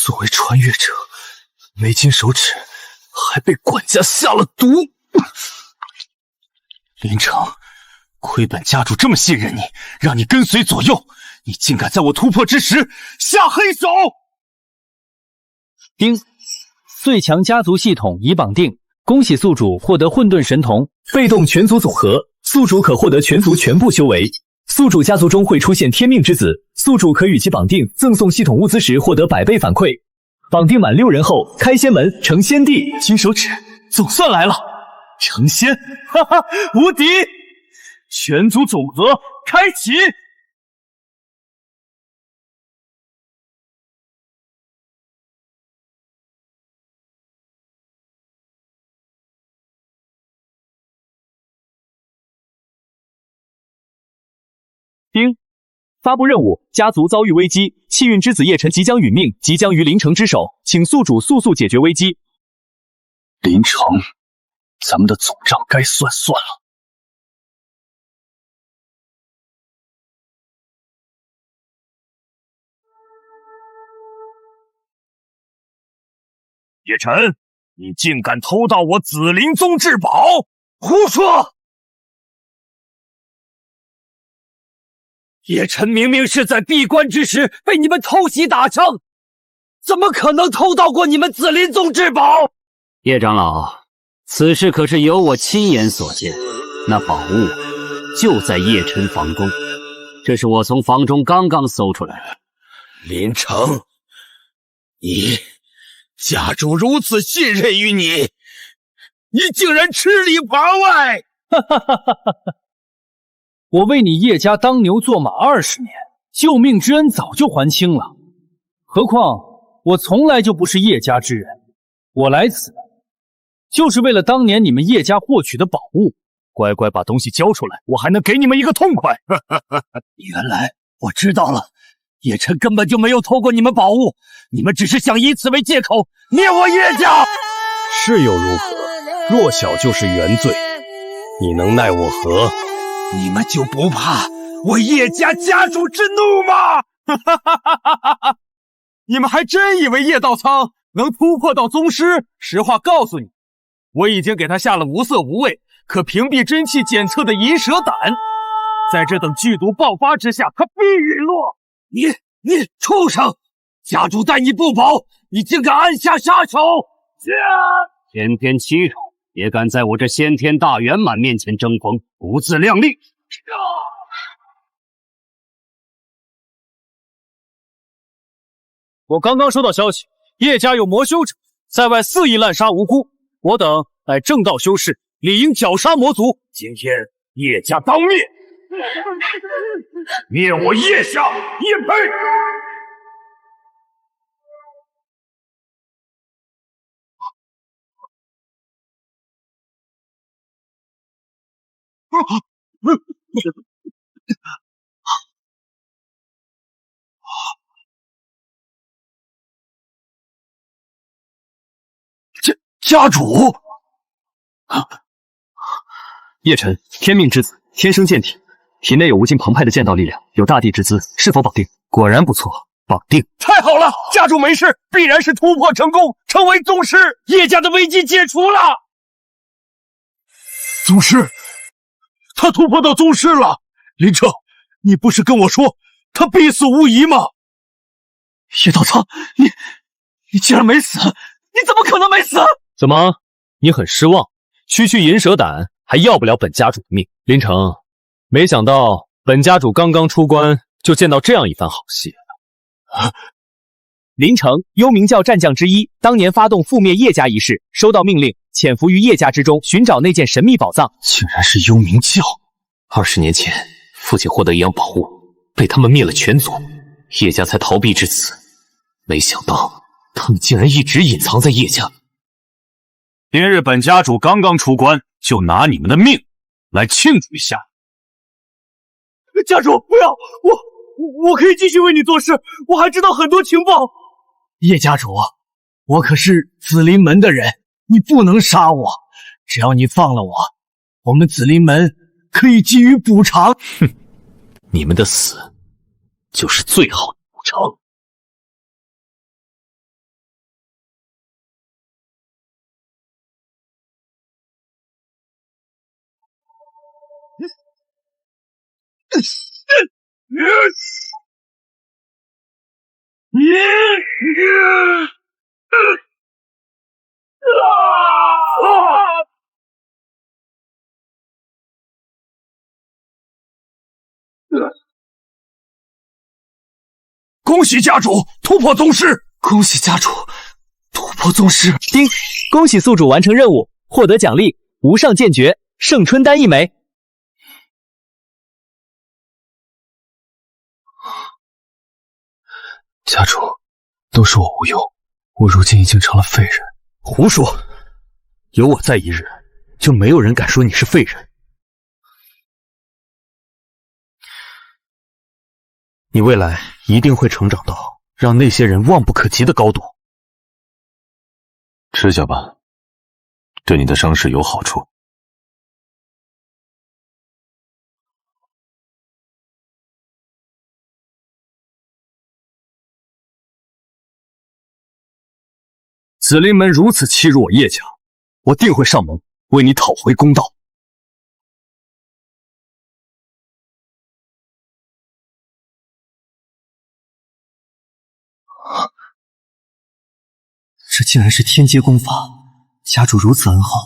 作为穿越者，没金手指，还被管家下了毒。林城，亏本家主这么信任你，让你跟随左右，你竟敢在我突破之时下黑手！丁，最强家族系统已绑定，恭喜宿主获得混沌神童，被动全族总和，宿主可获得全族全部修为。宿主家族中会出现天命之子，宿主可与其绑定，赠送系统物资时获得100倍反馈。绑定满6人后，开仙门成仙帝。金手指总算来了，成仙，哈哈，无敌！全族总和开启。丁，发布任务：家族遭遇危机，气运之子叶辰即将殒命，即将于林城之手，请宿主速解决危机。林城，咱们的总账该算了。叶辰，你竟敢偷盗我紫灵宗至宝！胡说！叶辰明明是在闭关之时被你们偷袭打伤，怎么可能偷盗过你们紫灵宗至宝？叶长老，此事可是由我亲眼所见，那宝物就在叶辰房中，这是我从房中刚刚搜出来的。林城，你家主如此信任于你，你竟然吃里扒外！哈哈哈哈哈！我为你叶家当牛做马20年，救命之恩早就还清了。何况我从来就不是叶家之人，我来此就是为了当年你们叶家获取的宝物。乖乖把东西交出来，我还能给你们一个痛快。原来我知道了，叶辰根本就没有偷过你们宝物，你们只是想以此为借口灭我叶家。是又如何？弱小就是原罪，你能奈我何？你们就不怕我叶家家主之怒吗？你们还真以为叶道苍能突破到宗师？实话告诉你，我已经给他下了无色无味可屏蔽真气检测的银蛇胆，在这等剧毒爆发之下，他必陨落。你畜生！家主待你不薄，你竟敢暗下杀手！先天欺辱，也敢在我这先天大圆满面前争锋，不自量力！我刚刚收到消息，叶家有魔修者在外肆意滥杀无辜，我等乃正道修士，理应绞杀魔族。今天叶家当灭，灭我叶家叶培！家主，叶辰，天命之子，天生剑体，体内有无尽澎湃的剑道力量，有大地之姿，是否绑定？果然不错，绑定。太好了，家主没事，必然是突破成功，成为宗师，叶家的危机解除了。宗师，他突破到宗师了。林城，你不是跟我说他必死无疑吗？叶道苍，你竟然没死！你怎么可能没死？怎么，你很失望？区区银蛇胆还要不了本家主的命？林城，没想到本家主刚刚出关就见到这样一番好戏了。林城，幽冥教战将之一，当年发动覆灭叶家一事，收到命令，潜伏于叶家之中，寻找那件神秘宝藏。竟然是幽冥教！20年前，父亲获得一样宝物，被他们灭了全族，叶家才逃避至此。没想到他们竟然一直隐藏在叶家。今日本家主刚刚出关，就拿你们的命来庆祝一下。家主，不要！我可以继续为你做事，我还知道很多情报。叶家主，我可是紫灵门的人，你不能杀我。只要你放了我，我们紫林门可以给予补偿。哼，你们的死就是最好的补偿。恭喜家主突破宗师！恭喜家主突破宗师！丁，恭喜宿主完成任务，获得奖励无上剑诀圣春丹1枚。家主，都是我无用，我如今已经成了废人。胡说！有我在一日，就没有人敢说你是废人。你未来一定会成长到让那些人望不可及的高度。吃下吧，对你的伤势有好处。紫林门如此欺辱我叶家，我定会上门为你讨回公道。这竟然是天阶功法，家主如此恩厚，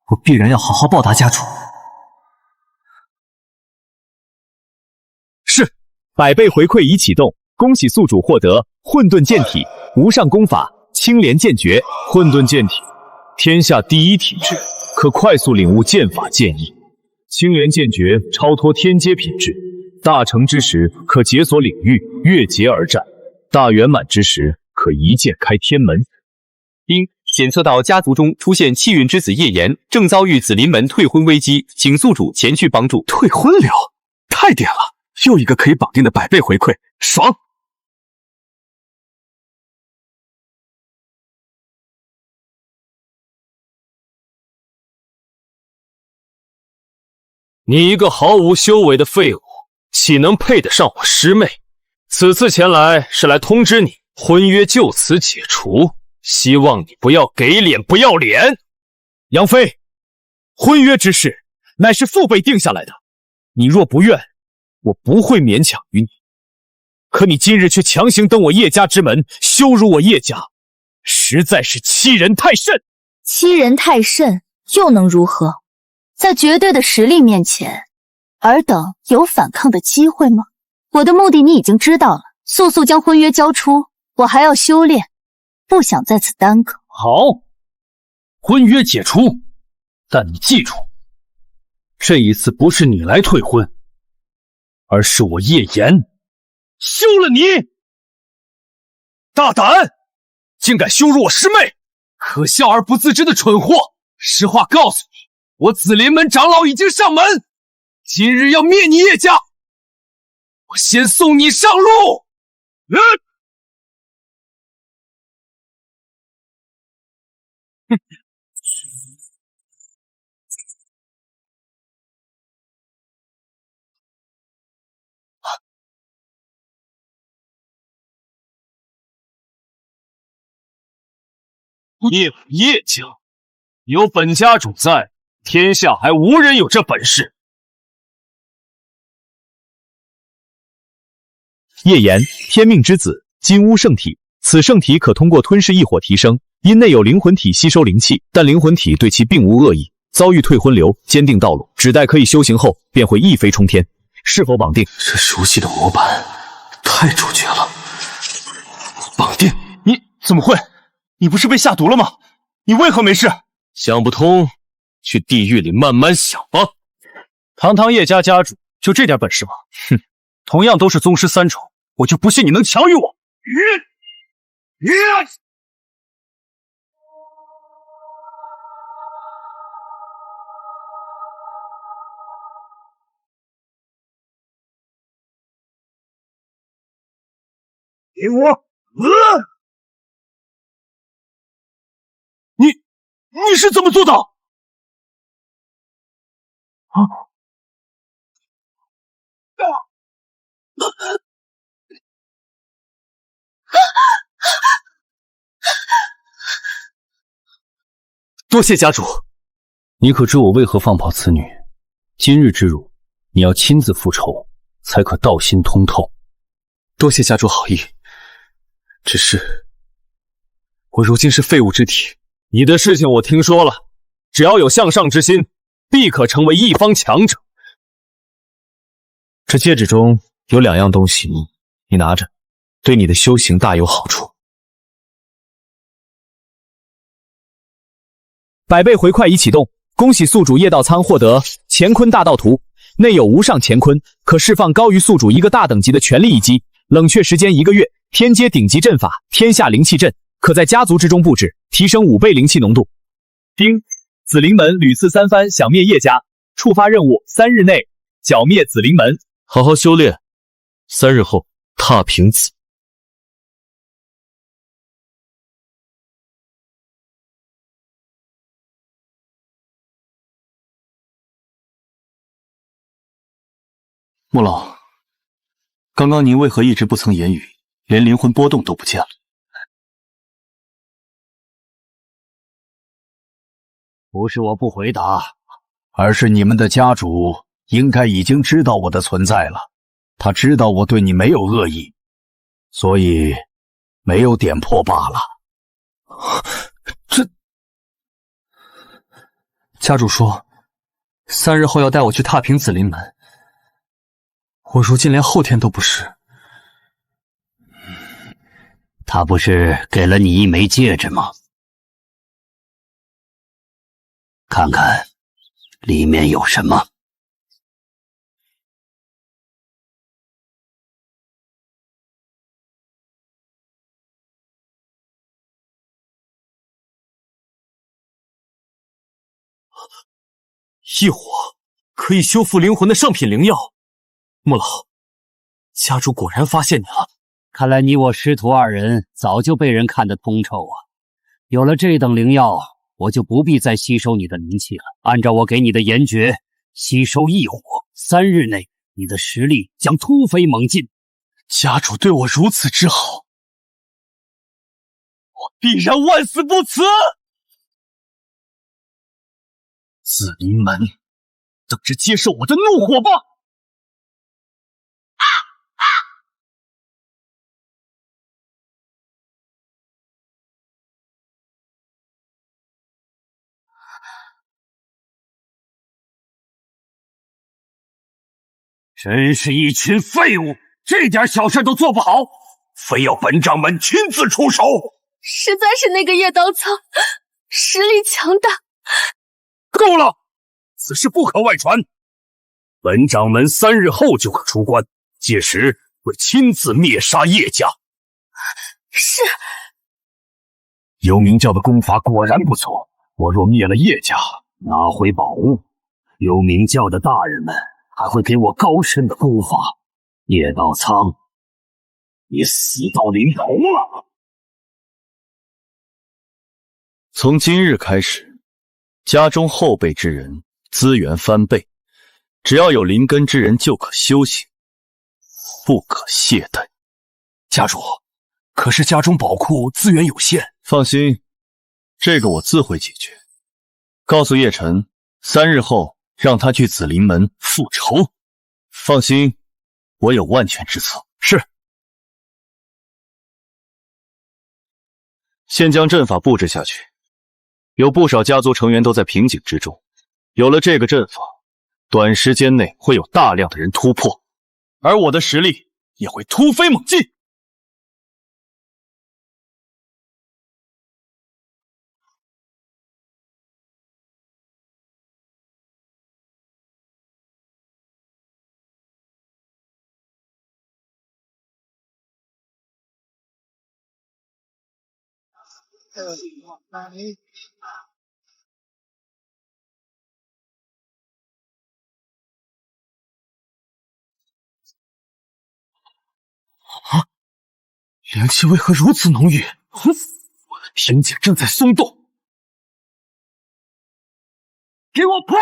我必然要好好报答家主。是，100倍回馈已启动，恭喜宿主获得混沌剑体、无上功法、青莲剑诀。混沌剑体，天下第一体质，可快速领悟剑法剑意。青莲剑诀超脱天阶品质，大成之时可解锁领域，越劫而战；大圆满之时可一剑开天门。丁，检测到家族中出现气运之子叶炎，正遭遇紫林门退婚危机，请宿主前去帮助。退婚了，太点了！又一个可以绑定的100倍回馈，爽！你一个毫无修为的废物，岂能配得上我师妹？此次前来是来通知你，婚约就此解除，希望你不要给脸不要脸。杨妃，婚约之事乃是父辈定下来的，你若不愿，我不会勉强于你。可你今日却强行登我叶家之门，羞辱我叶家，实在是欺人太甚。欺人太甚又能如何？在绝对的实力面前，尔等有反抗的机会吗？我的目的你已经知道了，速速将婚约交出，我还要修炼，不想在此耽搁。好，婚约解除，但你记住，这一次不是你来退婚，而是我叶炎休了你！大胆，竟敢羞辱我师妹，可笑而不自知的蠢货！实话告诉你，我紫林门长老已经上门，今日要灭你叶家，我先送你上路。叶家有本家主在，天下还无人有这本事。叶炎，天命之子，金乌圣体。此圣体可通过吞噬异火提升，因内有灵魂体吸收灵气，但灵魂体对其并无恶意。遭遇退婚流，坚定道路，只待可以修行后，便会一飞冲天。是否绑定？这熟悉的模板太主角了。绑定？你怎么会？你不是被下毒了吗？你为何没事？想不通，去地狱里慢慢想吧。堂堂叶家家主，就这点本事吗？哼，同样都是宗师3重，我就不信你能强于我。给我！你是怎么做到？多谢家主，你可知我为何放跑此女？今日之辱，你要亲自复仇，才可道心通透。多谢家主好意，只是我如今是废物之体。你的事情我听说了，只要有向上之心，必可成为一方强者。这戒指中有2样东西，你拿着，对你的修行大有好处。100倍回馈已启动，恭喜宿主叶道苍获得乾坤大道图，内有无上乾坤，可释放高于宿主1个大等级的全力一击，冷却时间1个月，天阶顶级阵法天下灵气阵，可在家族之中布置，提升5倍灵气浓度。丁，紫灵门屡次3番想灭叶家，触发任务3日内剿灭紫灵门。好好修炼，3日后踏平紫。穆老，刚刚您为何一直不曾言语，连灵魂波动都不见了？不是我不回答，而是你们的家主应该已经知道我的存在了。他知道我对你没有恶意，所以没有点破罢了。家主说3日后要带我去踏平紫灵门，我如今连后天都不是。他不是给了你一枚戒指吗？看看里面有什么。异火可以修复灵魂的上品灵药。穆老，家主果然发现你了。看来你我师徒2人早就被人看得通透啊！有了这等灵药，我就不必再吸收你的灵气了。按照我给你的言诀，吸收异火，3日内你的实力将突飞猛进。家主对我如此之好，我必然万死不辞。紫灵门，等着接受我的怒火吧！真是一群废物，这点小事都做不好，非要本掌门亲自出手。实在是那个叶刀苍实力强大。够了，此事不可外传。本掌门3日后就可出关，届时会亲自灭杀叶家。是。幽冥教的功法果然不错，我若灭了叶家，拿回宝物，幽冥教的大人们还会给我高深的功法。叶道苍，你死到临头了！从今日开始，家中后辈之人资源翻倍，只要有灵根之人就可修行，不可懈怠。家主，可是家中宝库资源有限。放心，这个我自会解决。告诉叶晨，3日后让他去紫灵门复仇。放心，我有万全之策。是。先将阵法布置下去。有不少家族成员都在瓶颈之中，有了这个阵法，短时间内会有大量的人突破，而我的实力也会突飞猛进。灵气为何如此浓郁？我的瓶颈正在松动。给我破！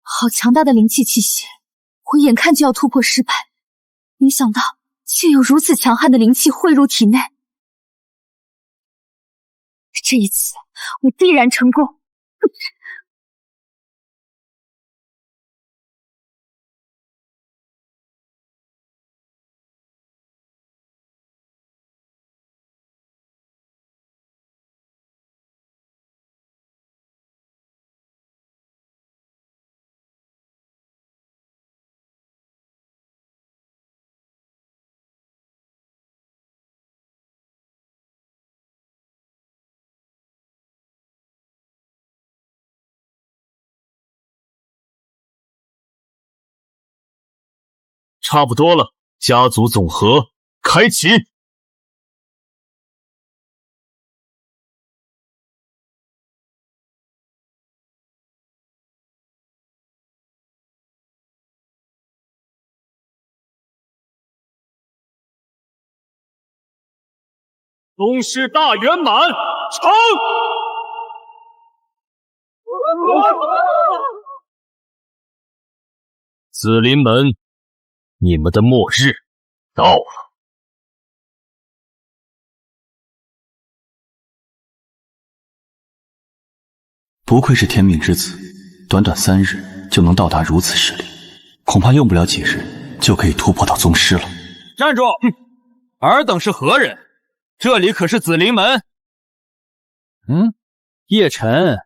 好强大的灵气气息，我眼看就要突破失败，没想到竟有如此强悍的灵气汇入体内。这一次我必然成功。差不多了，家族总和开启。宗师大圆满，成！紫林门，你们的末日到了。不愧是天命之子，短短3日就能到达如此实力，恐怕用不了几日就可以突破到宗师了。站住！尔等是何人？这里可是紫林门。叶晨，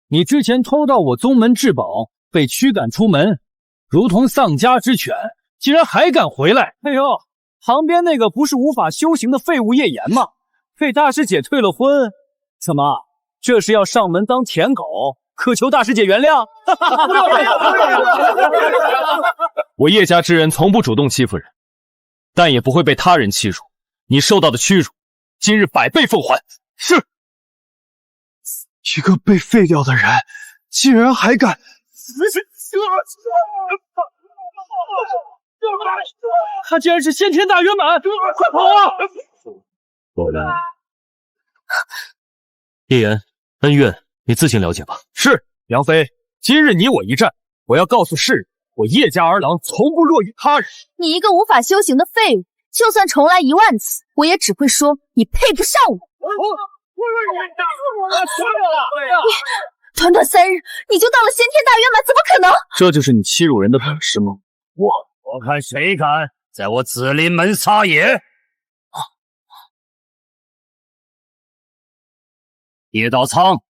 你之前偷盗我宗门至宝，被驱赶出门，如同丧家之犬，竟然还敢回来！哎呦，旁边那个不是无法修行的废物叶岩吗？被大师姐退了婚，怎么？这是要上门当舔狗，渴求大师姐原谅？我叶家之人从不主动欺负人，但也不会被他人欺辱。你受到的屈辱，今日100倍奉还。是。一个被废掉的人，竟然还敢！他竟然是先天大圆满！快跑啊！果然，叶岩，恩怨你自行了解吧。是，杨飞，今日你我一战，我要告诉世人，我叶家儿郎从不弱于他人。你一个无法修行的废物，就算重来1万次，我也只会说你配不上我。短短3日，你就到了先天大圆满，怎么可能？这就是你欺辱人的本事吗？我看谁敢在我紫林门撒野！叶道苍，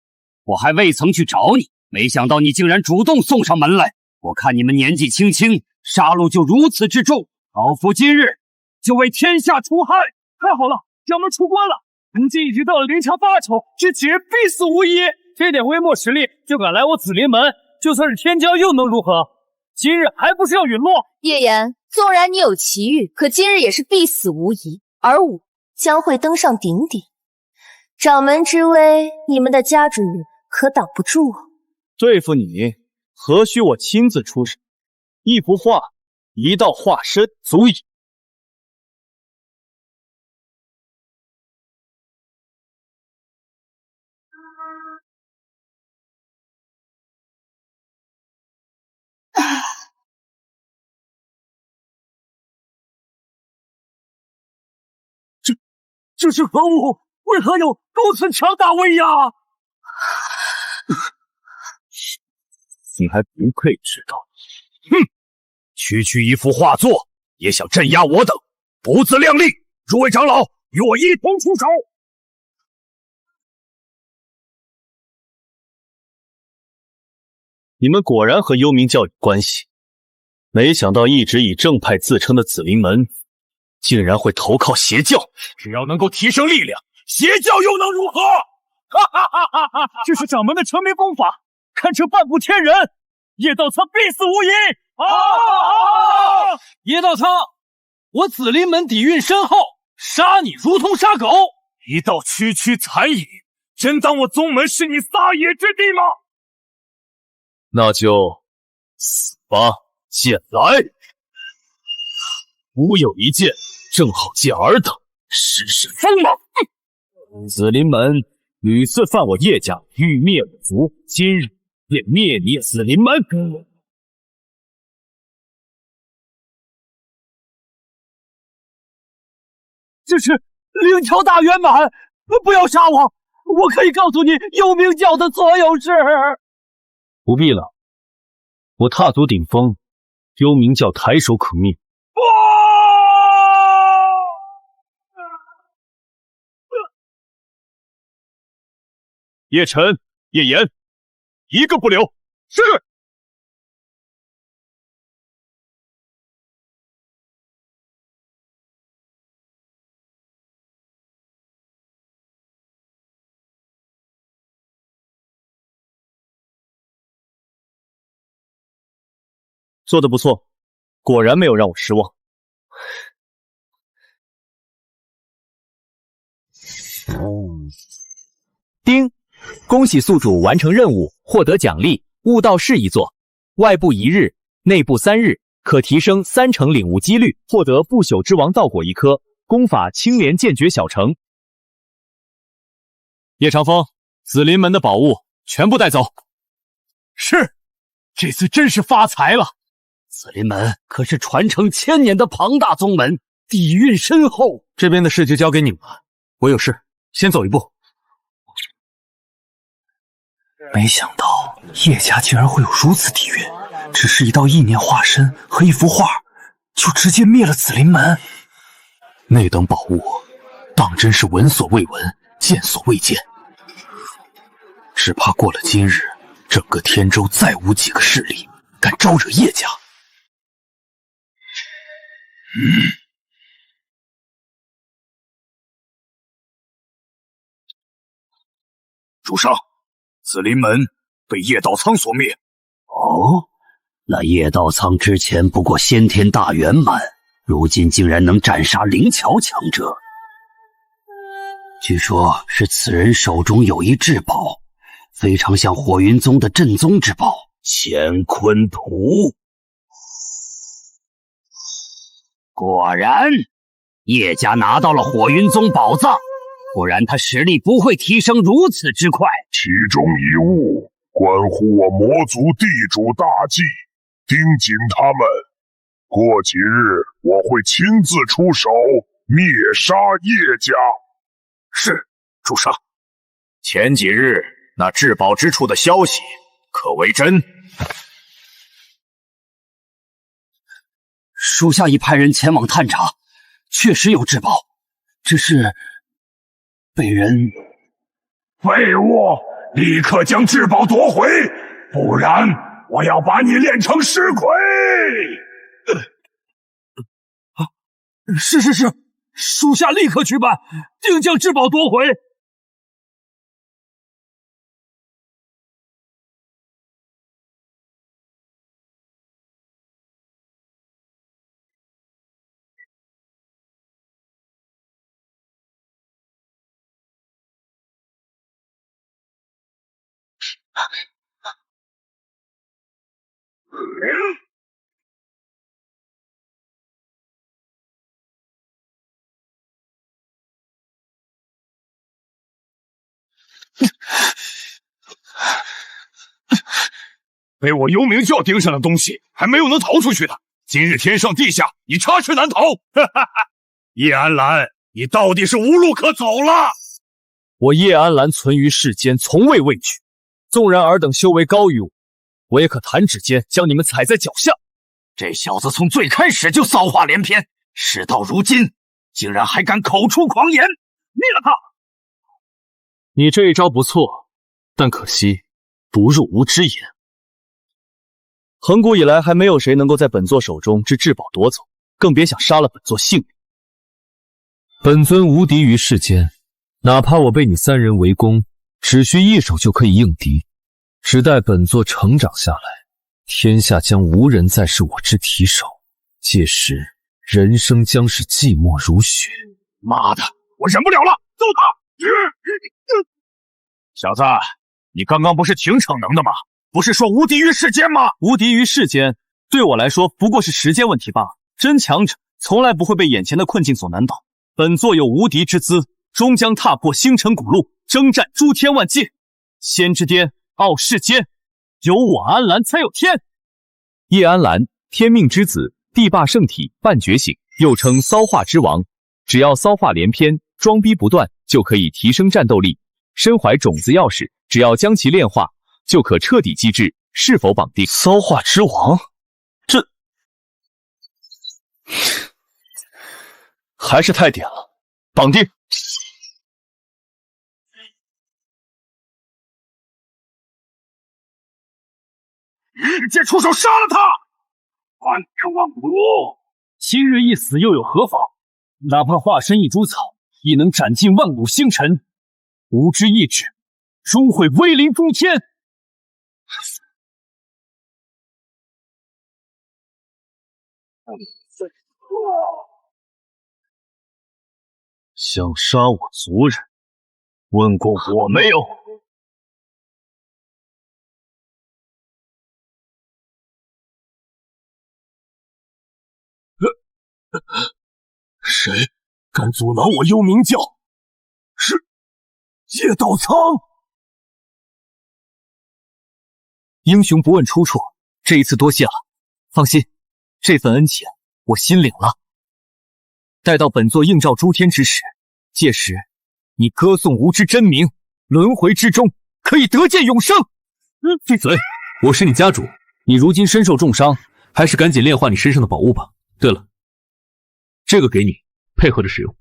我还未曾去找你，没想到你竟然主动送上门来。我看你们年纪轻轻，杀戮就如此之重，老夫今日就为天下除害。太好了，将门出关了！如今已经到了凌强8重，这几人必死无疑。这点微末实力就敢来我紫林门，就算是天骄又能如何？今日还不是要陨落？叶岩，纵然你有奇遇，可今日也是必死无疑，而我将会登上顶顶。掌门之威，你们的家主可挡不住。对付你，何须我亲自出手？一幅画，一道化身足矣。这是何物？为何有如此强大威压？你还不配知道？区一幅画作，也想镇压我等，不自量力！诸位长老，与我一同出手！你们果然和幽冥教有关系，没想到一直以正派自称的紫灵门，竟然会投靠邪教。只要能够提升力量，邪教又能如何？这是掌门的成名功法，堪称半步天人。叶道苍必死无疑！叶道苍，我紫林门底蕴深厚，杀你如同杀狗。一道区残影，真当我宗门是你撒野之地吗？那就死吧，剑来！吾有一剑，正好借尔等试试锋芒。紫林门屡次犯我叶家欲灭我族，今日便灭你紫林门。这是灵桥大圆满，不要杀我，我可以告诉你幽冥教的所有事。不必了，我踏足顶峰，幽冥教抬手可灭。叶晨、叶岩，一个不留。是。做得不错，果然没有让我失望。丁，恭喜宿主完成任务，获得奖励悟道士一座，外部1日，内部3日，可提升30%领悟几率，获得不朽之王道果1颗，功法青莲剑诀小成。叶长风，紫林门的宝物全部带走。是，这次真是发财了。紫林门可是传承1000年的庞大宗门，底蕴深厚。这边的事就交给你们了，我有事，先走一步。没想到叶家竟然会有如此底蕴，只是一道意念化身和一幅画，就直接灭了紫林门。那等宝物，当真是闻所未闻，见所未见。只怕过了今日，整个天州再无几个势力敢招惹叶家。主上，紫林门被叶道苍所灭。哦，那叶道苍之前不过先天大圆满，如今竟然能斩杀灵桥强者。据说是此人手中有一至宝，非常像火云宗的镇宗之宝乾坤图。果然，叶家拿到了火云宗宝藏，不然他实力不会提升如此之快。其中一物关乎我魔族地主大计，盯紧他们。过几日我会亲自出手灭杀叶家。是，主上。前几日那至宝之处的消息可为真？属下已派人前往探查，确实有至宝，只是被人……废物！立刻将至宝夺回，不然我要把你炼成尸魁！是，属下立刻去办，定将至宝夺回。被我幽冥教盯上的东西还没有能逃出去的，今日天上地下，你插翅难逃！哈哈哈！叶安澜，你到底是无路可走了！我叶安澜存于世间，从未畏惧。纵然尔等修为高于我，我也可弹指间将你们踩在脚下。这小子从最开始就骚话连篇，事到如今，竟然还敢口出狂言！灭了他！你这一招不错，但可惜不入无之言。恒古以来，还没有谁能够在本座手中置至宝夺走，更别想杀了本座性命。本尊无敌于世间，哪怕我被你3人围攻，只需一手就可以应敌。只待本座成长下来，天下将无人再是我之敌手，届时人生将是寂寞如雪。妈的，我忍不了了，揍他！小子，你刚刚不是挺逞能的吗？不是说无敌于世间吗？无敌于世间，对我来说不过是时间问题罢了。真强者从来不会被眼前的困境所难倒。本座有无敌之姿，终将踏破星辰古路，征战诸天万界。仙之巅，傲世间，有我安澜才有天。叶安澜，天命之子，帝霸圣体，半觉醒，又称骚化之王。只要骚化连篇，装逼不断，就可以提升战斗力。身怀种子钥匙，只要将其炼化，就可彻底击制。是否绑定？骚化之王，这还是太点了。绑定。直接出手杀了他！万年万古路，今日一死又有何妨？哪怕化身一株草，亦能斩尽万古星辰。吾之意志，终会威临诸天。想杀我族人，问过我没有？谁敢阻挠我幽冥教？是叶道苍。英雄不问出处，这一次多谢了。放心，这份恩情我心领了。待到本座映照诸天之时，届时你歌颂吾之真名，轮回之中可以得见永生。闭嘴！我是你家主，你如今身受重伤，还是赶紧炼化你身上的宝物吧。对了，这个给你，配合着使用。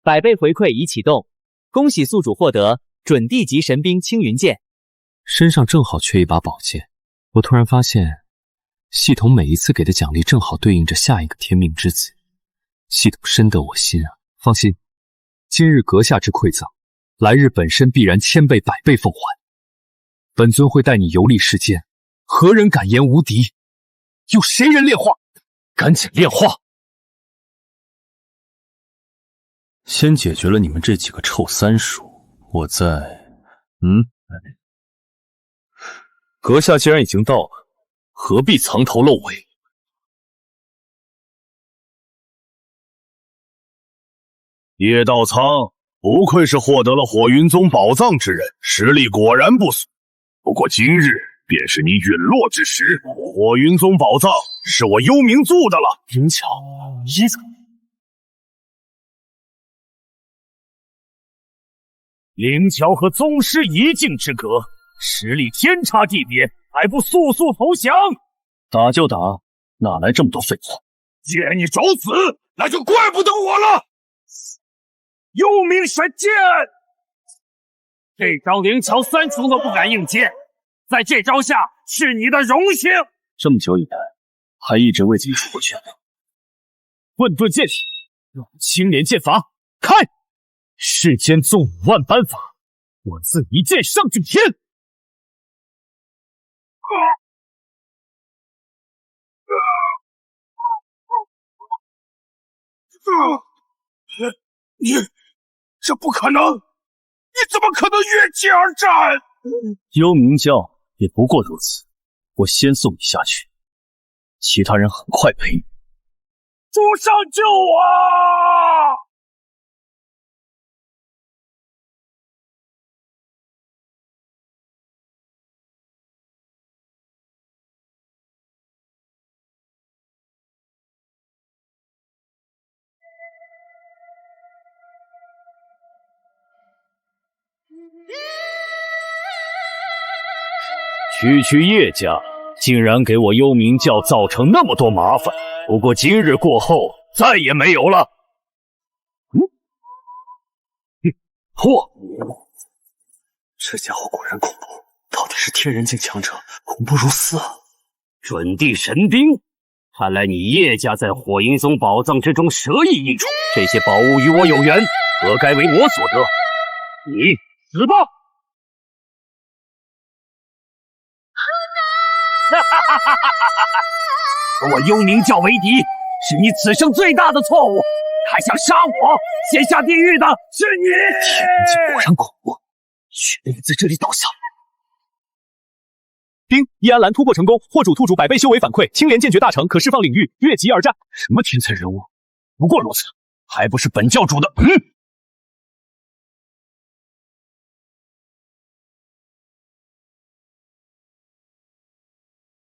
100倍回馈已启动，恭喜宿主获得准地级神兵青云剑。身上正好缺一把宝剑，我突然发现，系统每一次给的奖励正好对应着下一个天命之子，系统深得我心啊！放心，今日阁下之馈赠，来日本身必然1000倍100倍奉还。本尊会带你游历世间，何人敢言无敌？有谁人炼化？赶紧炼化！先解决了你们这几个臭三叔，我再……阁下既然已经到了，何必藏头露尾？叶道苍不愧是获得了火云宗宝藏之人，实力果然不俗。不过今日便是你陨落之时，火云宗宝藏是我幽冥族的了。灵巧，你怎么？灵巧和宗师一境之隔，实力天差地别，还不速速投降？打就打，哪来这么多废话？既然你找死，那就怪不得我了。幽冥神剑，这招灵巧3重都不敢应接，在这招下是你的荣幸。这么久以来，还一直为自己出过拳头。混沌剑体，让青莲剑法开！世间纵5万般法，我自一剑上顶天。你这不可能！你怎么可能越界而战？幽冥教也不过如此。我先送你下去，其他人很快陪你。主上救我！区叶家竟然给我幽冥教造成那么多麻烦，不过今日过后再也没有了。嚯！这家伙果然恐怖，到底是天人境强者，恐怖如斯啊！准地神兵，看来你叶家在火云宗宝藏之中蛇意一主，这些宝物与我有缘，何该为我所得？你死吧！和我幽冥教为敌，是你此生最大的错误。还想杀我，先下地狱的是你！天人境果然恐怖，确定在这里倒下。丁，易安兰突破成功，获主兔主百倍修为反馈，青莲剑诀大成，可释放领域，越级而战。什么天才人物？不过如此，还不是本教主的？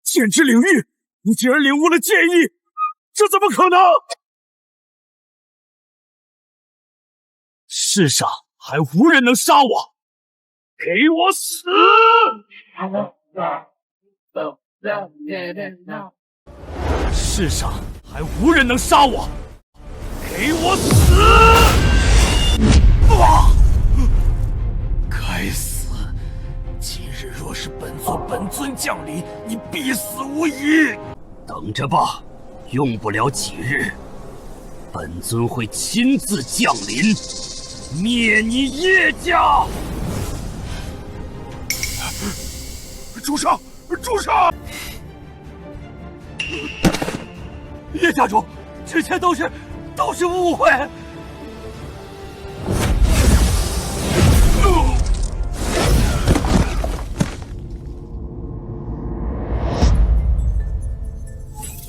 剑之领域，你竟然领悟了剑意，这怎么可能？世上还无人能杀我！给我死！世上还无人能杀我！给我死！该死！今日若是本尊降临，你必死无疑！等着吧，用不了几日，本尊会亲自降临，灭你叶家！住手！住手！叶家主，之前都是误会。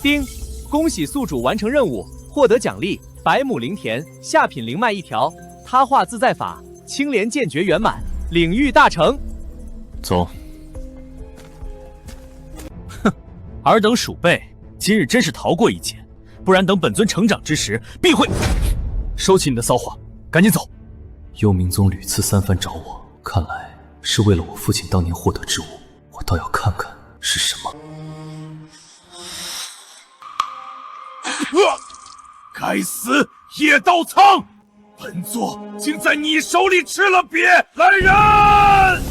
丁，恭喜宿主完成任务，获得奖励：百亩灵田，下品灵脉1条，他化自在法，青莲剑诀圆满，领域大成。走。尔等鼠辈，今日真是逃过一劫，不然等本尊成长之时，必会……收起你的骚话，赶紧走！幽冥宗屡次3番找我，看来是为了我父亲当年获得之物，我倒要看看是什么。该死，叶道苍！本座竟在你手里吃了瘪！来人！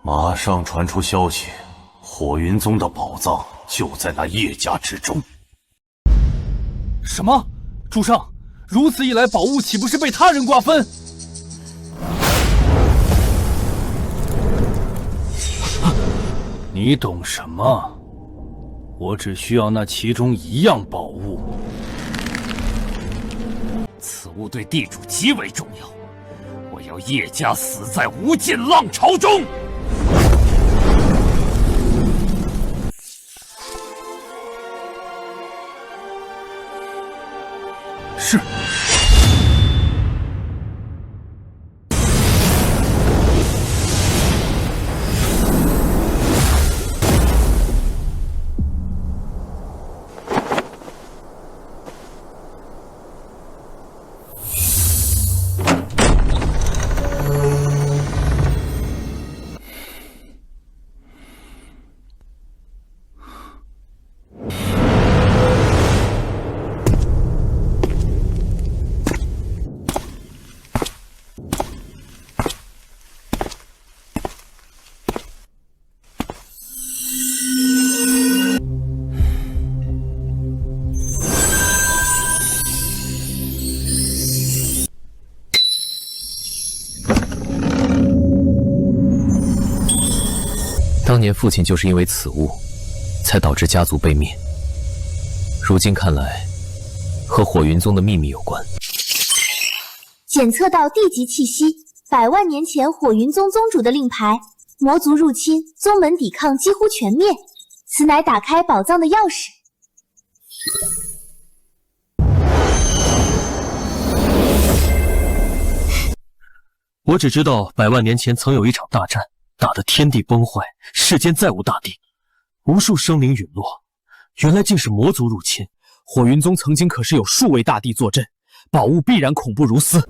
马上传出消息，火云宗的宝藏就在那叶家之中。什么？主上，如此一来，宝物岂不是被他人瓜分？你懂什么？我只需要那其中1样宝物。此物对地主极为重要，我要叶家死在无尽浪潮中！是。当年父亲就是因为此物，才导致家族被灭。如今看来，和火云宗的秘密有关。检测到地级气息，100万年前火云宗宗主的令牌，魔族入侵，宗门抵抗几乎全灭。此乃打开宝藏的钥匙。我只知道100万年前曾有一场大战，打得天地崩坏，世间再无大地，无数生灵陨落。原来竟是魔族入侵。火云宗曾经可是有数位大帝坐镇，宝物必然恐怖如斯。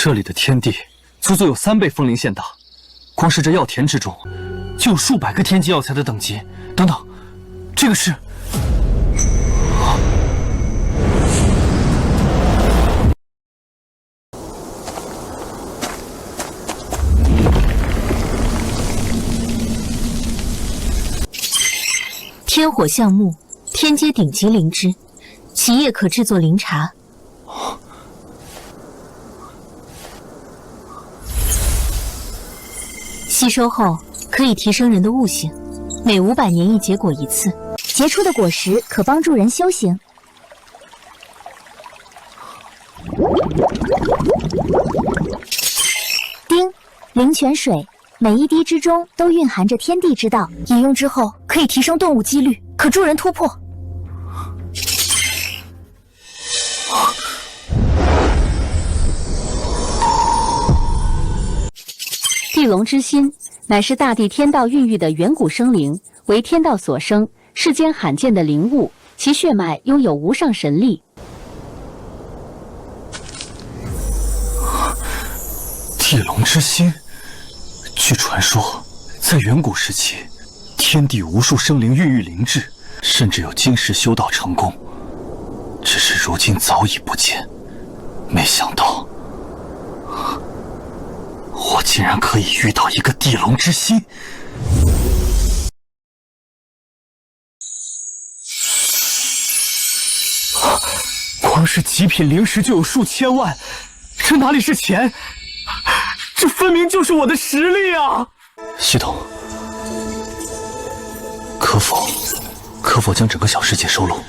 这里的天地足足有3倍枫林县大，光是这药田之中，就有数百个天级药材的等级。等等，这个是……天火橡木，天阶顶级灵芝，其叶可制作灵茶。吸收后可以提升人的悟性，每500年一结果一次，结出的果实可帮助人修行。丁，灵泉水。每一滴之中都蕴含着天地之道，饮用之后可以提升顿悟几率，可助人突破。地龙之心乃是大地天道孕育的远古生灵，为天道所生，世间罕见的灵物，其血脉拥有无上神力。地龙之心。据传说，在远古时期，天地无数生灵孕育灵智，甚至有经世修道成功。只是如今早已不见。没想到，我竟然可以遇到一个地龙之心。光是极品灵石就有数千万，这哪里是钱？这分明就是我的实力啊！系统，可否将整个小世界收录？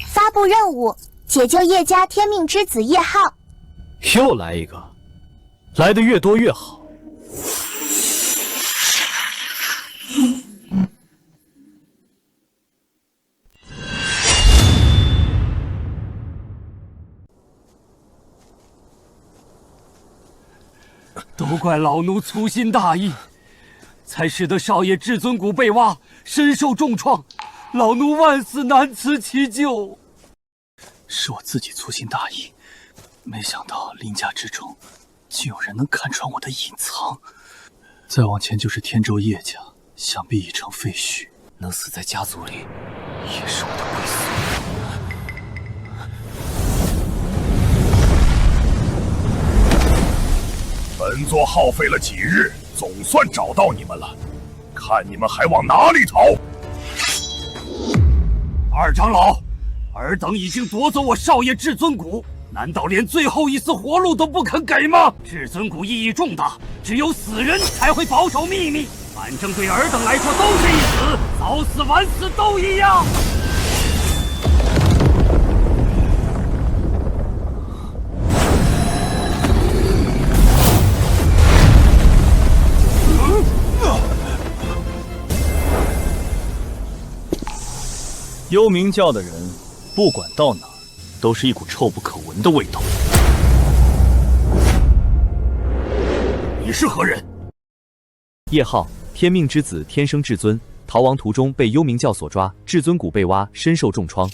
发布任务：解救叶家天命之子叶浩。又来一个，来的越多越好。都怪老奴粗心大意，才使得少爷至尊谷被挖，身受重创。老奴万死难辞其咎。是我自己粗心大意，没想到林家之中竟有人能看穿我的隐藏。再往前就是天州叶家，想必已成废墟。能死在家族里，也是我的归宿。本座耗费了几日，总算找到你们了，看你们还往哪里逃！二长老，尔等已经夺走我少爷至尊谷，难道连最后一丝活路都不肯给吗？至尊谷意义重大，只有死人才会保守秘密。反正对尔等来说都是一死，早死晚死都一样。幽冥教的人，不管到哪儿，都是一股臭不可闻的味道。你是何人？叶浩，天命之子，天生至尊，逃亡途中被幽冥教所抓，至尊谷被挖，身受重创。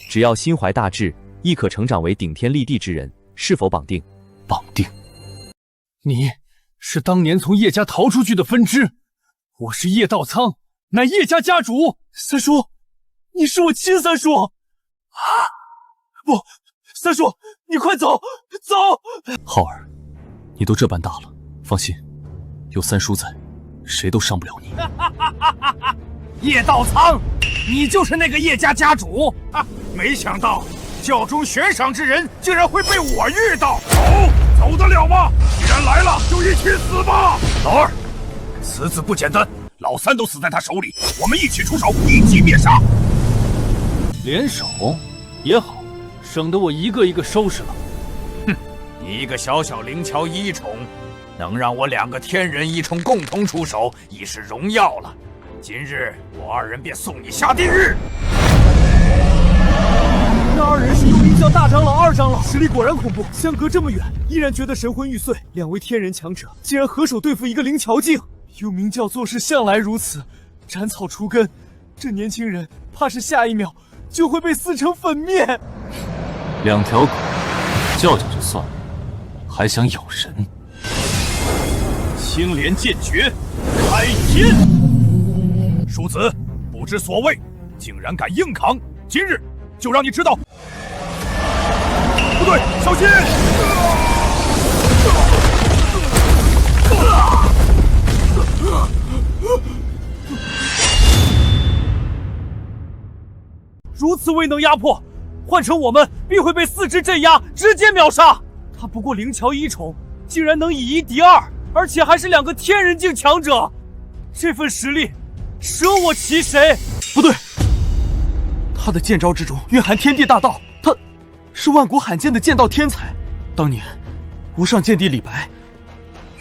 只要心怀大志，亦可成长为顶天立地之人。是否绑定？绑定。你是当年从叶家逃出去的分支，我是叶道苍，乃叶家家主。三叔。你是我亲三叔啊！不，三叔，你快走，走！浩儿，你都这般大了，放心，有三叔在，谁都伤不了你。叶道苍，你就是那个叶家家主？没想到教中悬赏之人竟然会被我遇到，走得了吗？既然来了，就一起死吧！老二，此子不简单，老三都死在他手里，我们一起出手，一起灭杀。联手也好，省得我一个一个收拾了。哼，你一个小小灵桥一宠，能让我2个天人一宠共同出手，已是荣耀了。今日我2人便送你下地狱。那2人是幽冥教大长老、2长老，实力果然恐怖。相隔这么远，依然觉得神魂欲碎。2位天人强者竟然合手对付一个灵桥境。幽冥教做事向来如此，斩草除根。这年轻人怕是下一秒就会被撕成粉面。2条狗，叫叫就算了，还想咬人？青莲剑诀，开天！庶子不知所谓，竟然敢硬扛！今日就让你知道。不对，小心！如此未能压迫，换成我们必会被4肢镇压，直接秒杀。他不过灵桥1宠，竟然能以1敌2，而且还是2个天人境强者，这份实力，舍我其谁？不对，他的剑招之中蕴含天地大道，他是万古罕见的剑道天才。当年无上剑帝李白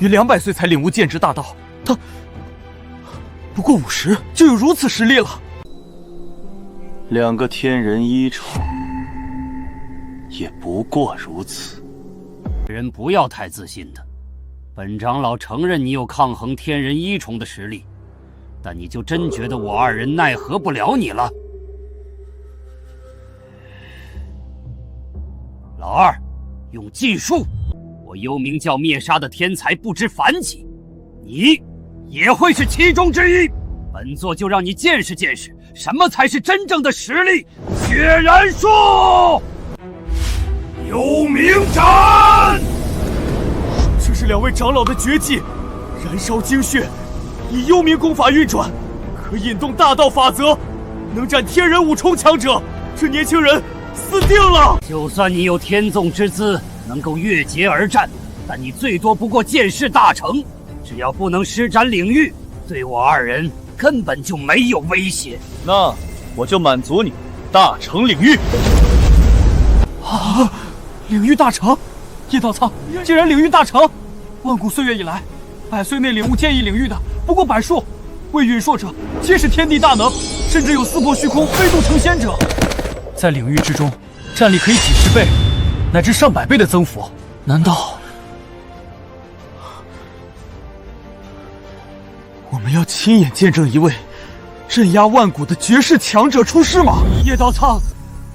于200岁才领悟剑之大道，他不过50就有如此实力了。 2个天人1宠，也不过如此。人不要太自信的。本长老承认你有抗衡天人1宠的实力，但你就真觉得我2人奈何不了你了？老二，用技术！我幽冥教灭杀的天才不知凡几，你也会是其中之一。本座就让你见识见识。 什么才是真正的实力？血燃术，幽冥斩！这是2位长老的绝技，燃烧精血，以幽冥功法运转，可引动大道法则，能战天人5重强者。这年轻人死定了！就算你有天纵之姿，能够越劫而战，但你最多不过剑势大成，只要不能施展领域，对我2人。 根本就没有威胁，那我就满足你，大成领域。啊！领域大成，叶道苍竟然领域大成！万古岁月以来，100岁内领悟剑意领域的不过100数，为允硕者皆是天地大能，甚至有撕破虚空、飞渡成仙者。在领域之中，战力可以几10倍，乃至上100倍的增幅。难道？ 我们要亲眼见证一位镇压万古的绝世强者出世吗？叶道苍，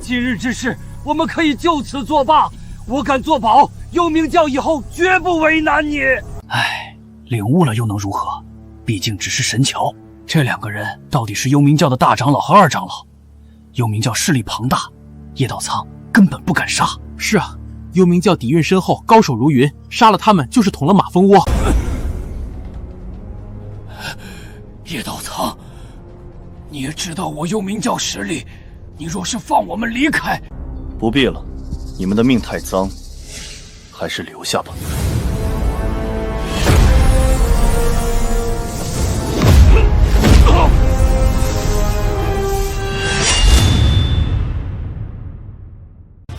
今日之事，我们可以就此作罢。我敢作保，幽冥教以后绝不为难你。唉，领悟了又能如何？毕竟只是神桥。这2个人到底是幽冥教的大长老和2长老，幽冥教势力庞大，叶道苍根本不敢杀。是啊，幽冥教底蕴深厚，高手如云，杀了他们就是捅了马蜂窝。叶道苍，你也知道我幽冥教实力，你若是放我们离开，不必了，你们的命太脏，还是留下吧。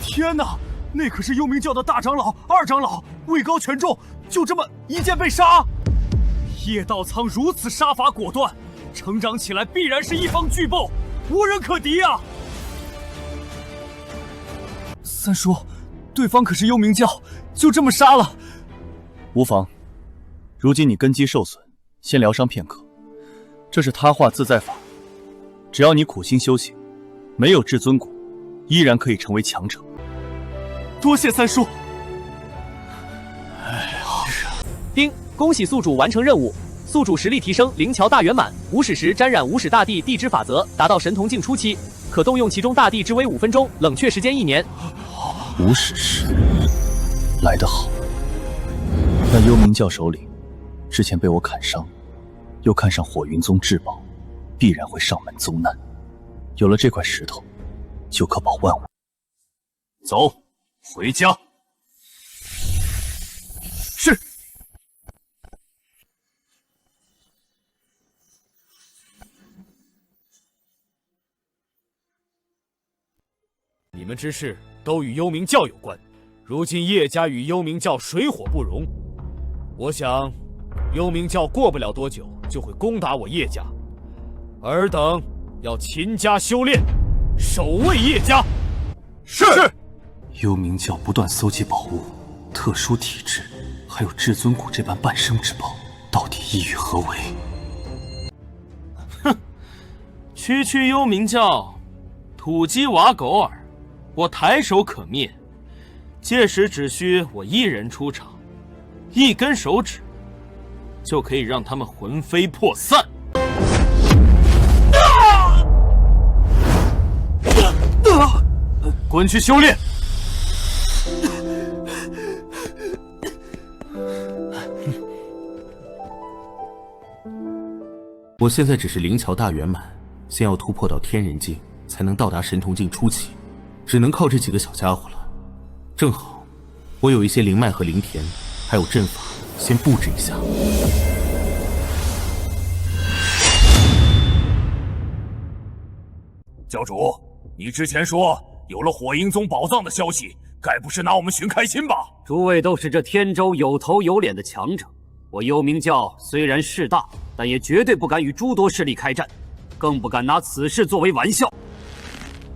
天哪，那可是幽冥教的大长老、2长老，位高权重，就这么一剑被杀。 叶道苍如此杀伐果断，成长起来必然是一方巨擘，无人可敌啊！三叔，对方可是幽冥教，就这么杀了？无妨，如今你根基受损，先疗伤片刻。这是他化自在法，只要你苦心修行，没有至尊骨，依然可以成为强者。多谢三叔。哎呀，丁。 恭喜宿主完成任务，宿主实力提升，灵桥大圆满。无始时沾染无始大地地之法则，达到神童境初期，可动用其中大地之威5分钟，冷却时间1年。无始时来得好，那幽冥教首领之前被我砍伤，又看上火云宗至宝，必然会上门遭难。有了这块石头，就可保万无。走，回家。是。 你们之事都与幽冥教有关，如今叶家与幽冥教水火不容，我想，幽冥教过不了多久就会攻打我叶家，尔等要勤加修炼，守卫叶家。是。幽冥教不断搜集宝物，特殊体质，还有至尊谷这般半生之宝，到底意欲何为？哼，区幽冥教，土鸡瓦狗耳，我抬手可灭。届时只需我一人出场，一根手指，就可以让他们魂飞魄散。滚去修炼！我现在只是灵桥大圆满，先要突破到天人境，才能到达神童境初期，只能靠这几个小家伙了。正好，我有一些灵脉和灵田，还有阵法，先布置一下。教主，你之前说有了火鹰宗宝藏的消息，该不是拿我们寻开心吧？诸位都是这天州有头有脸的强者，我幽冥教虽然势大，但也绝对不敢与诸多势力开战，更不敢拿此事作为玩笑。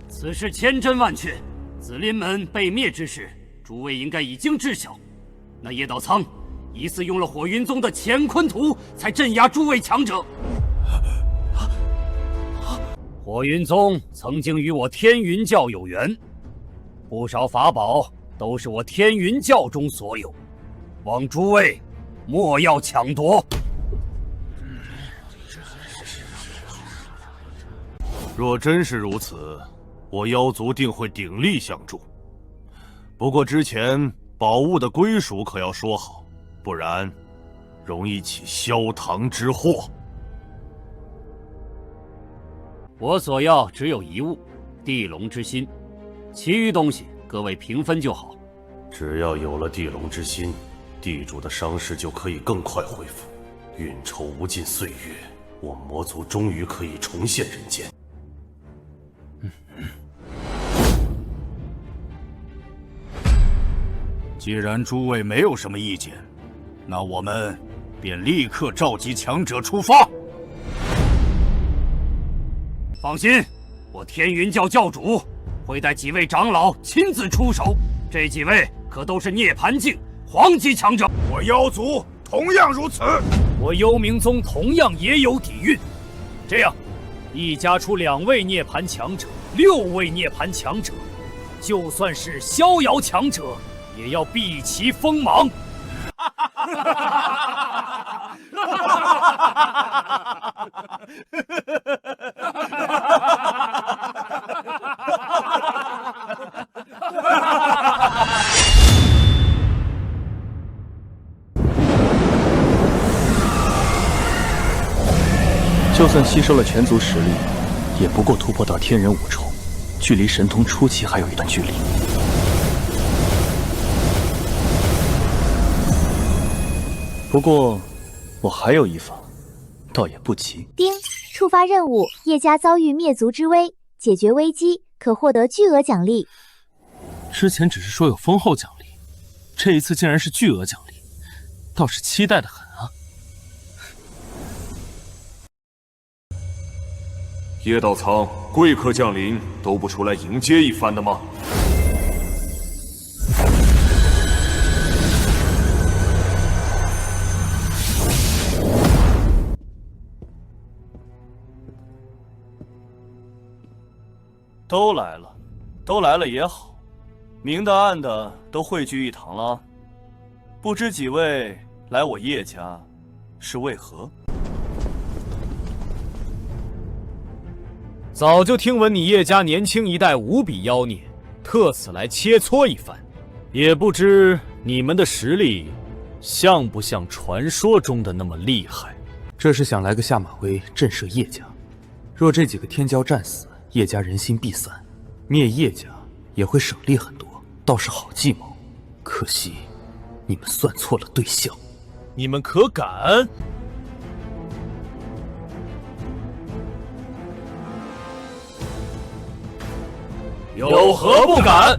此事千真万确，紫林门被灭之事，诸位应该已经知晓。那叶道苍疑似用了火云宗的乾坤图，才镇压诸位强者。火云宗曾经与我天云教有缘，不少法宝都是我天云教中所有，望诸位莫要抢夺。若真是如此，我妖族定会鼎力相助。不过之前宝物的归属可要说好，不然容易起萧堂之祸。我所要只有一物，地龙之心，其余东西各位平分就好。只要有了地龙之心，地主的伤势就可以更快恢复，运筹无尽岁月，我魔族终于可以重现人间。既然诸位没有什么意见，那我们便立刻召集强者出发。放心，我天云教教主会带几位长老亲自出手，这几位可都是涅槃境皇级强者。我妖族同样如此，我幽冥宗同样也有底蕴。这样，一家出2位涅槃强者，6位涅槃强者，就算是逍遥强者，也要避其锋芒。就算吸收了全族实力，也不够突破到天人5重，距离神通初期还有一段距离。不过，我还有一法，倒也不急。丁，触发任务，叶家遭遇灭族之危，解决危机可获得巨额奖励。之前只是说有丰厚奖励，这一次竟然是巨额奖励，倒是期待的很啊！叶道苍，贵客降临，都不出来迎接一番的吗？都来了也好，明的暗的都汇聚一堂了。不知几位来我叶家是为何？早就听闻你叶家年轻一代无比妖孽，特此来切磋一番。也不知你们的实力像不像传说中的那么厉害？这是想来个下马威震慑叶家。若这几个天骄战死，叶家人心必散，灭叶家也会省力很多，倒是好计谋。可惜你们算错了对象。你们可敢？有何不敢？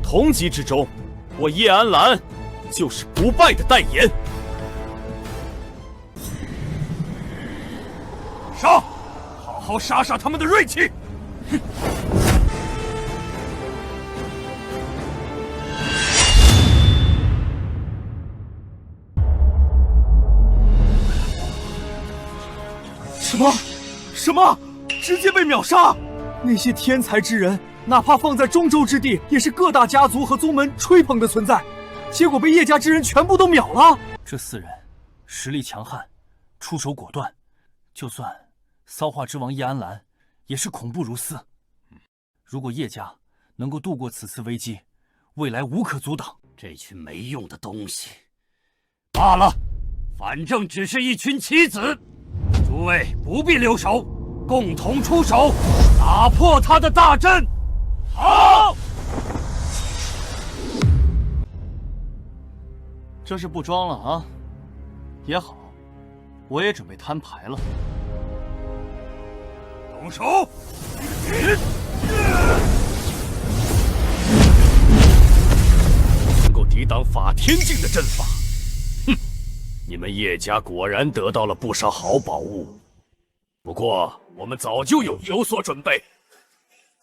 同级之中，我叶安澜就是不败的代言。好杀杀他们的锐气。哼！什么？直接被秒杀！那些天才之人，哪怕放在中州之地，也是各大家族和宗门吹捧的存在，结果被叶家之人全部都秒了。这4人实力强悍，出手果断，就算骚化之王叶安澜，也是恐怖如斯。如果叶家能够度过此次危机，未来无可阻挡。这群没用的东西，罢了，反正只是一群棋子。诸位不必留守，共同出手，打破他的大阵。好！这是不装了啊？也好，我也准备摊牌了。动手！能够抵挡法天境的阵法，哼！你们叶家果然得到了不少好宝物。不过我们早就有所准备。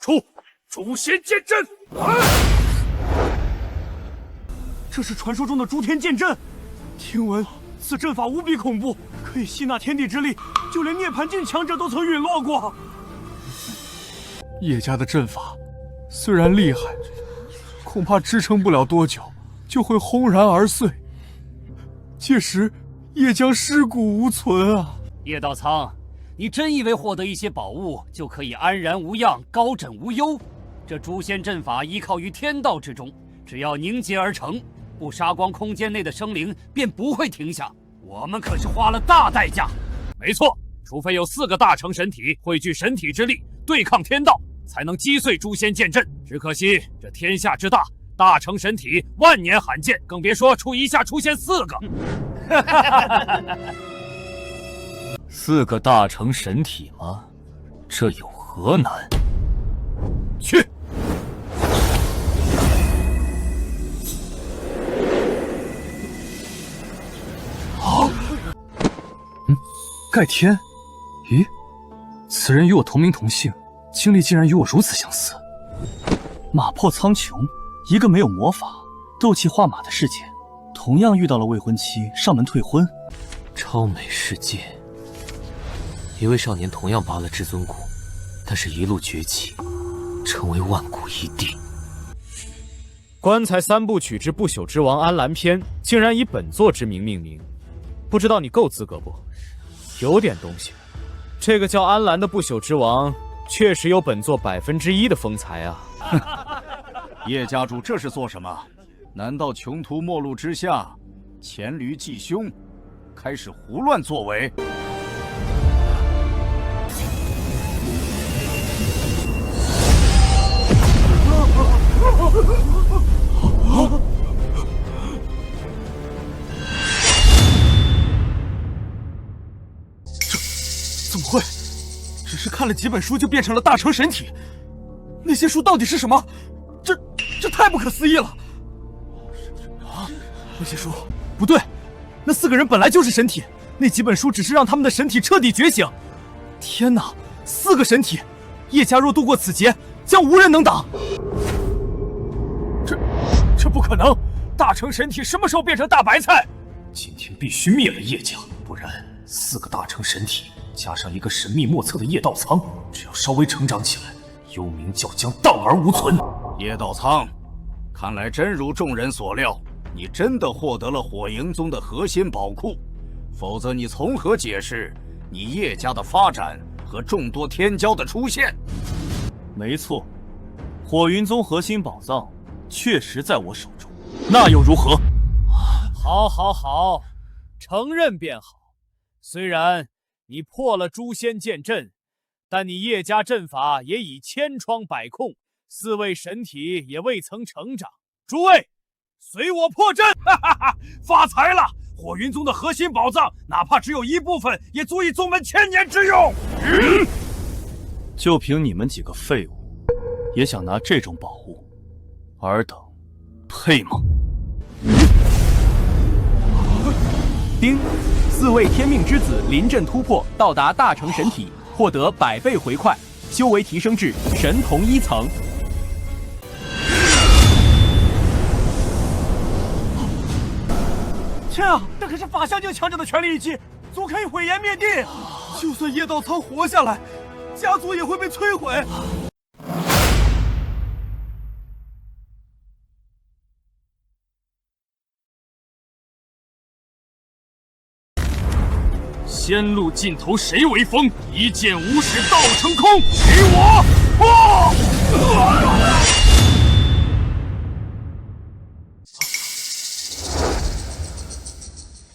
出诛仙剑阵！这是传说中的诸天剑阵，听闻此阵法无比恐怖，可以吸纳天地之力，就连涅槃境强者都曾陨落过。叶家的阵法虽然厉害，恐怕支撑不了多久，就会轰然而碎，届时也将尸骨无存啊！叶道苍，你真以为获得一些宝物就可以安然无恙、高枕无忧？这诛仙阵法依靠于天道之中，只要凝结而成，不杀光空间内的生灵，便不会停下。我们可是花了大代价。没错，除非有4个大成神体汇聚神体之力，对抗天道，才能击碎诛仙剑阵。只可惜这天下之大，大成神体万年罕见，更别说一下出现4个。 4个大成神体吗？这有何难？去！好。盖天，咦，此人与我同名同姓，经历竟然与我如此相似。马破苍穹，一个没有魔法、斗气化马的世界，同样遇到了未婚妻上门退婚。超美世界。 一位少年同样拔了至尊骨，但是一路崛起，成为万古一帝。棺材3部曲之不朽之王安澜篇，竟然以本作之名命名，不知道你够资格不？有点东西。这个叫安澜的不朽之王，确实有本作1%的风采啊！叶家主这是做什么？难道穷途末路之下，黔驴技凶，开始胡乱作为？ 怎么会？只是看了几本书就变成了大成神体？那些书到底是什么？这太不可思议了！啊，那些书不对，那4个人本来就是神体，那几本书只是让他们的神体彻底觉醒。天哪，4个神体，叶家若渡过此劫，将无人能挡。 这不可能！大成神体什么时候变成大白菜？今天必须灭了叶家，不然4个大成神体加上一个神秘莫测的叶道苍，只要稍微成长起来，幽冥教将荡而无存。叶道苍，看来真如众人所料，你真的获得了火营宗的核心宝库，否则你从何解释你叶家的发展和众多天骄的出现？没错，火云宗核心宝藏。 确实在我手中，那又如何？好，好，好，承认便好。虽然你破了诛仙剑阵，但你叶家阵法也已千疮百孔，4位神体也未曾成长。诸位，随我破阵！哈哈哈，发财了！火云宗的核心宝藏，哪怕只有一部分，也足以宗门1000年之用。就凭你们几个废物，也想拿这种宝物？ 尔等配吗？丁，4位天命之子临阵突破，到达大成神体，获得100倍回馈，修为提升至神童1层。天啊，那可是法相境强者的全力一击，足可以毁颜灭地。就算叶道苍活下来，家族也会被摧毁。仙路尽头谁为锋？一剑无使道成空。给我！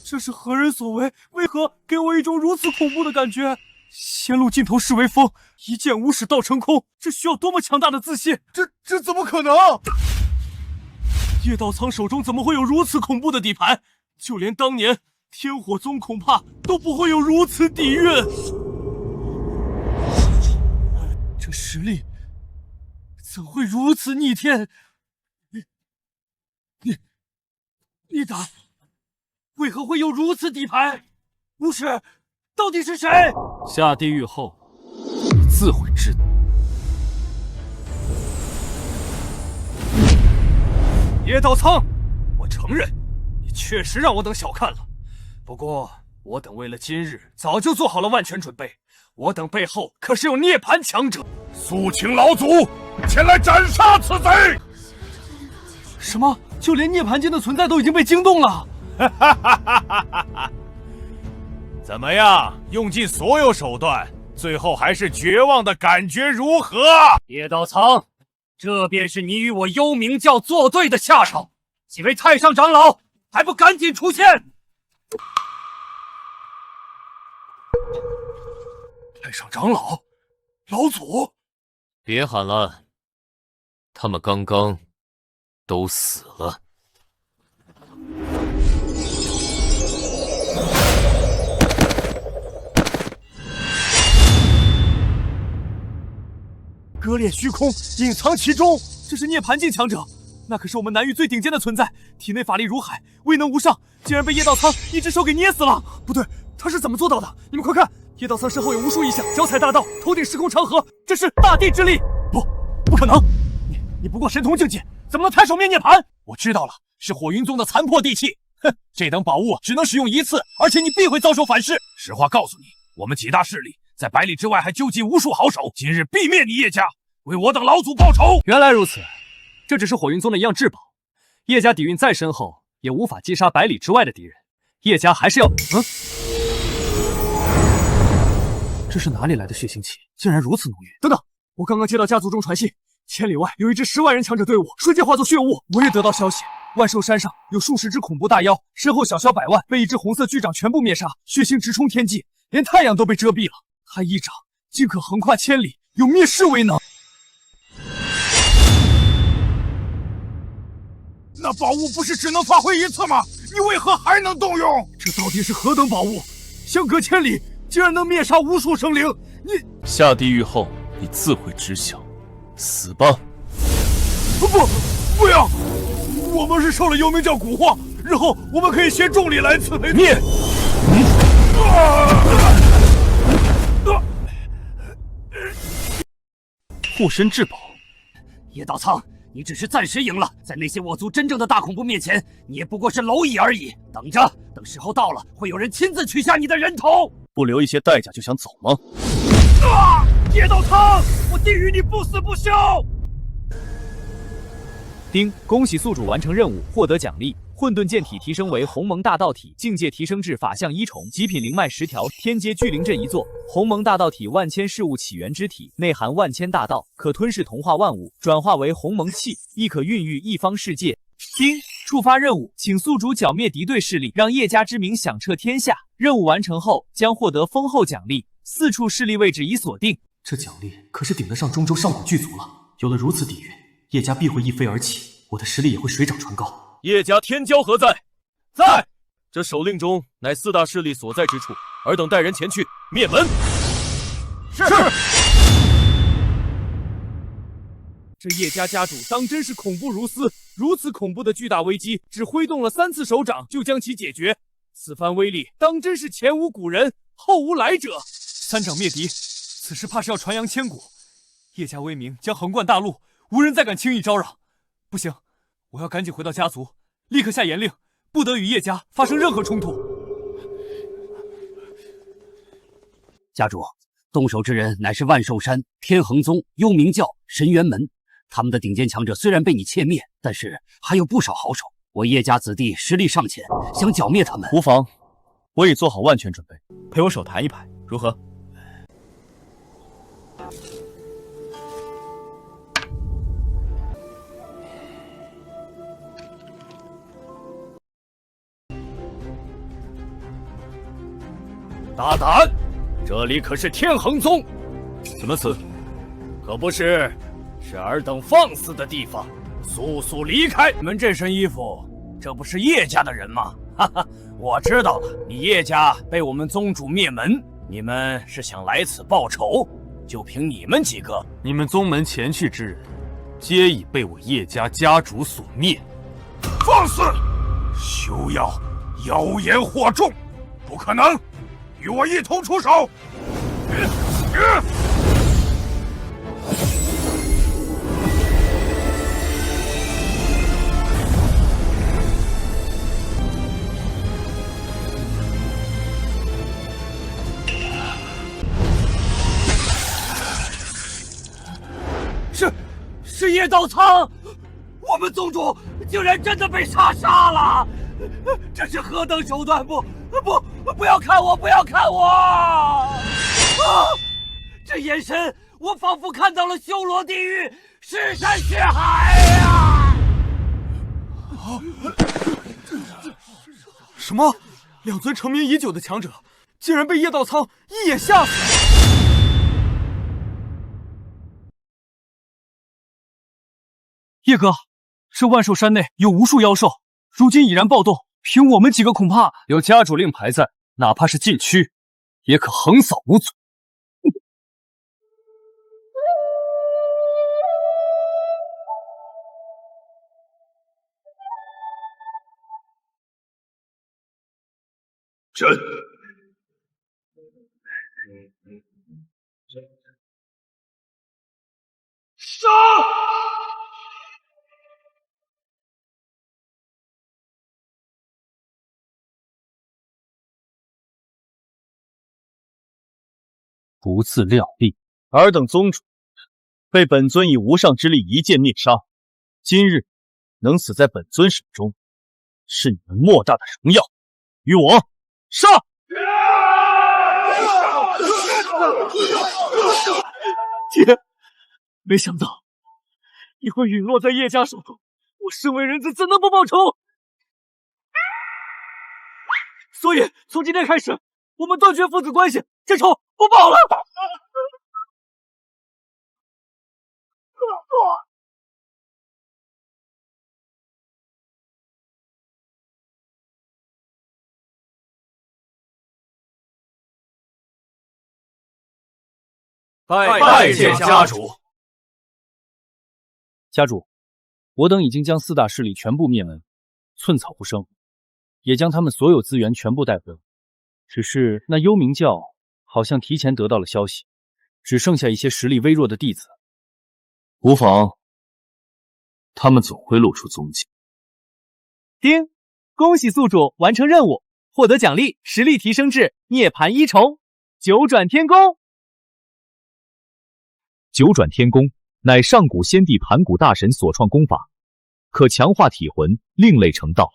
这是何人所为？为何给我一种如此恐怖的感觉？仙路尽头是为锋，一剑无使道成空，这需要多么强大的自信？这怎么可能？叶道苍手中怎么会有如此恐怖的底牌？就连当年天火宗恐怕都不会有如此底蕴。这实力怎会如此逆天？你打，为何会有如此底牌？不是，到底是谁？下地狱后，你自会知道。叶道苍，我承认，你确实让我等小看了。不过，我等为了今日，早就做好了万全准备。我等背后可是有涅槃强者。肃请老祖前来斩杀此贼！什么？就连涅槃境的存在都已经被惊动了？怎么样？用尽所有手段，最后还是绝望的感觉如何？叶道苍，这便是你与我幽冥教作对的下场。几位太上长老，还不赶紧出现！太上长老，老祖，别喊了，他们刚刚都死了。割裂虚空，隐藏其中，这是涅槃境强者，那可是我们南域最顶尖的存在，体内法力如海，威能无上，竟然被叶道苍一只手给捏死了。不对，他是怎么做到的？你们快看，叶道苍身后有无数异象，脚踩大道，头顶时空长河，这是大地之力。不可能！你不过神童境界，怎么能抬手灭涅槃？我知道了，是火云宗的残破地器。哼，这等宝物只能使用一次，而且你必会遭受反噬。实话告诉你，我们几大势力在百里之外还纠集无数好手，今日必灭你叶家，为我等老祖报仇。原来如此，这只是火云宗的一样至宝。叶家底蕴再深厚，也无法击杀百里之外的敌人。叶家还是要……这是哪里来的血腥气？竟然如此浓郁！等等，我刚刚接到家族中传信，千里外有一支10万人强者队伍，瞬间化作血雾。我也得到消息，万寿山上有数十只恐怖大妖，身后小小百万，被一只红色巨掌全部灭杀，血腥直冲天际，连太阳都被遮蔽了。他一掌竟可横跨千里，有灭世为能。那宝物不是只能发挥一次吗？你为何还能动用？这到底是何等宝物？相隔千里，竟然能灭杀无数生灵！你下地狱后，你自会知晓。死吧！不要！我们是受了幽冥教蛊惑，日后我们可以携重礼来赐陪。灭！护身至宝。叶道苍，你只是暂时赢了，在那些我族真正的大恐怖面前，你也不过是蝼蚁而已。等着，等时候到了，会有人亲自取下你的人头。不留一些代价就想走吗？叶道苍，我定与你不死不休！丁，恭喜宿主完成任务，获得奖励：混沌剑体提升为鸿蒙大道体，境界提升至法相1重，极品灵脉10条，天阶聚灵阵1座。鸿蒙大道体万千事物起源之体，内含万千大道，可吞噬同化万物，转化为鸿蒙气，亦可孕育一方世界。丁，触发任务，请宿主剿灭敌对势力，让叶家之名响彻天下。任务完成后，将获得丰厚奖励，4处势力位置已锁定。这奖励可是顶得上中州上古巨族了。有了如此底蕴，叶家必会一飞而起，我的实力也会水涨船高。叶家天骄何在？在。这手令中乃4大势力所在之处，尔等带人前去灭门。是。这叶家家主当真是恐怖如斯，如此恐怖的巨大危机，只挥动了3次手掌就将其解决。此番威力当真是前无古人，后无来者。3掌灭敌此事怕是要传扬千古，叶家威名将横贯大陆，无人再敢轻易招惹。不行，我要赶紧回到家族，立刻下严令，不得与叶家发生任何冲突。家主，动手之人乃是万寿山、天恒宗、幽冥教、神元门，他们的顶尖强者虽然被你歼灭，但是还有不少好手。我叶家子弟实力尚浅，想剿灭他们，无妨，我已做好万全准备，陪我手谈一牌，如何？大胆！这里可是天恒宗，怎么死？可不是尔等放肆的地方，速速离开！你们这身衣服，这不是叶家的人吗？哈哈，我知道了，你叶家被我们宗主灭门，你们是想来此报仇？就凭你们几个，你们宗门前去之人，皆已被我叶家家主所灭。放肆！休要妖言惑众！不可能！与我一同出手！是叶道苍，我们宗主竟然真的被他杀了！这是何等手段！不要看我！不要看我！啊！这眼神，我仿佛看到了修罗地狱，尸山血海呀！什么？两尊成名已久的强者，竟然被叶道苍一眼吓死了！叶哥，这万寿山内有无数妖兽，如今已然暴动，凭我们几个恐怕有家主令牌在，哪怕是禁区，也可横扫无阻。朕杀！不自量力！尔等宗主被本尊以无上之力一剑灭杀，今日能死在本尊手中，是你们莫大的荣耀。与我杀！爹，没想到你会陨落在叶家手中，我身为人子怎能不报仇？所以从今天开始，我们断绝父子关系，这仇不报了。拜见家主。家主，我等已经将四大势力全部灭门，寸草不生，也将他们所有资源全部带回了。只是那幽冥教好像提前得到了消息，只剩下一些实力微弱的弟子。无妨，他们总会露出踪迹。丁，恭喜宿主完成任务，获得奖励，实力提升至涅槃一重，九转天功。九转天功乃上古先帝盘古大神所创功法，可强化体魂，另类成道。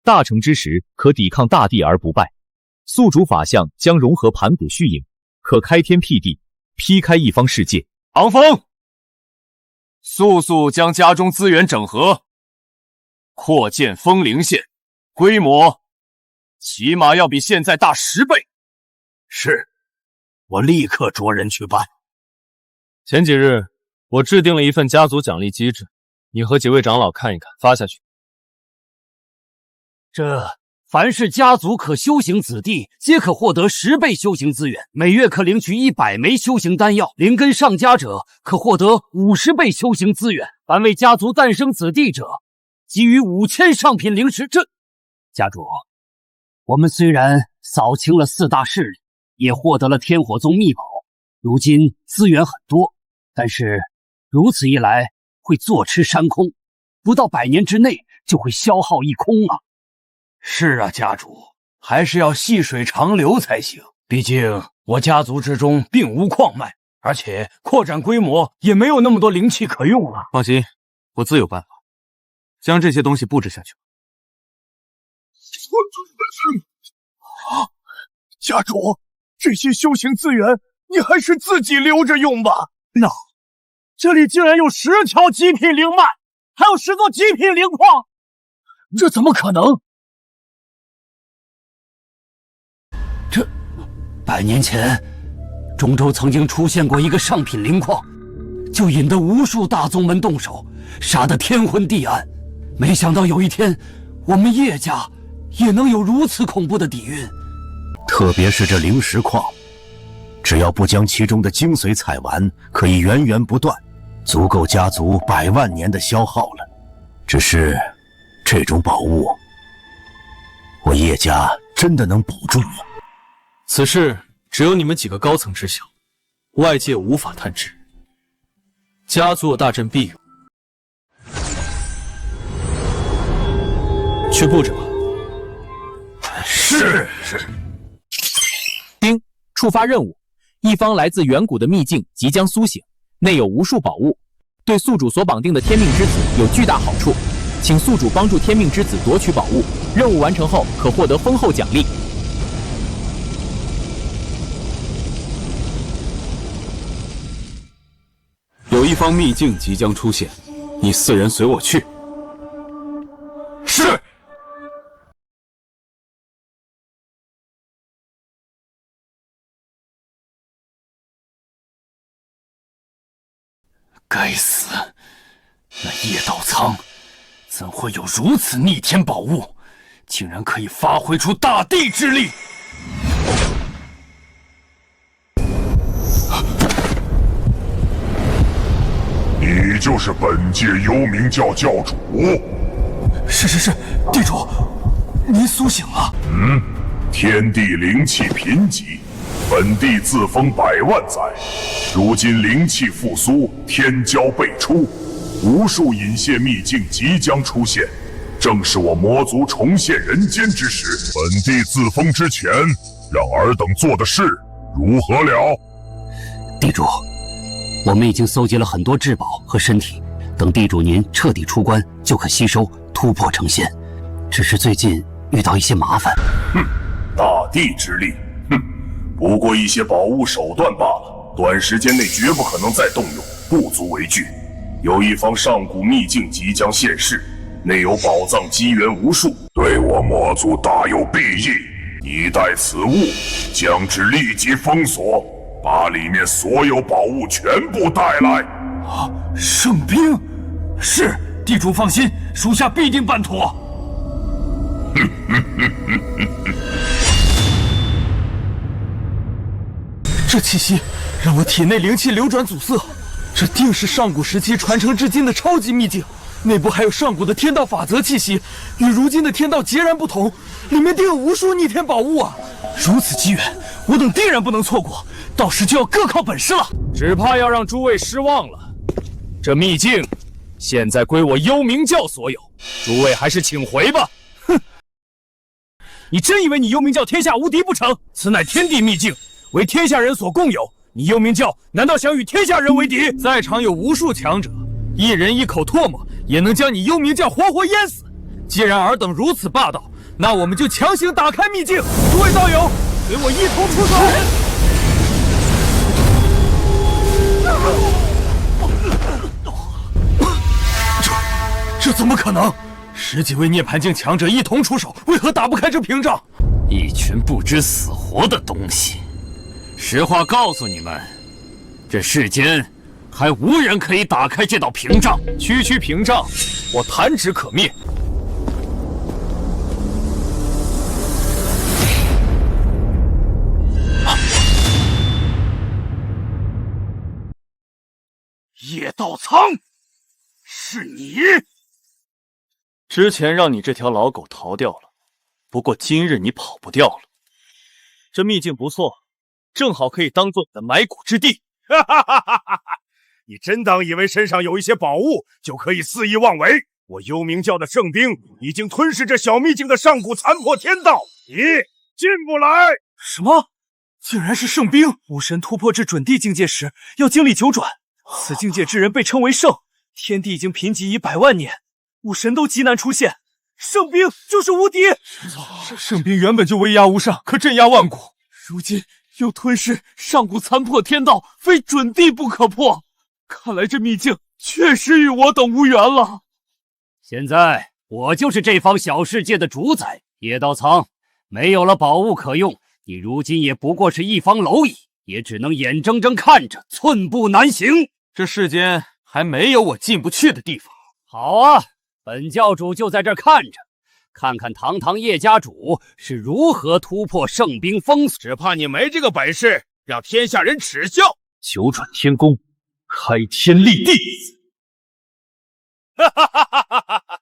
大成之时，可抵抗大地而不败。宿主法相将融合盘古虚影，可开天辟地，劈开一方世界。昂峰，速速将家中资源整合，扩建风灵县，规模起码要比现在大10倍。是，我立刻着人去办。前几日，我制定了一份家族奖励机制，你和几位长老看一看，发下去。这凡是家族可修行子弟，皆可获得10倍修行资源，每月可领取100枚修行丹药，灵根上佳者可获得50倍修行资源，凡为家族诞生子弟者，给予5000上品灵石。这，家主，我们虽然扫清了4大势力，也获得了天火宗秘宝，如今资源很多，但是如此一来会坐吃山空，不到100年之内就会消耗一空啊！是啊，家主，还是要细水长流才行。毕竟我家族之中并无矿脉，而且扩展规模也没有那么多灵气可用了。放心，我自有办法，将这些东西布置下去。家主，这些修行资源你还是自己留着用吧。这里竟然有10条极品灵脉，还有10座极品灵矿，这怎么可能？这100年前，中州曾经出现过一个上品灵矿，就引得无数大宗门动手，杀得天昏地暗。没想到有一天，我们叶家也能有如此恐怖的底蕴。特别是这灵石矿，只要不将其中的精髓采完，可以源源不断，足够家族100万年的消耗了。只是这种宝物，我叶家真的能保住吗？此事只有你们几个高层知晓，外界无法探知。家族有大阵庇佑，去布置吧。是。丁，触发任务，一方来自远古的秘境即将苏醒，内有无数宝物，对宿主所绑定的天命之子有巨大好处，请宿主帮助天命之子夺取宝物，任务完成后可获得丰厚奖励。有一方秘境即将出现，你4人随我去。是。该死！那叶道苍怎会有如此逆天宝物？竟然可以发挥出大地之力！你就是本界幽冥教教主？是，地主，您苏醒了。天地灵气贫瘠，本地自封100万载，如今灵气复苏，天骄辈出，无数隐泄秘境即将出现，正是我魔族重现人间之时。本地自封之前，让尔等做的事如何了？地主，我们已经搜集了很多至宝和身体，等地主您彻底出关，就可吸收突破成仙。只是最近遇到一些麻烦。大地之力，不过一些宝物手段罢了，短时间内绝不可能再动用，不足为惧。有一方上古秘境即将现世，内有宝藏机缘无数，对我魔族大有裨益。你待此物，将之立即封锁，把里面所有宝物全部带来。圣兵，是，地主放心，属下必定办妥。这气息让我体内灵气流转阻塞，这定是上古时期传承至今的超级秘境，内部还有上古的天道法则气息，与如今的天道截然不同，里面定有无数逆天宝物啊！如此机缘，我等定然不能错过，到时就要各靠本事了。只怕要让诸位失望了，这秘境现在归我幽冥教所有，诸位还是请回吧。哼！你真以为你幽冥教天下无敌不成？此乃天地秘境，为天下人所共有。你幽冥教难道想与天下人为敌？在场有无数强者，一人一口唾沫也能将你幽冥教活活淹死。既然尔等如此霸道，那我们就强行打开秘境。诸位道友，随我一同出手！这怎么可能？10几位涅槃境强者一同出手，为何打不开这屏障？一群不知死活的东西！实话告诉你们，这世间还无人可以打开这道屏障。区屏障，我弹指可灭。叶道苍，是你！之前让你这条老狗逃掉了，不过今日你跑不掉了。这秘境不错，正好可以当做你的埋骨之地。哈哈哈哈哈！你真当以为身上有一些宝物就可以肆意妄为？我幽冥教的圣兵已经吞噬这小秘境的上古残破天道，你进不来。什么？竟然是圣兵！武神突破至准地境界时要经历九转，此境界之人被称为圣。天地已经贫瘠已100万年，武神都极难出现，圣兵就是无敌。圣兵原本就威压无上，可镇压万古，如今又吞噬上古残破天道，非准地不可破。看来这秘境确实与我等无缘了。现在我就是这方小世界的主宰，叶道苍，没有了宝物可用，你如今也不过是一方蝼蚁，也只能眼睁睁看着，寸步难行。这世间还没有我进不去的地方。好啊，本教主就在这儿看着，看看堂堂叶家主是如何突破圣兵封锁。只怕你没这个本事，让天下人耻笑。九转天宫，开天立地。哈哈哈哈哈哈！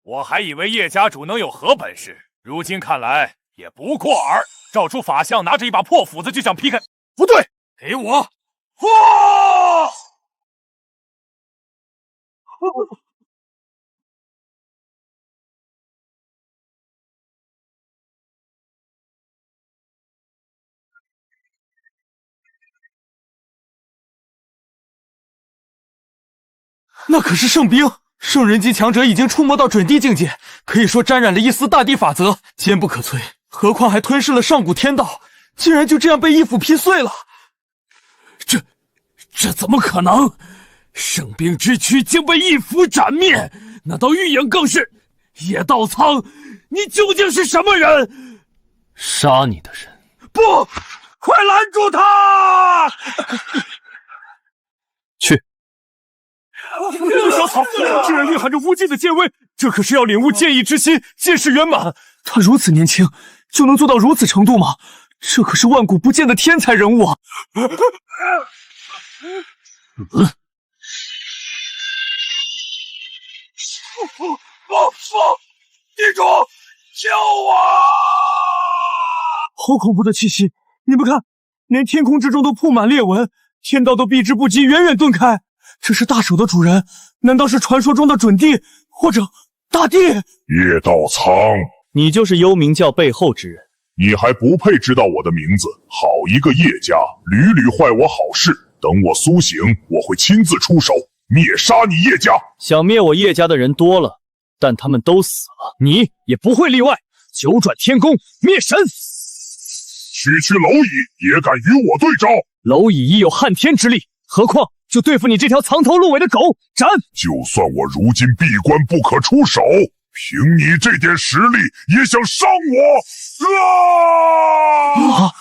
我还以为叶家主能有何本事，如今看来也不过尔。照出法相，拿着一把破斧子就想劈开。不对，给我！哇！那可是圣兵，圣人级强者已经触摸到准地境界，可以说沾染了一丝大地法则，坚不可摧。何况还吞噬了上古天道，竟然就这样被一斧劈碎了。这怎么可能？圣兵之躯竟被一斧斩灭，那道玉影更是……叶道苍，你究竟是什么人？杀你的人！不，快拦住他！去。小草竟然蕴含着无尽的剑威，这可是要领悟剑意之心，剑识圆满。他如此年轻，就能做到如此程度吗？这可是万古不见的天才人物啊！地主，救我！好恐怖的气息！你们看，连天空之中都铺满裂纹，天道都避之不及，远远遁开。这是大手的主人，难道是传说中的准帝，或者大帝？叶道苍，你就是幽冥教背后之人，你还不配知道我的名字。好一个叶家，屡屡坏我好事。等我苏醒，我会亲自出手灭杀你叶家。想灭我叶家的人多了，但他们都死了，你也不会例外。九转天宫灭神，区区蝼蚁也敢与我对招？蝼蚁已有撼天之力，何况就对付你这条藏头露尾的狗，斩！就算我如今闭关不可出手，凭你这点实力也想伤我？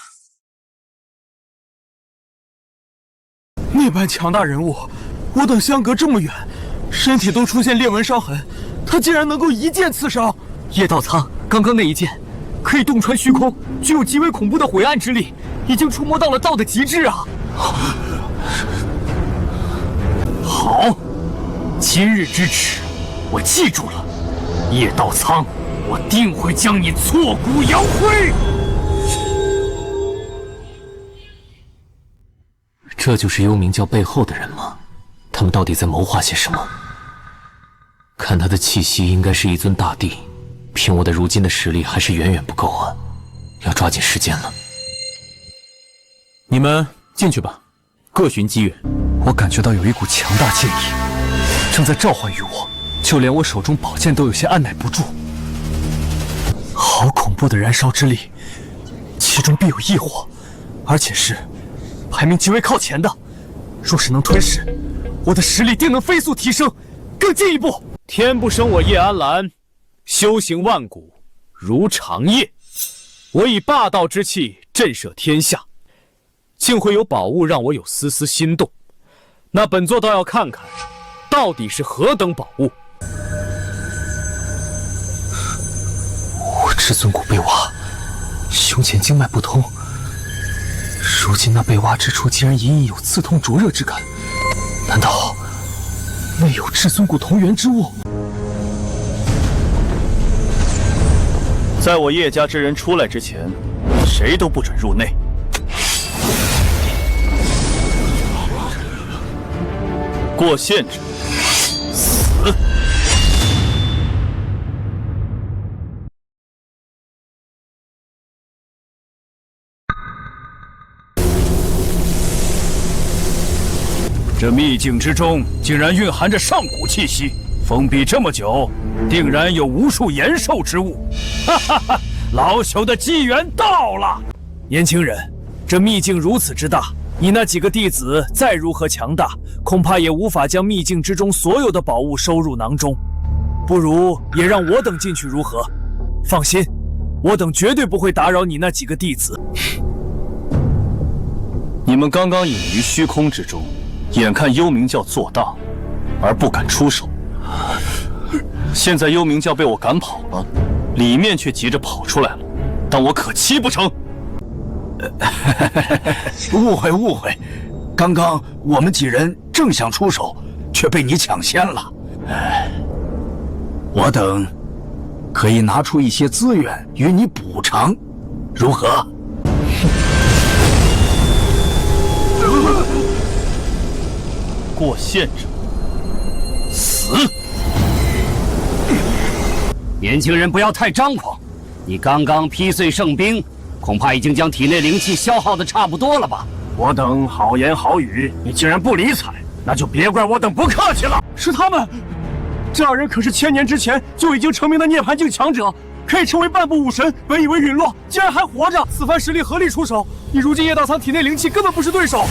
那般强大人物，我等相隔这么远，身体都出现裂纹伤痕，他竟然能够一剑刺伤。叶道苍刚刚那一剑可以洞穿虚空，具有极为恐怖的毁暗之力，已经触摸到了道的极致啊！好，今日之耻，我记住了。叶道苍，我定会将你挫骨扬灰。这就是幽冥教背后的人吗？他们到底在谋划些什么？看他的气息，应该是一尊大帝。凭我的如今的实力，还是远远不够啊！要抓紧时间了。你们进去吧，各寻机缘。我感觉到有一股强大剑意正在召唤于我，就连我手中宝剑都有些按捺不住。好恐怖的燃烧之力，其中必有异火，而且是排名极为靠前的。若是能吞噬，我的实力定能飞速提升，更进一步。天不生我叶安澜，修行万古如长夜。我以霸道之气震慑天下，竟会有宝物让我有丝丝心动。那本座倒要看看，到底是何等宝物。我至尊骨被挖，胸前经脉不通，如今那被挖之处竟然隐隐有刺痛灼热之感，难道内有至尊骨同源之物？在我叶家之人出来之前，谁都不准入内。过限者死。这秘境之中竟然蕴含着上古气息，封闭这么久，定然有无数延寿之物。哈哈哈！老朽的机缘到了。年轻人，这秘境如此之大，你那几个弟子再如何强大，恐怕也无法将秘境之中所有的宝物收入囊中。不如也让我等进去如何？放心，我等绝对不会打扰你那几个弟子。你们刚刚隐于虚空之中，眼看幽冥教做大，而不敢出手。现在幽冥教被我赶跑了，里面却急着跑出来了，当我可欺不成？误会误会，刚刚我们几人正想出手，却被你抢先了。我等可以拿出一些资源与你补偿，如何？过限者死！年轻人不要太张狂，你刚刚劈碎圣兵，恐怕已经将体内灵气消耗的差不多了吧？我等好言好语，你竟然不理睬，那就别怪我等不客气了。是他们，这二人可是1000年之前就已经成名的涅槃境强者，可以称为半步武神。本以为陨落，竟然还活着，此番实力合力出手，你如今叶道苍体内灵气根本不是对手。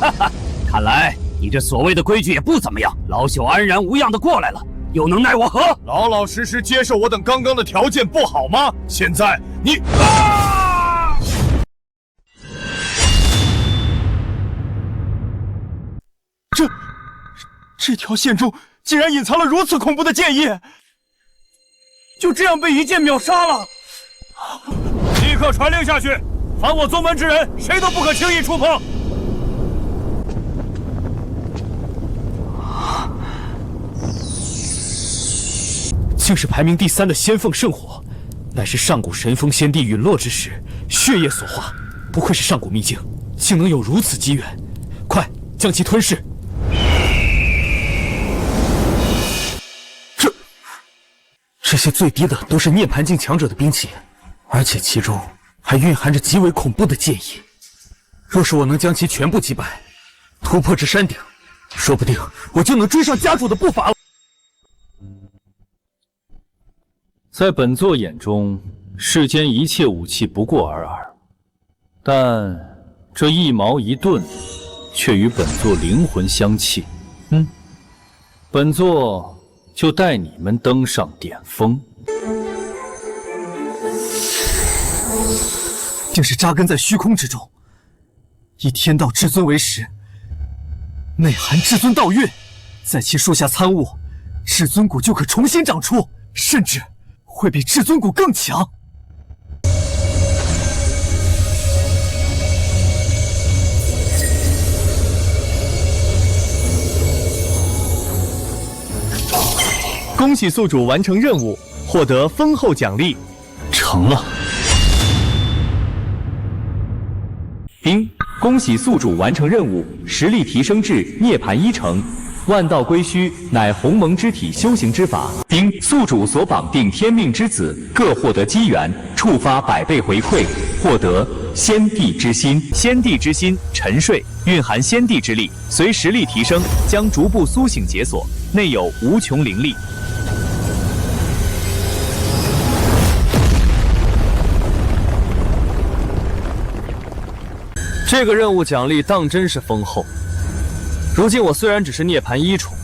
哈哈，看来你这所谓的规矩也不怎么样。老朽安然无恙的过来了，有能奈我何？老老实实接受我等刚刚的条件不好吗？现在你这条线中竟然隐藏了如此恐怖的剑意，就这样被一剑秒杀了！立刻传令下去，凡我宗门之人，谁都不可轻易触碰。竟是排名第3的仙凤圣火，乃是上古神风仙帝陨落之时血液所化，不愧是上古秘境，竟能有如此机缘。快将其吞噬！这些最低的都是涅槃境强者的兵器，而且其中还蕴含着极为恐怖的剑意。若是我能将其全部击败，突破至山顶，说不定我就能追上家主的步伐了。在本座眼中，世间一切武器不过尔尔，但这一矛一盾，却与本座灵魂相契。本座就带你们登上巅峰。竟是扎根在虚空之中，以天道至尊为食，内含至尊道韵，在其树下参悟，至尊骨就可重新长出，甚至会比至尊骨更强。恭喜宿主完成任务，获得丰厚奖励。成了。丁，恭喜宿主完成任务，实力提升至涅槃1成。万道归虚乃鸿蒙之体修行之法。丁，宿主所绑定天命之子各获得机缘，触发100倍回馈，获得先帝之心。先帝之心沉睡，蕴含先帝之力，随实力提升将逐步苏醒解锁，内有无穷灵力。这个任务奖励当真是丰厚。如今我虽然只是涅槃1宠，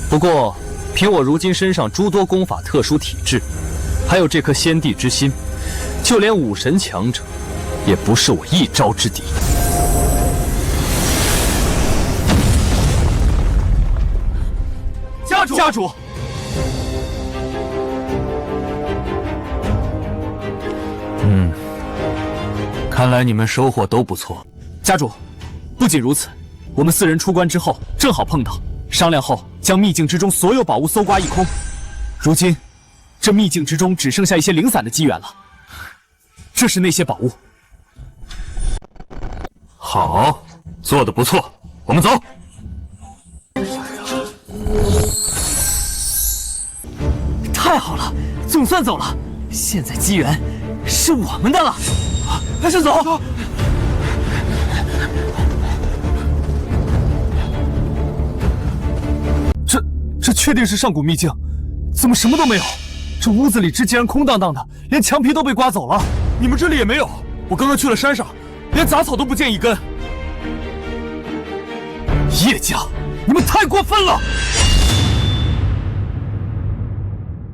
不过凭我如今身上诸多功法特殊体质，还有这颗先帝之心，就连武神强者也不是我一招之敌。家主，看来你们收获都不错。家主，不仅如此，我们4人出关之后正好碰到，商量后将秘境之中所有宝物搜刮一空。如今，这秘境之中只剩下一些零散的机缘了。这是那些宝物。好，做得不错，我们走。太好了，总算走了。现在机缘是我们的了，还是走？这确定是上古秘境？怎么什么都没有？这屋子里竟然空荡荡的，连墙皮都被刮走了。你们这里也没有？我刚刚去了山上，连杂草都不见一根。叶家，你们太过分了！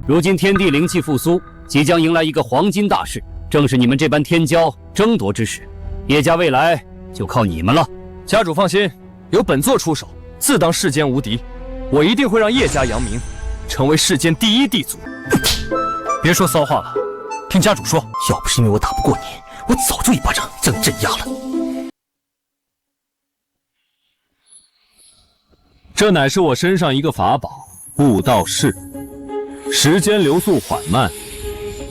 如今天地灵气复苏，即将迎来一个黄金大事，正是你们这般天骄争夺之时。叶家未来就靠你们了。家主放心，有本座出手，自当世间无敌。我一定会让叶家扬名，成为世间第一地族。别说骚话了，听家主说，要不是因为我打不过你，我早就一巴掌将你镇压了。这乃是我身上一个法宝——悟道式。时间流速缓慢，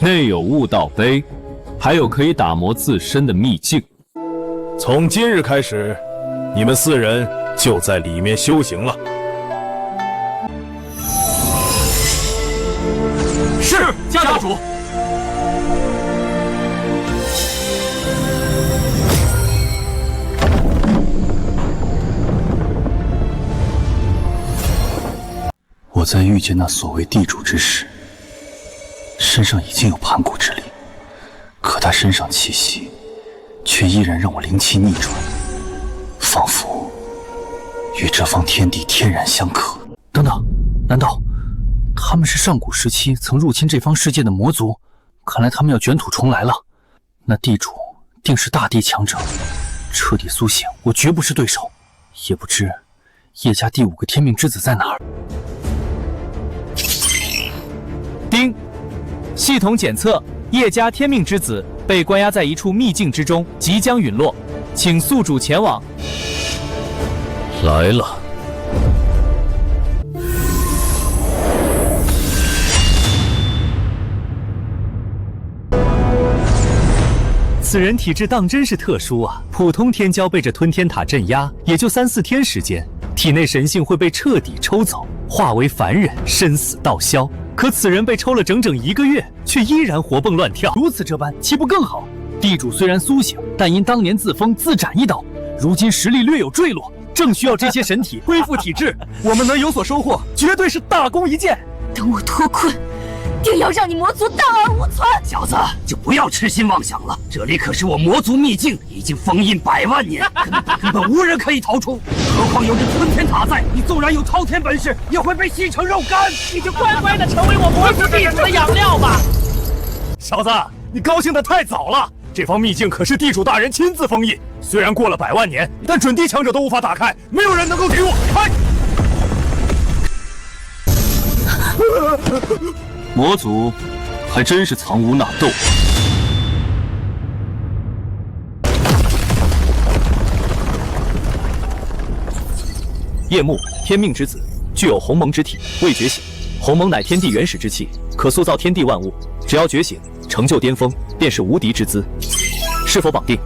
内有悟道碑，还有可以打磨自身的秘境。从今日开始，你们4人就在里面修行了。是家主。我在遇见那所谓地主之时，身上已经有盘古之力，可他身上气息，却依然让我灵气逆转，仿佛与这方天地天然相克。等等，难道他们是上古时期曾入侵这方世界的魔族？看来他们要卷土重来了。那地主定是大地强者，彻底苏醒，我绝不是对手。也不知叶家第5个天命之子在哪儿？丁，系统检测，叶家天命之子被关押在一处秘境之中，即将陨落，请宿主前往。来了。此人体质当真是特殊啊！普通天骄被这吞天塔镇压，也就3、4天时间，体内神性会被彻底抽走，化为凡人，生死道消。可此人被抽了整整1个月，却依然活蹦乱跳。如此这般，岂不更好？地主虽然苏醒，但因当年自封自斩一刀，如今实力略有坠落，正需要这些神体恢复体质。我们能有所收获，绝对是大功一件。等我脱困，定要让你魔族荡而无存！小子，就不要痴心妄想了，这里可是我魔族秘境，已经封印100万年，根本无人可以逃出。何况有这吞天塔在，你纵然有滔天本事，也会被吸成肉干。你就乖乖的成为我魔族地主的养料吧。小子，你高兴的太早了。这方秘境可是地主大人亲自封印，虽然过了100万年，但准地强者都无法打开，没有人能够敌我。开！魔族还真是藏污纳垢。叶幕，天命之子，具有鸿蒙之体，未觉醒。鸿蒙乃天地原始之气，可塑造天地万物。只要觉醒，成就巅峰，便是无敌之资。是否绑定？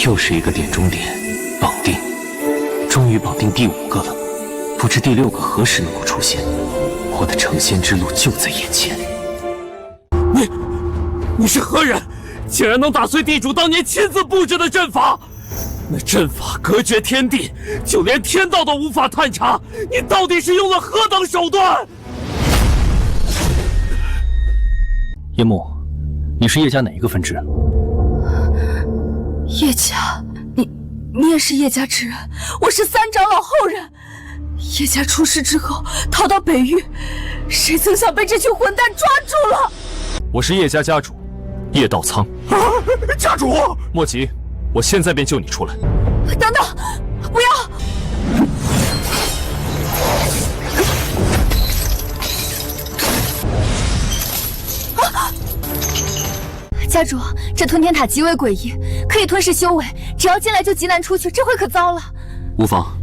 又是一个点中点，绑定。终于绑定第5个了，不知第6个何时能够出现。我的成仙之路就在眼前。你是何人？竟然能打碎地主当年亲自布置的阵法！那阵法隔绝天地，就连天道都无法探查。你到底是用了何等手段？叶幕，你是叶家哪一个分支？叶家，你也是叶家之人？我是3长老后人。叶家出事之后逃到北域，谁曾想被这群混蛋抓住了？我是叶家家主叶道苍。家主，莫急，我现在便救你出来。等等，不要！家主，这吞天塔极为诡异，可以吞噬修为，只要进来就极难出去，这回可糟了。无妨，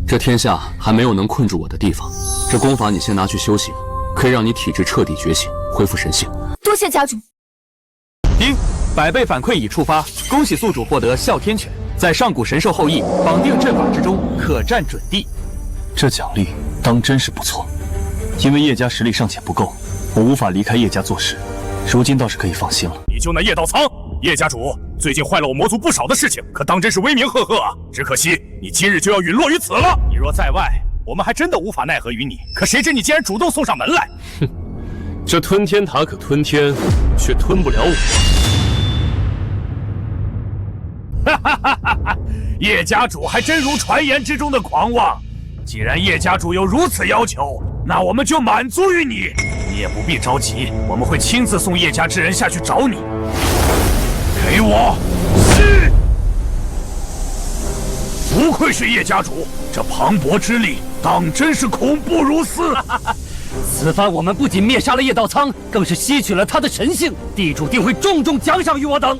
这天下还没有能困住我的地方。这功法你先拿去修行，可以让你体质彻底觉醒，恢复神性。多谢家主。丁，百倍反馈已触发，恭喜宿主获得哮天犬，在上古神兽后裔绑定阵法之中，可占准地。这奖励当真是不错，因为叶家实力尚且不够，我无法离开叶家做事。如今倒是可以放心了。你就那叶道苍，叶家主最近坏了我魔族不少的事情，可当真是威名赫赫啊！只可惜你今日就要陨落于此了。你若在外，我们还真的无法奈何于你。可谁知你竟然主动送上门来！哼，这吞天塔可吞天，却吞不了我。哈哈哈哈哈！叶家主还真如传言之中的狂妄。既然叶家主有如此要求，那我们就满足于你。你也不必着急，我们会亲自送叶家之人下去找你。给我！是。不愧是叶家主，这磅礴之力当真是恐怖如斯。此番我们不仅灭杀了叶道苍，更是吸取了他的神性，地主定会重重奖赏于我等。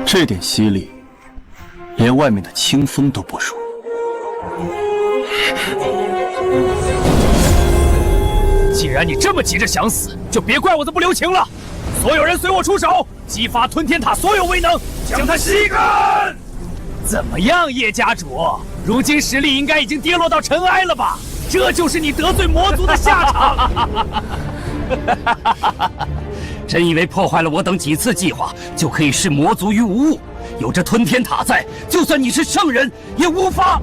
这点犀利，连外面的清风都不如。既然你这么急着想死，就别怪我的不留情了。所有人随我出手，激发吞天塔所有威能，将他吸干！怎么样，叶家主？如今实力应该已经跌落到尘埃了吧？这就是你得罪魔族的下场！真以为破坏了我等几次计划，就可以视魔族于无物？有这吞天塔在，就算你是圣人，也无法。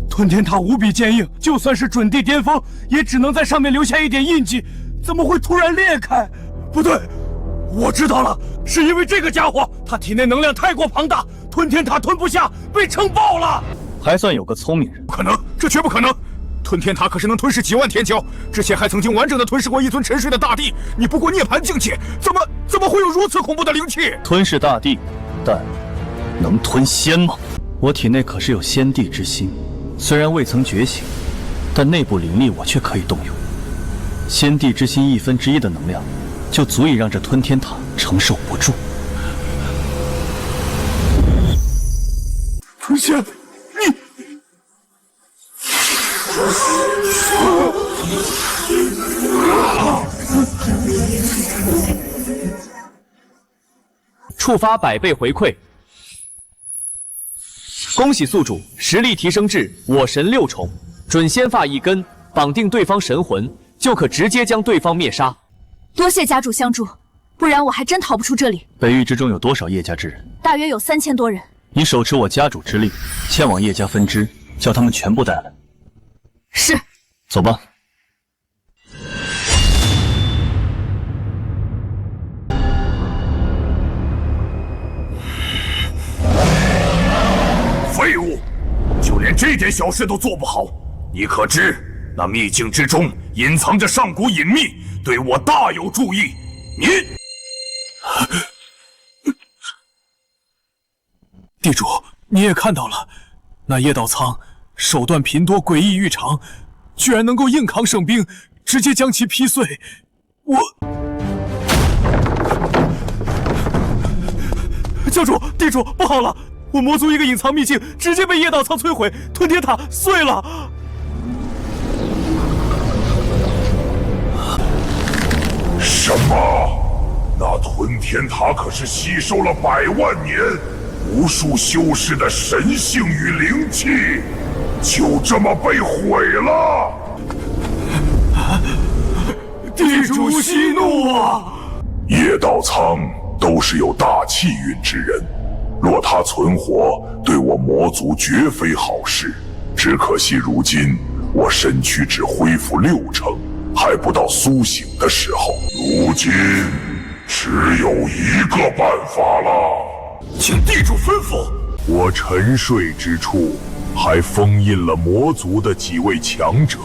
吞天塔无比坚硬，就算是准地巅峰，也只能在上面留下一点印记。怎么会突然裂开？不对，我知道了，是因为这个家伙，他体内能量太过庞大，吞天塔吞不下，被撑爆了。还算有个聪明人。不可能，这绝不可能！吞天塔可是能吞噬几万天骄，之前还曾经完整的吞噬过一尊沉睡的大帝。你不过涅槃境界，怎么会有如此恐怖的灵气？吞噬大帝，但能吞仙吗？我体内可是有先帝之心。虽然未曾觉醒，但内部灵力我却可以动用。先帝之心1/1的能量，就足以让这吞天塔承受不住。不是你，触发100倍回馈。恭喜宿主实力提升至我神6重，准仙发1根，绑定对方神魂，就可直接将对方灭杀。多谢家主相助，不然我还真逃不出这里。北域之中有多少叶家之人？大约有3000多人。你手持我家主之力，前往叶家分支，叫他们全部带来。是。走吧。废物，就连这点小事都做不好，你可知那秘境之中隐藏着上古隐秘，对我大有注意。你，地主，你也看到了，那叶道苍手段频多，诡异异常，居然能够硬扛圣兵，直接将其劈碎。教主，地主，不好了！我魔族一个隐藏秘境，直接被叶道苍摧毁，吞天塔碎了。什么？那吞天塔可是吸收了100万年无数修士的神性与灵气，就这么被毁了？地主息怒啊！叶道苍都是有大气运之人。若他存活，对我魔族绝非好事。只可惜如今我身躯只恢复6成，还不到苏醒的时候。如今只有一个办法了，请地主吩咐。我沉睡之处，还封印了魔族的几位强者。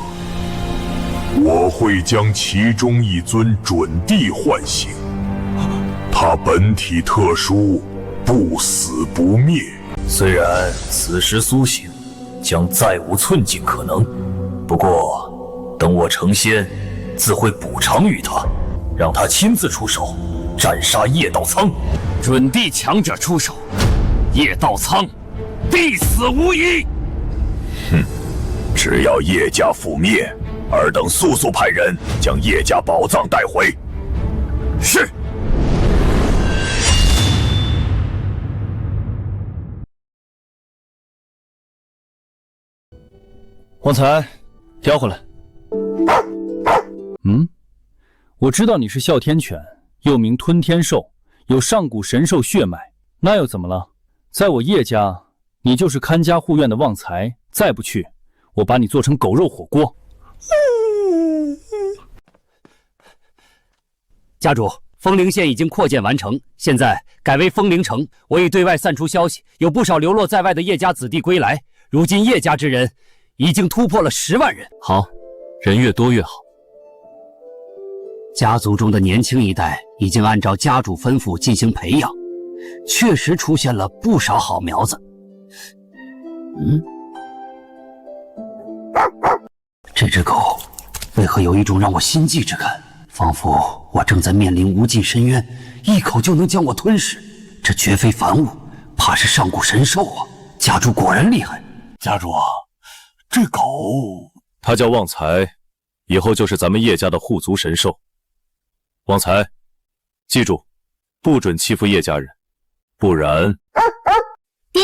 我会将其中一尊准帝唤醒，他本体特殊，不死不灭。虽然此时苏醒，将再无寸进可能，不过等我成仙，自会补偿于他，让他亲自出手，斩杀叶道苍。准帝强者出手，叶道苍必死无疑。哼，只要叶家覆灭，尔等速速派人将叶家宝藏带回。是。旺财，叼回来。我知道你是哮天犬，又名吞天兽，有上古神兽血脉，那又怎么了？在我叶家，你就是看家护院的旺财，再不去，我把你做成狗肉火锅。家主，风陵县已经扩建完成，现在改为风陵城。我已对外散出消息，有不少流落在外的叶家子弟归来。如今叶家之人已经突破了10万人。好，人越多越好。家族中的年轻一代已经按照家主吩咐进行培养，确实出现了不少好苗子。这只狗为何有一种让我心悸之感？仿佛我正在面临无尽深渊，一口就能将我吞噬。这绝非凡物，怕是上古神兽啊！家主果然厉害。家主啊，这狗……它叫旺财，以后就是咱们叶家的护族神兽。旺财，记住，不准欺负叶家人，不然……丁，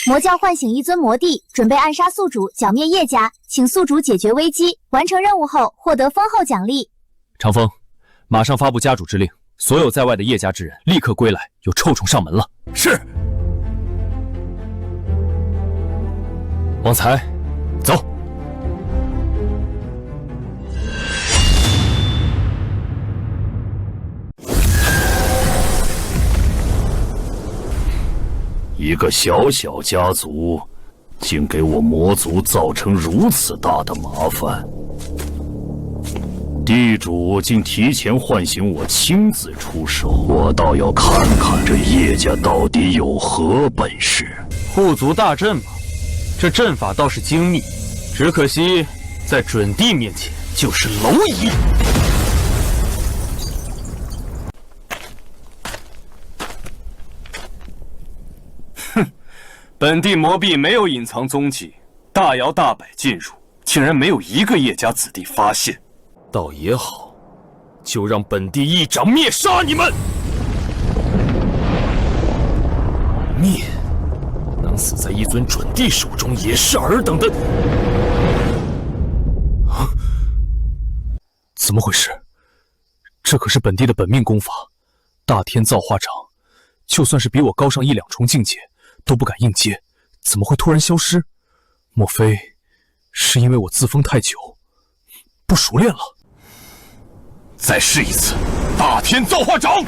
魔教唤醒一尊魔帝，准备暗杀宿主，剿灭叶家，请宿主解决危机。完成任务后获得丰厚奖励。长风，马上发布家主之令，所有在外的叶家之人立刻归来，有臭虫上门了。是。旺财，走。一个小小家族，竟给我魔族造成如此大的麻烦。地主竟提前唤醒我亲自出手，我倒要看看这叶家到底有何本事。护族大阵嘛，这阵法倒是精密，只可惜在准帝面前就是蝼蚁。哼，本地魔币没有隐藏踪迹，大摇大摆进入，竟然没有一个叶家子弟发现。倒也好，就让本帝一掌灭杀你们！灭，能死在一尊准帝手中也是尔等的。怎么回事？这可是本帝的本命功法，大天造化掌，就算是比我高上1、2重境界，都不敢应接，怎么会突然消失？莫非是因为我自封太久，不熟练了？再试一次，大天造化掌！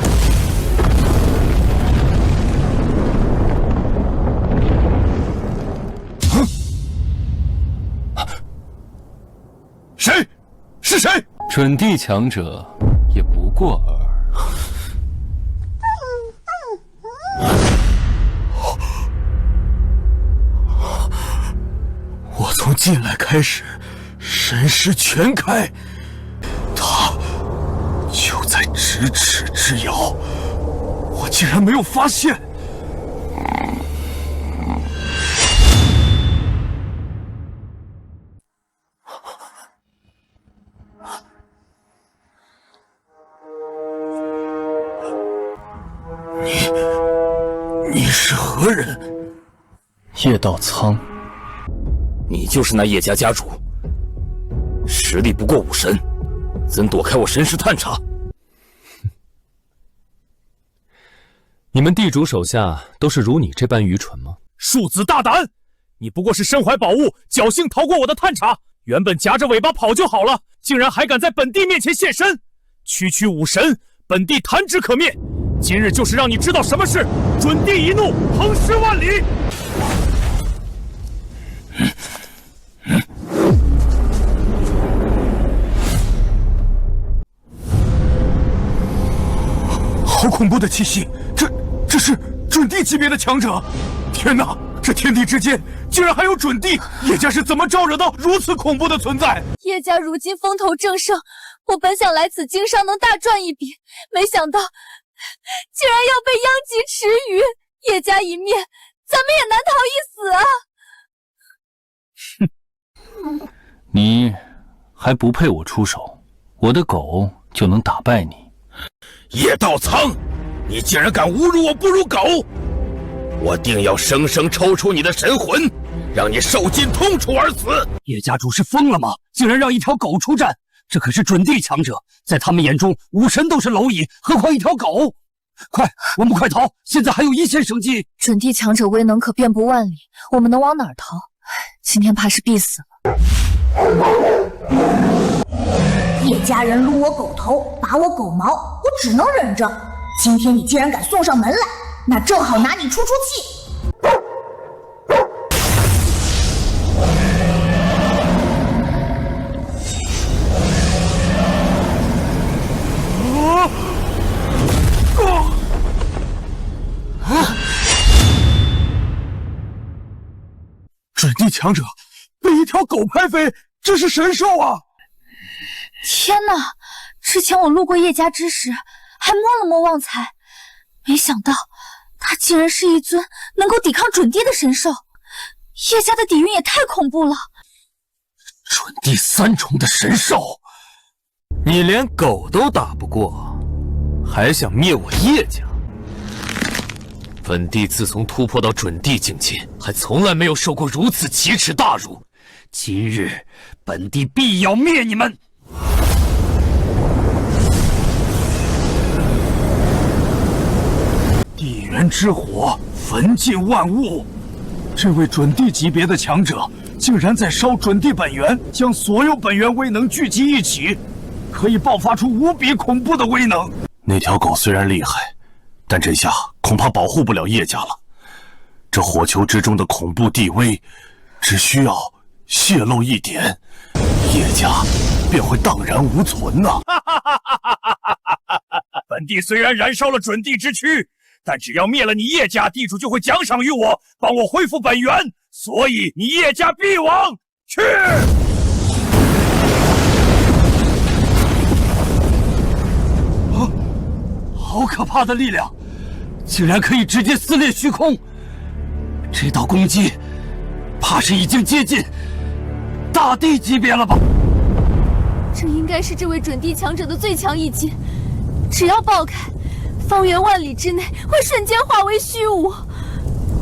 谁？是谁？准帝强者也不过尔。我从进来开始，神识全开，他就在咫尺之遥，我竟然没有发现。你是何人？叶道苍。你就是那叶家家主，实力不过武神，怎躲开我神识探查？你们地主手下都是如你这般愚蠢吗？庶子大胆！你不过是身怀宝物，侥幸逃过我的探查，原本夹着尾巴跑就好了，竟然还敢在本帝面前现身！区武神，本帝弹指可灭！今日就是让你知道什么是准帝一怒，横尸万里！好恐怖的气息！这是准帝级别的强者！天哪，这天地之间居然还有准帝！叶家是怎么招惹到如此恐怖的存在？叶家如今风头正盛，我本想来此经商能大赚一笔，没想到竟然要被殃及池鱼。叶家一灭，咱们也难逃一死啊！哼，你还不配我出手，我的狗就能打败你。叶道苍，你竟然敢侮辱我不如狗！我定要生生抽出你的神魂，让你受尽痛楚而死！叶家主是疯了吗？竟然让一条狗出战，这可是准帝强者，在他们眼中武神都是蝼蚁，何况一条狗？快，我们快逃！现在还有一线生机。准帝强者威能可遍布万里，我们能往哪儿逃？今天怕是必死了。叶家人撸我狗头，拔我狗毛，我只能忍着。今天你既然敢送上门来，那正好拿你出出气。准帝强者被一条狗拍飞，这是神兽啊！天哪！之前我路过叶家之时，还摸了摸旺财，没想到他竟然是一尊能够抵抗准帝的神兽。叶家的底蕴也太恐怖了！准帝3重的神兽，你连狗都打不过，还想灭我叶家？本帝自从突破到准帝境界，还从来没有受过如此奇耻大辱。今日本帝必要灭你们！地元之火焚尽万物，这位准帝级别的强者竟然在烧准帝本源，将所有本源威能聚集一起，可以爆发出无比恐怖的威能。那条狗虽然厉害，但这下恐怕保护不了叶家了。这火球之中的恐怖地威，只需要泄露一点，叶家便会荡然无存呐！本帝虽然燃烧了准帝之躯，但只要灭了你叶家，地主就会奖赏于我，帮我恢复本源，所以你叶家必亡！去！好可怕的力量，竟然可以直接撕裂虚空！这道攻击，怕是已经接近大帝级别了吧？这应该是这位准帝强者的最强一击，只要爆开，方圆万里之内会瞬间化为虚无，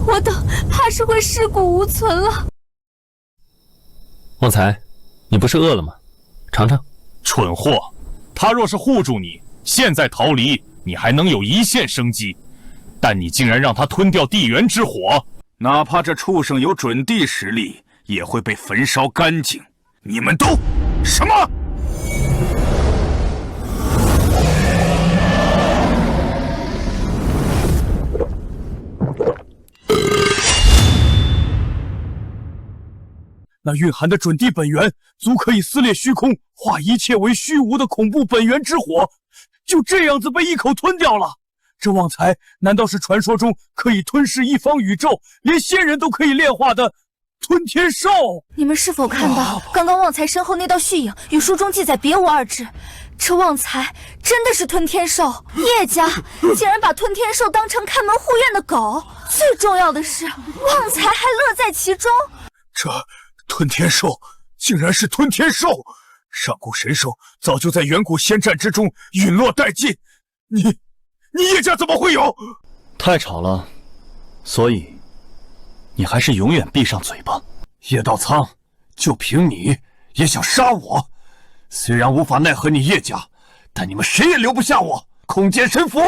我等怕是会尸骨无存了。旺财，你不是饿了吗？尝尝。蠢货，他若是护住你，现在逃离，你还能有一线生机。但你竟然让他吞掉地元之火，哪怕这畜生有准帝实力，也会被焚烧干净。你们都什么？那蕴含的准帝本源，足可以撕裂虚空，化一切为虚无的恐怖本源之火，就这样子被一口吞掉了。这旺财难道是传说中可以吞噬一方宇宙，连仙人都可以炼化的吞天兽？你们是否看到刚刚旺财身后那道虚影？与书中记载别无二致。这旺财真的是吞天兽，叶家竟然把吞天兽当成看门护院的狗。最重要的是，旺财还乐在其中。这吞天兽竟然是吞天兽！上古神兽早就在远古仙战之中陨落殆尽，你叶家怎么会有？太吵了，所以你还是永远闭上嘴巴。叶道苍，就凭你也想杀我？虽然无法奈何你叶家，但你们谁也留不下我！空间神符！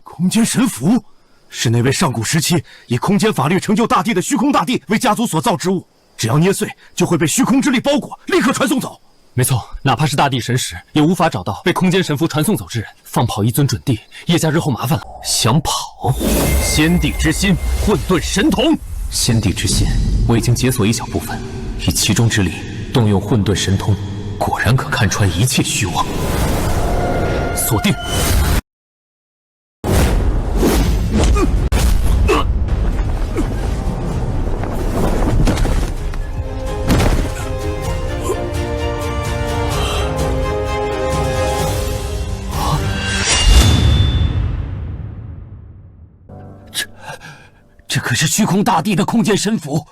空间神符是那位上古时期以空间法律成就大帝的虚空大帝为家族所造之物，只要捏碎，就会被虚空之力包裹，立刻传送走。没错，哪怕是大地神石，也无法找到被空间神符传送走之人。放跑一尊准帝，叶家日后麻烦了。想跑？先帝之心，混沌神瞳。先帝之心，我已经解锁一小部分，以其中之力动用混沌神通，果然可看穿一切虚妄。锁定。这可是虚空大帝的空间神符，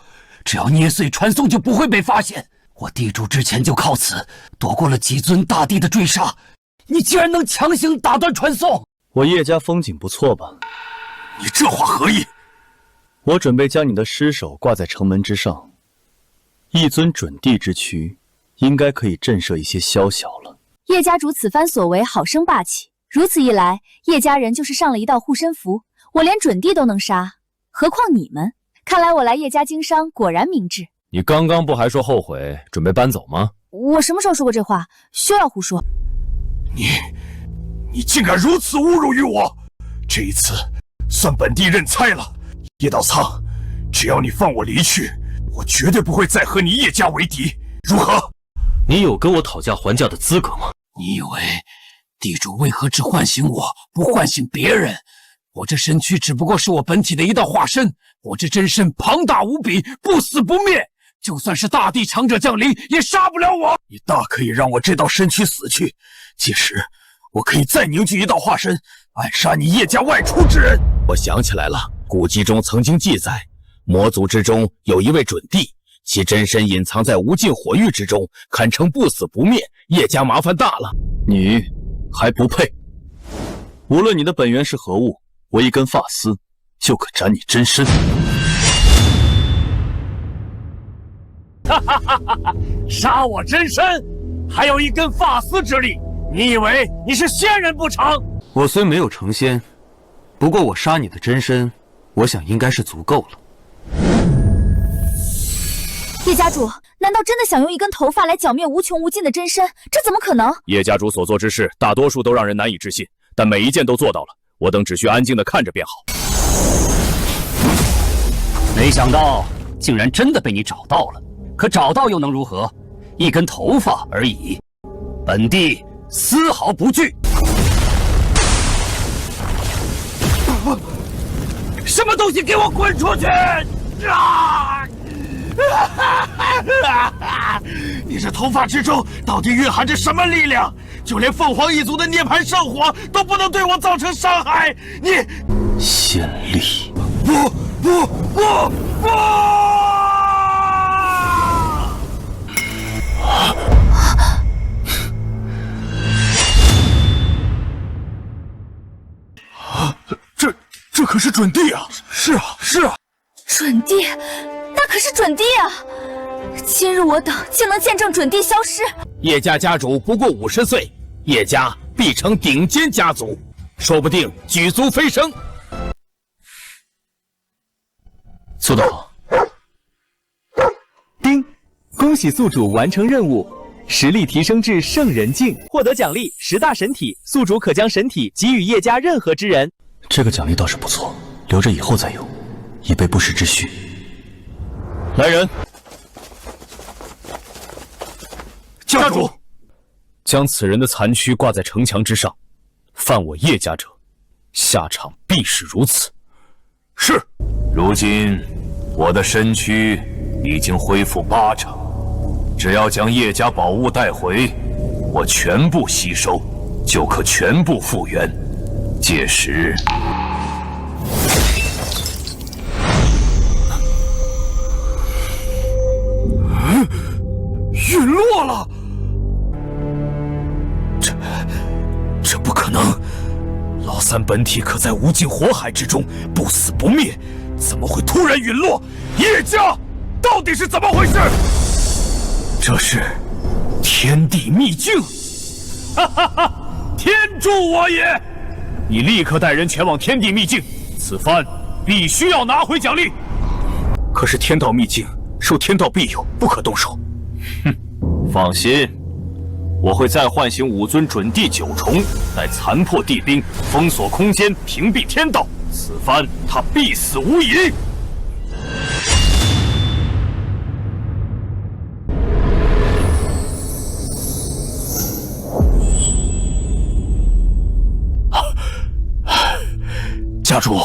只要捏碎传送就不会被发现。我地主之前就靠此躲过了几尊大帝的追杀，你竟然能强行打断传送！我叶家风景不错吧？你这话何意？我准备将你的尸首挂在城门之上，一尊准帝之躯，应该可以震慑一些宵小了。叶家主此番所为好生霸气，如此一来，叶家人就是上了一道护身符，我连准帝都能杀。何况你们？看来我来叶家经商果然明智。你刚刚不还说后悔，准备搬走吗？我什么时候说过这话？休要胡说！你竟敢如此侮辱于我！这一次算本帝认栽了。叶道苍，只要你放我离去，我绝对不会再和你叶家为敌，如何？你有跟我讨价还价的资格吗？你以为地主为何只唤醒我，不唤醒别人？我这身躯只不过是我本体的一道化身，我这真身庞大无比，不死不灭，就算是大地强者降临，也杀不了我。你大可以让我这道身躯死去，届时我可以再凝聚一道化身，暗杀你叶家外出之人。我想起来了，古籍中曾经记载，魔族之中有一位准帝，其真身隐藏在无尽火域之中，堪称不死不灭。叶家麻烦大了，你还不配。无论你的本源是何物，我一根发丝就可斩你真身。哈哈哈哈！杀我真身，还有一根发丝之力，你以为你是仙人不成？我虽没有成仙，不过我杀你的真身，我想应该是足够了。叶家主，难道真的想用一根头发来剿灭无穷无尽的真身？这怎么可能？叶家主所做之事，大多数都让人难以置信，但每一件都做到了。我等只需安静的看着便好。没想到竟然真的被你找到了，可找到又能如何？一根头发而已，本帝丝毫不惧。什么东西，给我滚出去！你这头发之中到底蕴含着什么力量？就连凤凰一族的涅槃圣火都不能对我造成伤害！你仙力！不！这可是准帝啊！是啊！准帝，那可是准帝啊！今日我等竟能见证准帝消失。叶家家主不过50岁，叶家必成顶尖家族，说不定举足飞升。速到！丁，恭喜宿主完成任务，实力提升至圣人境，获得奖励10大神体，宿主可将神体给予叶家任何之人。这个奖励倒是不错，留着以后再用，以备不时之需。来人！家主，将此人的残躯挂在城墙之上，犯我叶家者，下场必是如此。是。如今我的身躯已经恢复80%，只要将叶家宝物带回，我全部吸收，就可全部复原。届时，陨落了！这不可能！老三本体可在无尽火海之中不死不灭，怎么会突然陨落？叶家到底是怎么回事？这是天地秘境！哈哈哈！天助我也！你立刻带人前往天地秘境，此番必须要拿回奖励。可是天道秘境受天道庇佑，不可动手。放心，我会再唤醒5尊准地9重，待残破地冰，封锁空间，屏蔽天道。此番他必死无疑。家主，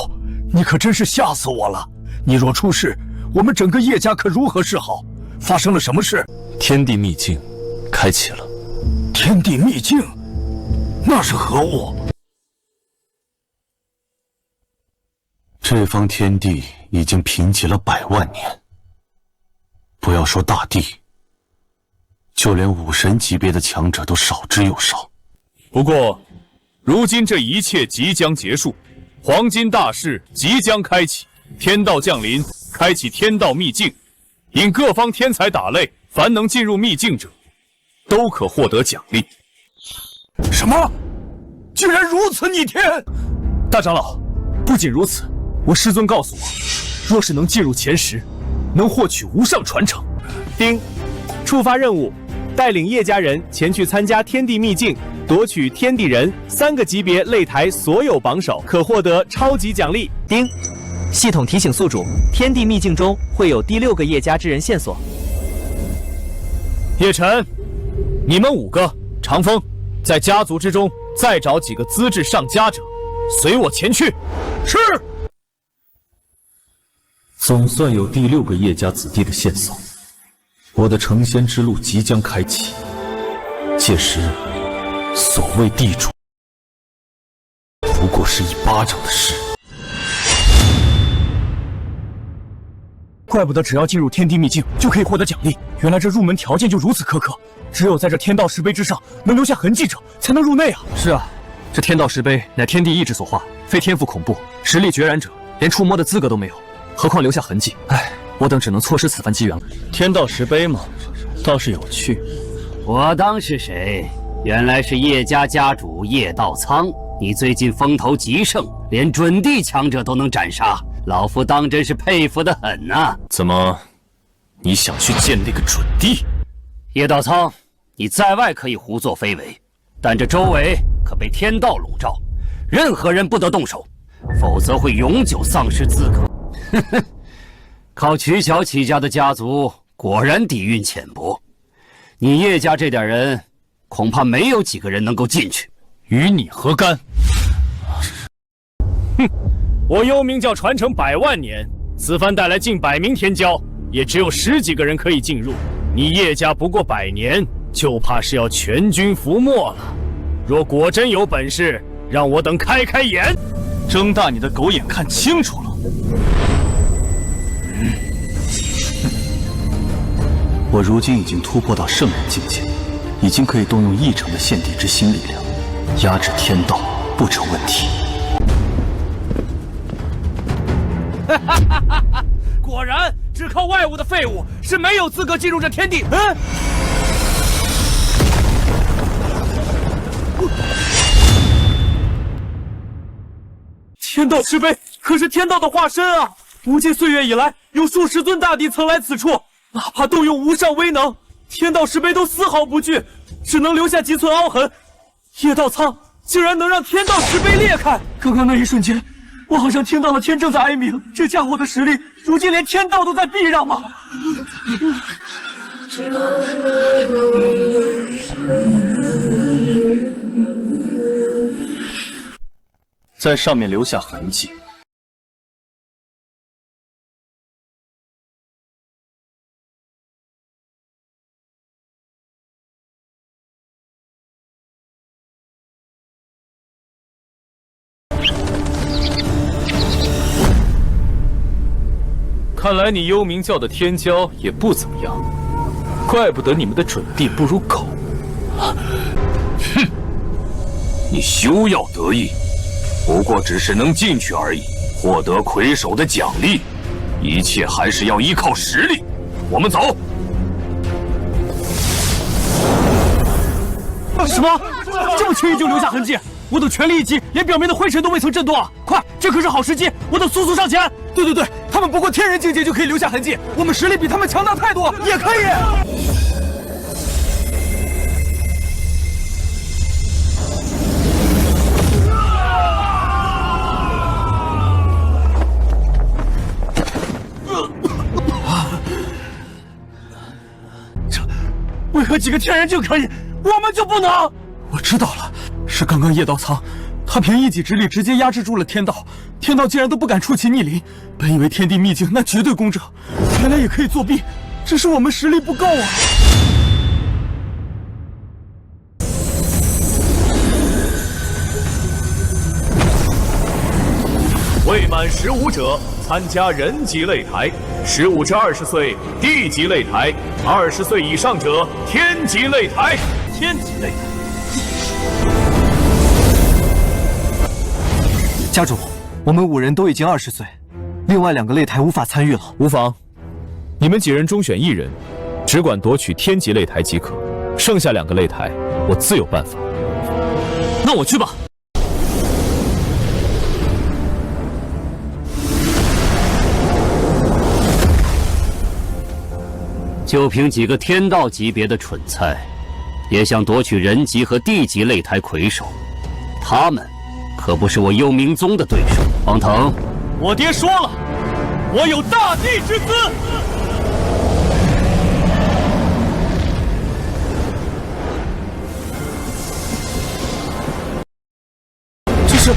你可真是吓死我了！你若出事，我们整个叶家可如何是好？发生了什么事？天地秘境开启了。天地秘境，那是何物？这方天地已经贫瘠了100万年，不要说大地，就连武神级别的强者都少之又少。不过，如今这一切即将结束，黄金大势即将开启，天道降临，开启天道秘境，引各方天才打擂，凡能进入秘境者，都可获得奖励。什么？居然如此逆天！大长老，不仅如此，我师尊告诉我，若是能进入前10，能获取无上传承。丁，触发任务，带领叶家人前去参加天地秘境，夺取天地人3个级别擂台所有榜首，可获得超级奖励。丁，系统提醒宿主，天地秘境中会有第6个叶家之人线索。叶晨，你们5个，长风，在家族之中再找几个资质上佳者，随我前去。是。总算有第6个叶家子弟的线索，我的成仙之路即将开启。届时，所谓地主，不过是一巴掌的事。怪不得只要进入天地秘境就可以获得奖励，原来这入门条件就如此苛刻。只有在这天道石碑之上能留下痕迹者，才能入内啊！是啊，这天道石碑乃天地意志所化，非天赋恐怖，实力决然者连触摸的资格都没有，何况留下痕迹？唉，我等只能错失此番机缘了。天道石碑嘛，倒是有趣。我当是谁？原来是叶家家主叶道苍。你最近风头极盛，连准地强者都能斩杀，老夫当真是佩服得很呐！怎么，你想去见那个准地？叶道苍，你在外可以胡作非为，但这周围可被天道笼罩，任何人不得动手，否则会永久丧失资格。呵呵，靠取巧起家的家族果然底蕴浅薄，你叶家这点人，恐怕没有几个人能够进去。与你何干？哼，我幽冥教传承100万年，此番带来近100名天骄，也只有10几个人可以进入。你叶家不过100年，就怕是要全军覆没了。若果真有本事，让我等开开眼，睁大你的狗眼看清楚了。我如今已经突破到圣人境界，已经可以动用1成的献帝之心力量，压制天道不成问题。果然，只靠外物的废物是没有资格进入这天地。天道石碑可是天道的化身啊！无尽岁月以来，有数十尊大帝曾来此处，哪怕动用无上威能，天道石碑都丝毫不惧，只能留下几寸凹痕。叶道苍竟然能让天道石碑裂开！刚刚那一瞬间，我好像听到了天正在哀鸣。这家伙的实力，如今连天道都在避让吗？在上面留下痕迹。看来你幽冥教的天骄也不怎么样，怪不得你们的准地不入口。哼，你休要得意，不过只是能进去而已，获得魁首的奖励，一切还是要依靠实力。我们走。什么？这么轻易就留下痕迹？我等全力一击，连表面的灰尘都未曾震动啊！快，这可是好时机，我等速速上前。对，他们不过天人境界就可以留下痕迹，我们实力比他们强大太多，也可以。为何几个天人境可以，我们就不能？我知道了，是刚刚叶道苍，他凭一己之力直接压制住了天道，天道竟然都不敢触其逆鳞。本以为天地秘境那绝对公正，原来也可以作弊，只是我们实力不够啊。未满15者参加人级擂台，15至20岁地级擂台，20岁以上者天级擂台。天级擂台。家主，我们5人都已经20岁，另外2个擂台无法参与了。无妨，你们几人中选1人，只管夺取天级擂台即可，剩下2个擂台我自有办法。那我去吧。就凭几个天道级别的蠢菜，也想夺取人级和地级擂台魁首，他们可不是我幽冥宗的对手。王腾，我爹说了，我有大帝之资。这是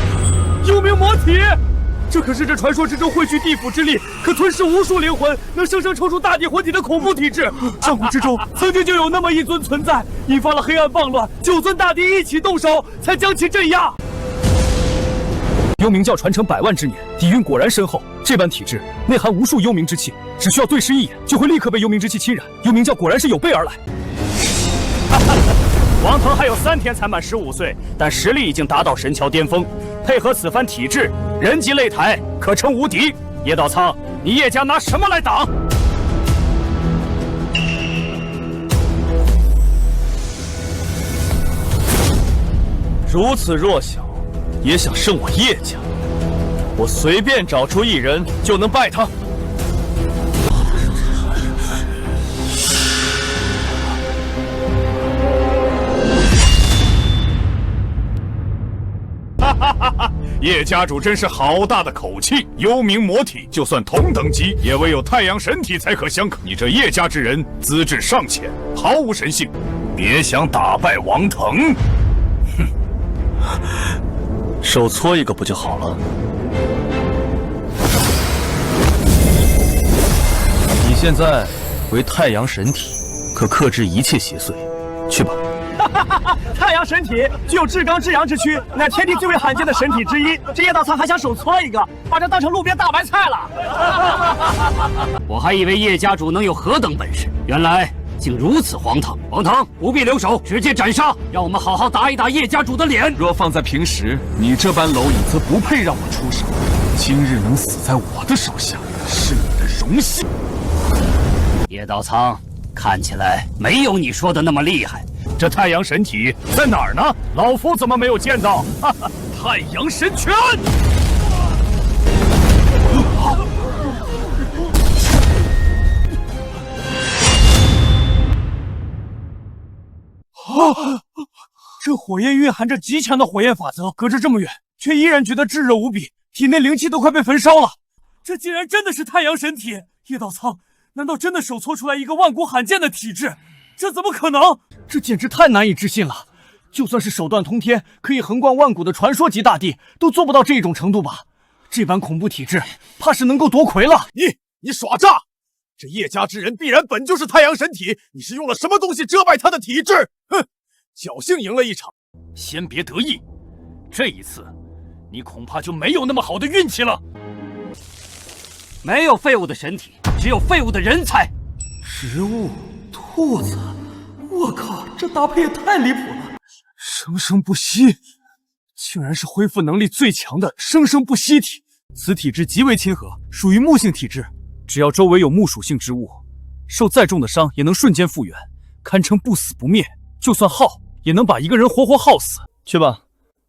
幽冥魔体，这可是这传说之中汇聚地府之力，可吞噬无数灵魂，能生生抽出大地魂体的恐怖体质。上古之中曾经就有那么一尊存在，引发了黑暗暴乱，9尊大帝一起动手，才将其镇压。幽冥教传承100万之年，底蕴果然深厚。这般体质内含无数幽冥之气，只需要对视一眼，就会立刻被幽冥之气侵染。幽冥教果然是有备而来。王腾还有3天才满15岁，但实力已经达到神桥巅峰，配合此番体质，人级擂台可称无敌。叶道苍，你叶家拿什么来挡？如此弱小，也想胜我叶家？我随便找出1人就能败他。哈哈哈哈！叶家主真是好大的口气！幽冥魔体就算同等级，也唯有太阳神体才可相可。你这叶家之人资质尚浅，毫无神性，别想打败王腾！哼，手搓一个不就好了？你现在为太阳神体，可克制一切邪祟。去吧。太阳神体具有至刚至阳之躯，乃天地最为罕见的神体之一。这叶道苍还想手搓一个，把这当成路边大白菜了。我还以为叶家主能有何等本事，原来竟如此荒唐。王腾，不必留手，直接斩杀，让我们好好打一打叶家主的脸。若放在平时，你这般蝼蚁则不配让我出手。今日能死在我的手下，是你的荣幸。叶道苍，看起来没有你说的那么厉害。这太阳神体在哪儿呢？老夫怎么没有见到？哈哈，太阳神拳！这火焰蕴含着极强的火焰法则，隔着这么远，却依然觉得炙热无比，体内灵气都快被焚烧了。这竟然真的是太阳神体！叶道苍，难道真的手搓出来一个万古罕见的体质？这怎么可能？这简直太难以置信了！就算是手段通天，可以横贯万古的传说级大帝，都做不到这种程度吧？这般恐怖体质，怕是能够夺魁了。你耍诈！这叶家之人必然本就是太阳神体，你是用了什么东西遮败他的体质？哼，侥幸赢了一场。先别得意，这一次，你恐怕就没有那么好的运气了。没有废物的神体，只有废物的人才。植物。兔子，我靠，这搭配也太离谱了！生生不息，竟然是恢复能力最强的生生不息体。此体质极为亲和，属于木性体质，只要周围有木属性之物，受再重的伤也能瞬间复原，堪称不死不灭。就算耗，也能把一个人活活耗死。去吧，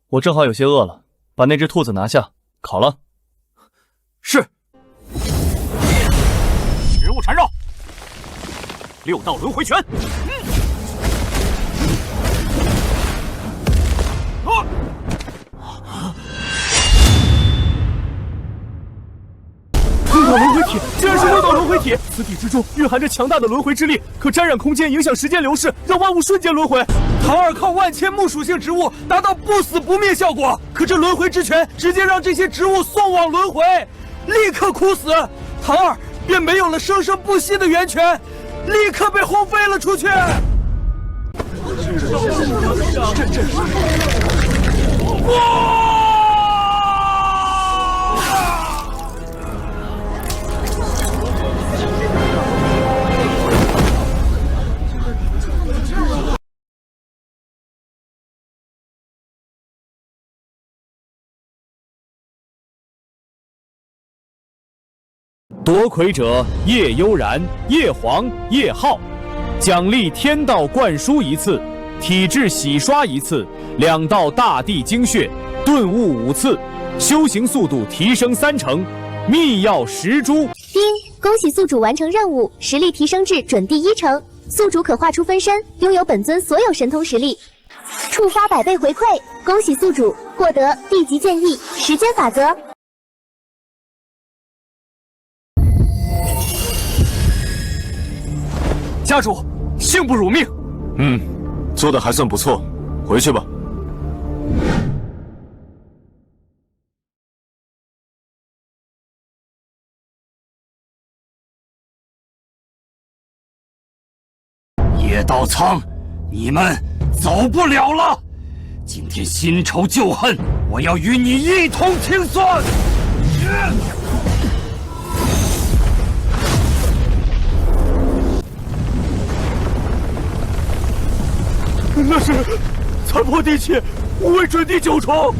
我正好有些饿了，把那只兔子拿下，烤了。是。食物缠绕。6道轮回拳，6道轮回体，体，竟然是微斗轮回体！此体之中蕴含着强大的轮回之力，可沾染空间，影响时间流逝，让万物瞬间轮回。唐二靠万千木属性植物达到不死不灭效果，可这轮回之拳直接让这些植物送往轮回，立刻枯死，唐二便没有了生生不息的源泉，立刻被轰飞了出去。夺魁者叶悠然、叶黄、叶浩，奖励天道灌输1次，体质洗刷1次，2道大地精血，顿悟5次，修行速度提升3成，秘药10株。丁，恭喜宿主完成任务，实力提升至准第1成，宿主可化出分身，拥有本尊所有神通实力，触发100倍回馈。恭喜宿主获得地级剑意时间法则。家主，幸不辱命。做的还算不错，回去吧。叶道苍，你们走不了了！今天新仇旧恨，我要与你一同清算！那是残破地气，无畏准地9重。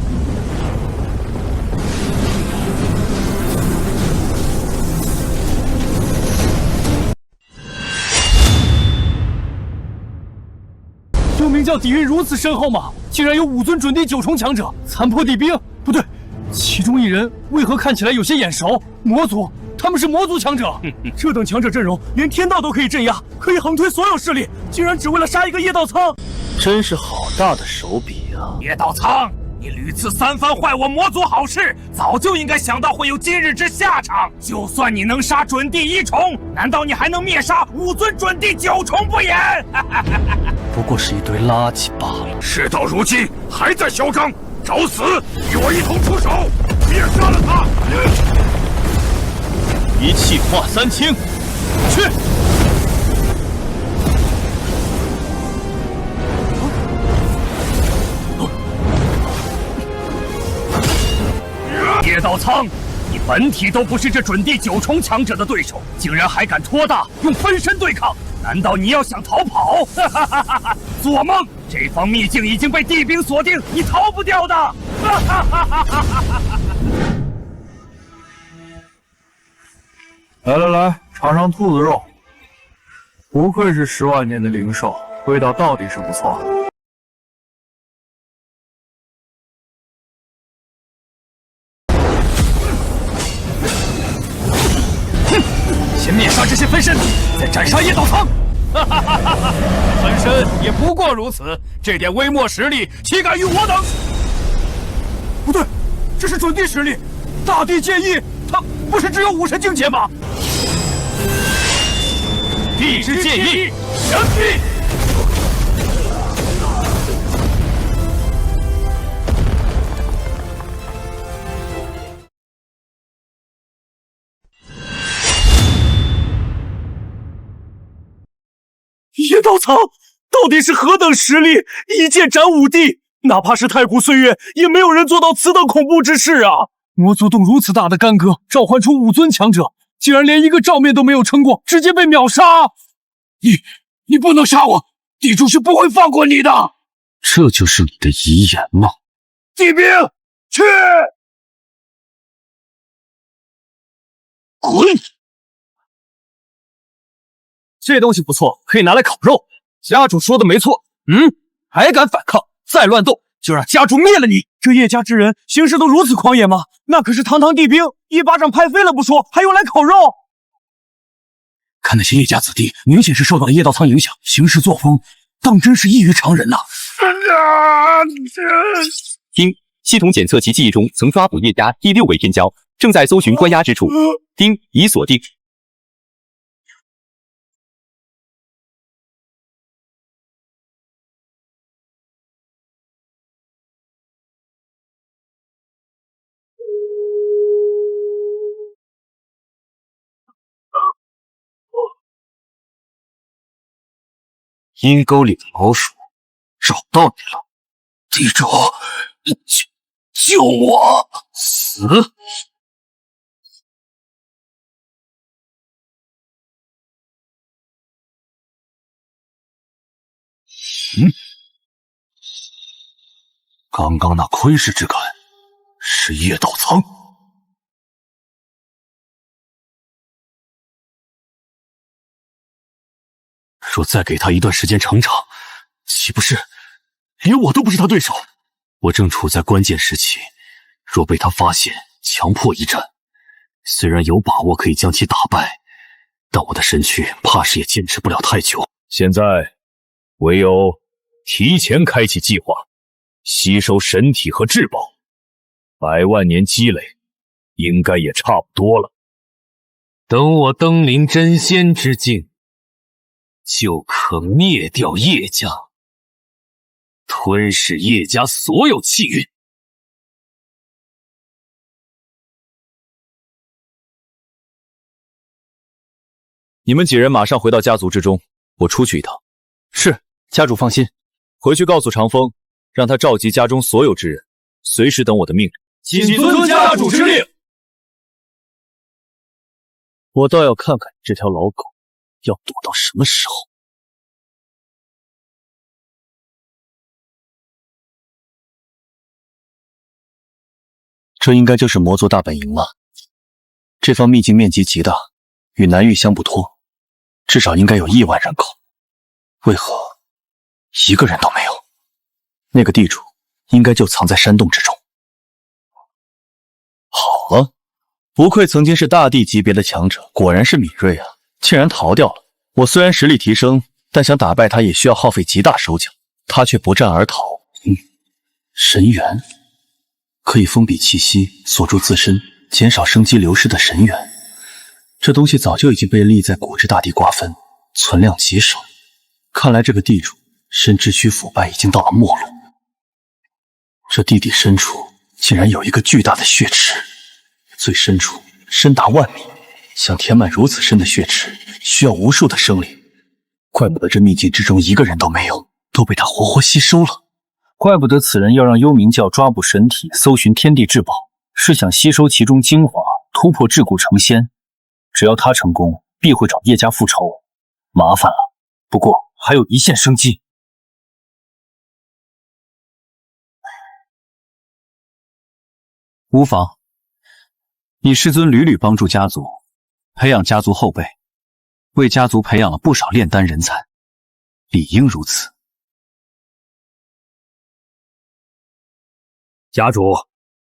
幽冥教底蕴如此深厚吗？竟然有5尊准地9重强者，残破地兵。不对，其中一人为何看起来有些眼熟？魔族，他们是魔族强者。这等强者阵容，连天道都可以镇压，可以横推所有势力，竟然只为了杀一个叶道苍。真是好大的手笔啊！叶道苍，你屡次3番坏我魔族好事，早就应该想到会有今日之下场。就算你能杀准地1重，难道你还能灭杀5尊准地9重不言？不过是一堆垃圾罢了。事到如今还在嚣张，找死！与我一同出手，灭杀了他！一气化3清，去！叶道苍，你本体都不是这准地9重强者的对手，竟然还敢托大用分身对抗？难道你要想逃跑？做梦！这方秘境已经被地兵锁定，你逃不掉的！来来来，尝尝兔子肉，不愧是10万年的灵兽，味道到底是不错。先灭杀这些分身，再斩杀叶道苍。分身也不过如此，这点微末实力，岂敢与我等？不对，这是准地实力，大地剑意，他不是只有武神境界吗？地之剑意，神臂！叶道苍到底是何等实力？一剑斩5帝，哪怕是太古岁月，也没有人做到此等恐怖之事啊！魔族洞如此大的干戈，召唤出5尊强者，竟然连一个照面都没有撑过，直接被秒杀！你不能杀我，地主是不会放过你的！这就是你的遗言吗？地兵，去！滚！这东西不错，可以拿来烤肉。家主说的没错，还敢反抗，再乱斗就让家主灭了你！这叶家之人行事都如此狂野吗？那可是堂堂地兵，一巴掌拍飞了不说，还用来烤肉？看那些叶家子弟，明显是受到了叶道苍影响，行事作风当真是异于常人呐！听系统检测其记忆中曾抓捕叶家第6位天骄，正在搜寻关押之处，丁已锁定。阴沟里的老鼠，找到你了，地主，救我！死！刚刚那窥视之感是叶道苍。若再给他一段时间成长，岂不是连我都不是他对手？我正处在关键时期，若被他发现，强迫一战，虽然有把握可以将其打败，但我的身躯怕是也坚持不了太久。现在唯有提前开启计划，吸收神体和至宝，100万年积累，应该也差不多了。等我登临真仙之境，就可灭掉叶家，吞噬叶家所有气运。你们几人马上回到家族之中，我出去一趟。是，家主放心。回去告诉长风，让他召集家中所有之人，随时等我的命令。谨遵家主之令。我倒要看看这条老狗要躲到什么时候。这应该就是魔族大本营了。这方秘境面积极大，与南域相不脱，至少应该有1万人口。为何一个人都没有？那个地主应该就藏在山洞之中。好了，不愧曾经是大帝级别的强者，果然是敏锐啊，竟然逃掉了。我虽然实力提升，但想打败他也需要耗费极大手脚，他却不战而逃。神元可以封闭气息，锁住自身，减少生机流失的神元。这东西早就已经被历在古之大地瓜分，存量极少。看来这个地主深知虚腐败已经到了末路。这地底深处竟然有一个巨大的血池，最深处深达万米，想填满如此深的血池，需要无数的生灵。怪不得这秘境之中一个人都没有，都被他活活吸收了。怪不得此人要让幽冥教抓捕神体，搜寻天地至宝，是想吸收其中精华，突破桎梏成仙。只要他成功，必会找叶家复仇。麻烦了，不过还有一线生机。无妨，你师尊屡屡帮助家族，培养家族后辈，为家族培养了不少炼丹人才，理应如此。家主，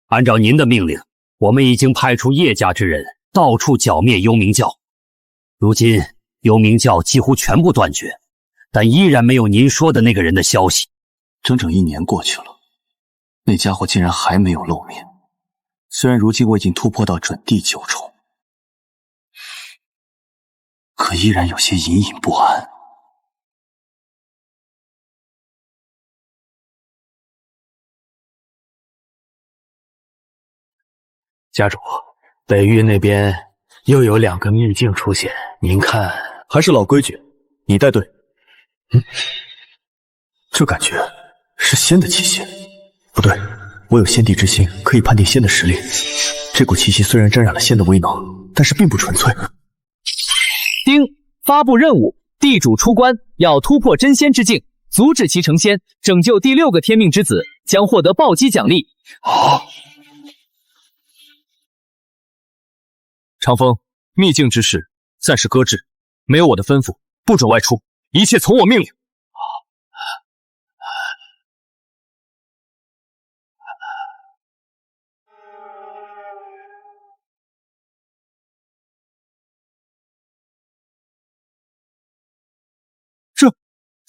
按照您的命令，我们已经派出叶家之人到处剿灭幽冥教。如今幽冥教几乎全部断绝，但依然没有您说的那个人的消息。整整1年过去了，那家伙竟然还没有露面。虽然如今我已经突破到准地9重，可依然有些隐隐不安。家主，北域那边又有2个秘境出现，您看？还是老规矩，你带队。这感觉是仙的气息。不对，我有仙帝之心，可以判定仙的实力。这股气息虽然沾染了仙的威能，但是并不纯粹。丁，发布任务，地主出关，要突破真仙之境，阻止其成仙，拯救第6个天命之子，将获得暴击奖励。长风，秘境之事暂时搁置，没有我的吩咐，不准外出，一切从我命令。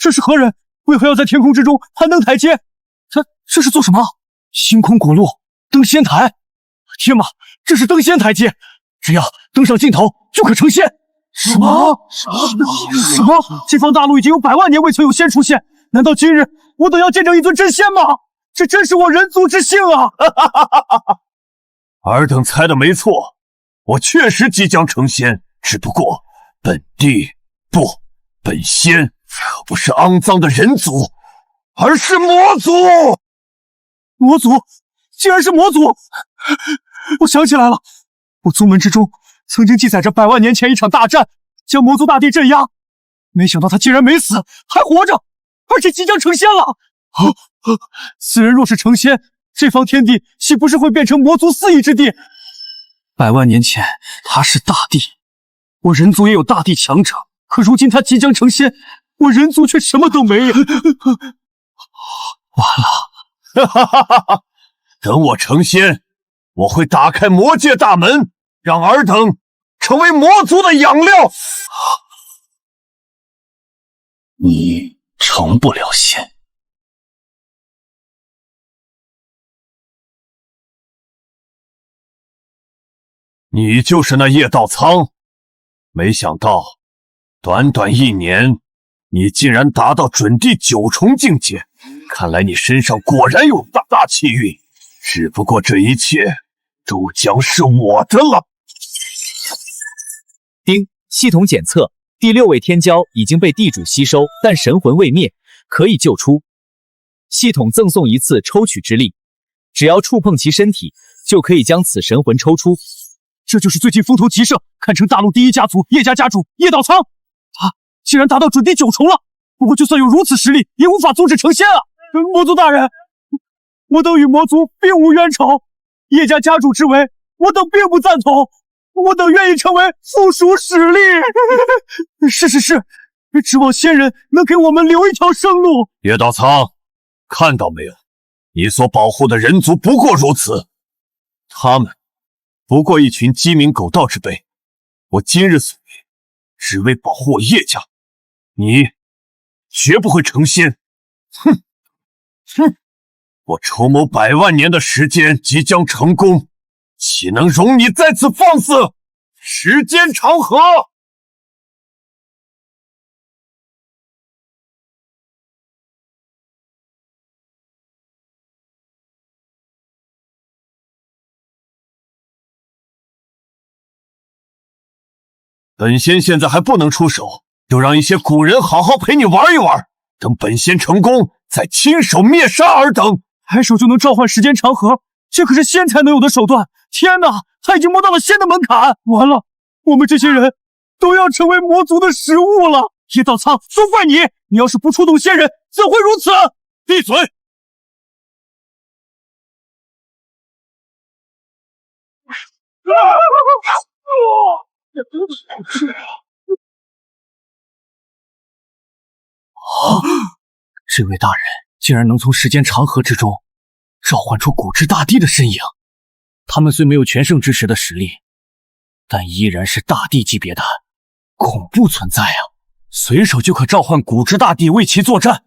这是何人？为何要在天空之中攀登台阶？这是做什么？星空滚落，登仙台！天马，这是登仙台阶，只要登上尽头就可成仙。什么？这方大陆已经有100万年未曾有仙出现，难道今日我等要见证一尊真仙吗？这真是我人族之幸啊！尔等猜的没错，我确实即将成仙，只不过本仙可不是肮脏的人族，而是魔族。魔族？竟然是魔族！我想起来了，我宗门之中曾经记载着100万年前一场大战，将魔族大帝镇压，没想到他竟然没死，还活着，而且即将成仙了。此人若是成仙，这方天地岂不是会变成魔族肆意之地？100万年前他是大帝，我人族也有大帝强者，可如今他即将成仙，我人族却什么都没有。完了！等我成仙，我会打开魔界大门，让尔等成为魔族的养料。你成不了仙。你就是那叶道苍，没想到短短1年，你竟然达到准地9重境界，看来你身上果然有大气运，只不过这一切都将是我的了。丁，系统检测，第6位天骄已经被地主吸收，但神魂未灭，可以救出。系统赠送1次抽取之力，只要触碰其身体，就可以将此神魂抽出。这就是最近风头极盛，堪称大陆第一家族叶家家主叶道苍，他竟然达到准地9重了。不过就算有如此实力，也无法阻止成仙啊！魔族大人，我等与魔族并无冤仇，叶家家主之为，我等并不赞同，我等愿意成为附属使力。是，指望仙人能给我们留一条生路。叶道苍，看到没有？你所保护的人族不过如此，他们不过一群鸡鸣狗盗之辈。我今日所为，只为保护我叶家，你绝不会成仙。哼！我筹谋100万年的时间即将成功，岂能容你在此放肆？时间长河！本仙现在还不能出手，就让一些古人好好陪你玩一玩，等本仙成功，再亲手灭杀尔等。抬手就能召唤时间长河，这可是仙才能有的手段。天哪，他已经摸到了仙的门槛，完了，我们这些人都要成为魔族的食物了。叶道苍，都怪你！你要是不触动仙人，怎会如此？闭嘴！这位大人竟然能从时间长河之中召唤出古之大帝的身影。他们虽没有全盛之时的实力，但依然是大帝级别的恐怖存在啊！随手就可召唤古之大帝为其作战，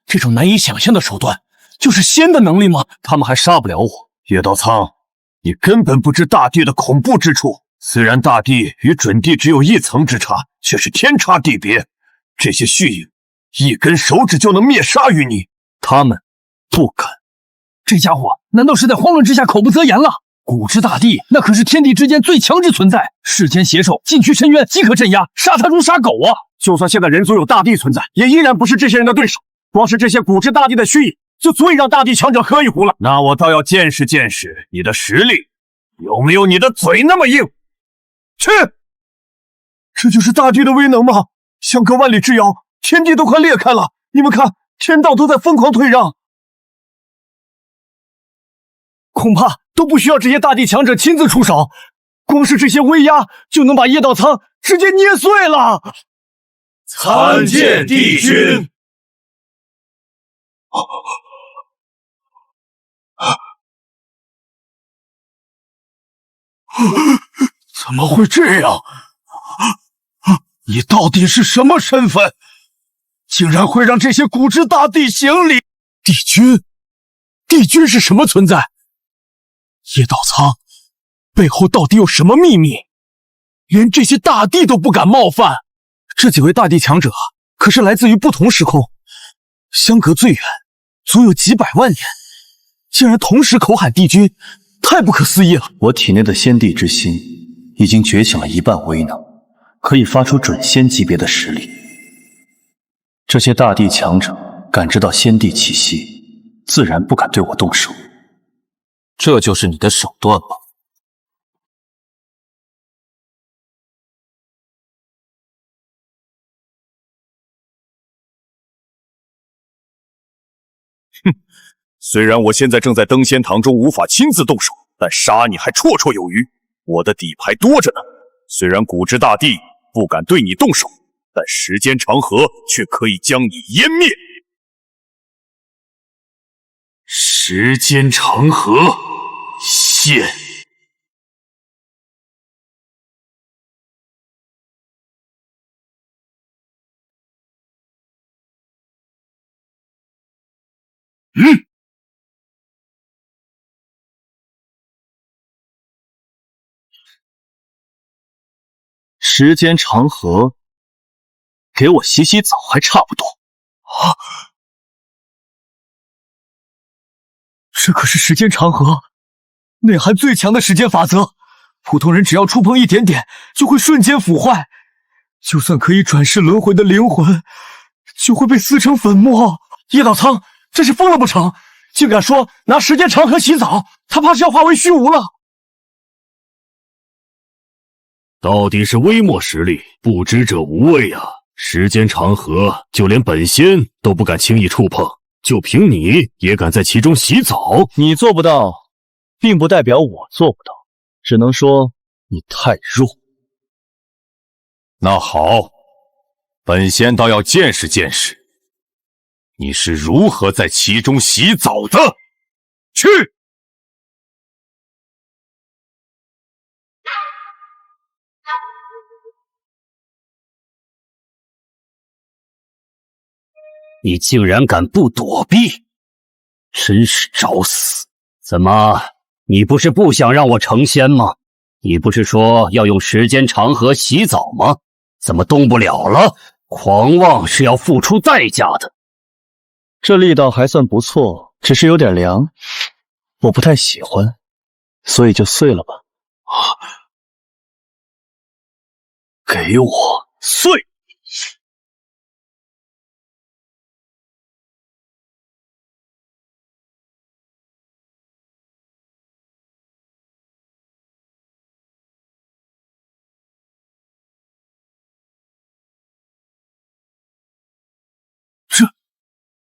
这种难以想象的手段，就是仙的能力吗？他们还杀不了我。叶道苍，你根本不知大帝的恐怖之处。虽然大帝与准帝只有1层之差，却是天差地别。这些虚影，一根手指就能灭杀于你。他们不敢。这家伙难道是在慌乱之下口不择言了？古之大帝那可是天地之间最强之存在，世间邪兽进去深渊即可镇压，杀他如杀狗啊！就算现在人族有大帝存在，也依然不是这些人的对手。光是这些古之大帝的虚影，就足以让大帝强者喝一壶了。那我倒要见识见识你的实力，有没有你的嘴那么硬？去！这就是大帝的威能吗？相隔万里之遥，天地都快裂开了，你们看，天道都在疯狂退让。恐怕都不需要这些大帝强者亲自出手，光是这些威压就能把叶道苍直接捏碎了。参见帝君。怎么会这样？你到底是什么身份？竟然会让这些古之大帝行礼？帝君？帝君是什么存在？叶道苍，背后到底有什么秘密？连这些大帝都不敢冒犯。这几位大帝强者可是来自于不同时空，相隔最远，足有几百万年，竟然同时口喊帝君，太不可思议了。我体内的先帝之心已经觉醒了一半威能，可以发出准仙级别的实力。这些大帝强者感知到先帝气息，自然不敢对我动手。这就是你的手段吗？哼，虽然我现在正在登仙堂中无法亲自动手，但杀你还绰绰有余。我的底牌多着呢。虽然古之大帝不敢对你动手，但时间长河却可以将你湮灭。时间长河，现。时间长河，给我洗洗澡还差不多。啊！这可是时间长河，内含最强的时间法则，普通人只要触碰一点点，就会瞬间腐坏。就算可以转世轮回的灵魂，就会被撕成粉末。叶道苍这是疯了不成？竟敢说拿时间长河洗澡，他怕是要化为虚无了。到底是微末实力，不知者无畏啊！时间长河，就连本仙都不敢轻易触碰，就凭你也敢在其中洗澡？你做不到，并不代表我做不到，只能说你太弱。那好，本仙倒要见识见识，你是如何在其中洗澡的。去！你竟然敢不躲避，真是找死！怎么，你不是不想让我成仙吗？你不是说要用时间长河洗澡吗？怎么动不了了？狂妄是要付出代价的。这力道还算不错，只是有点凉，我不太喜欢，所以就碎了吧。给我碎！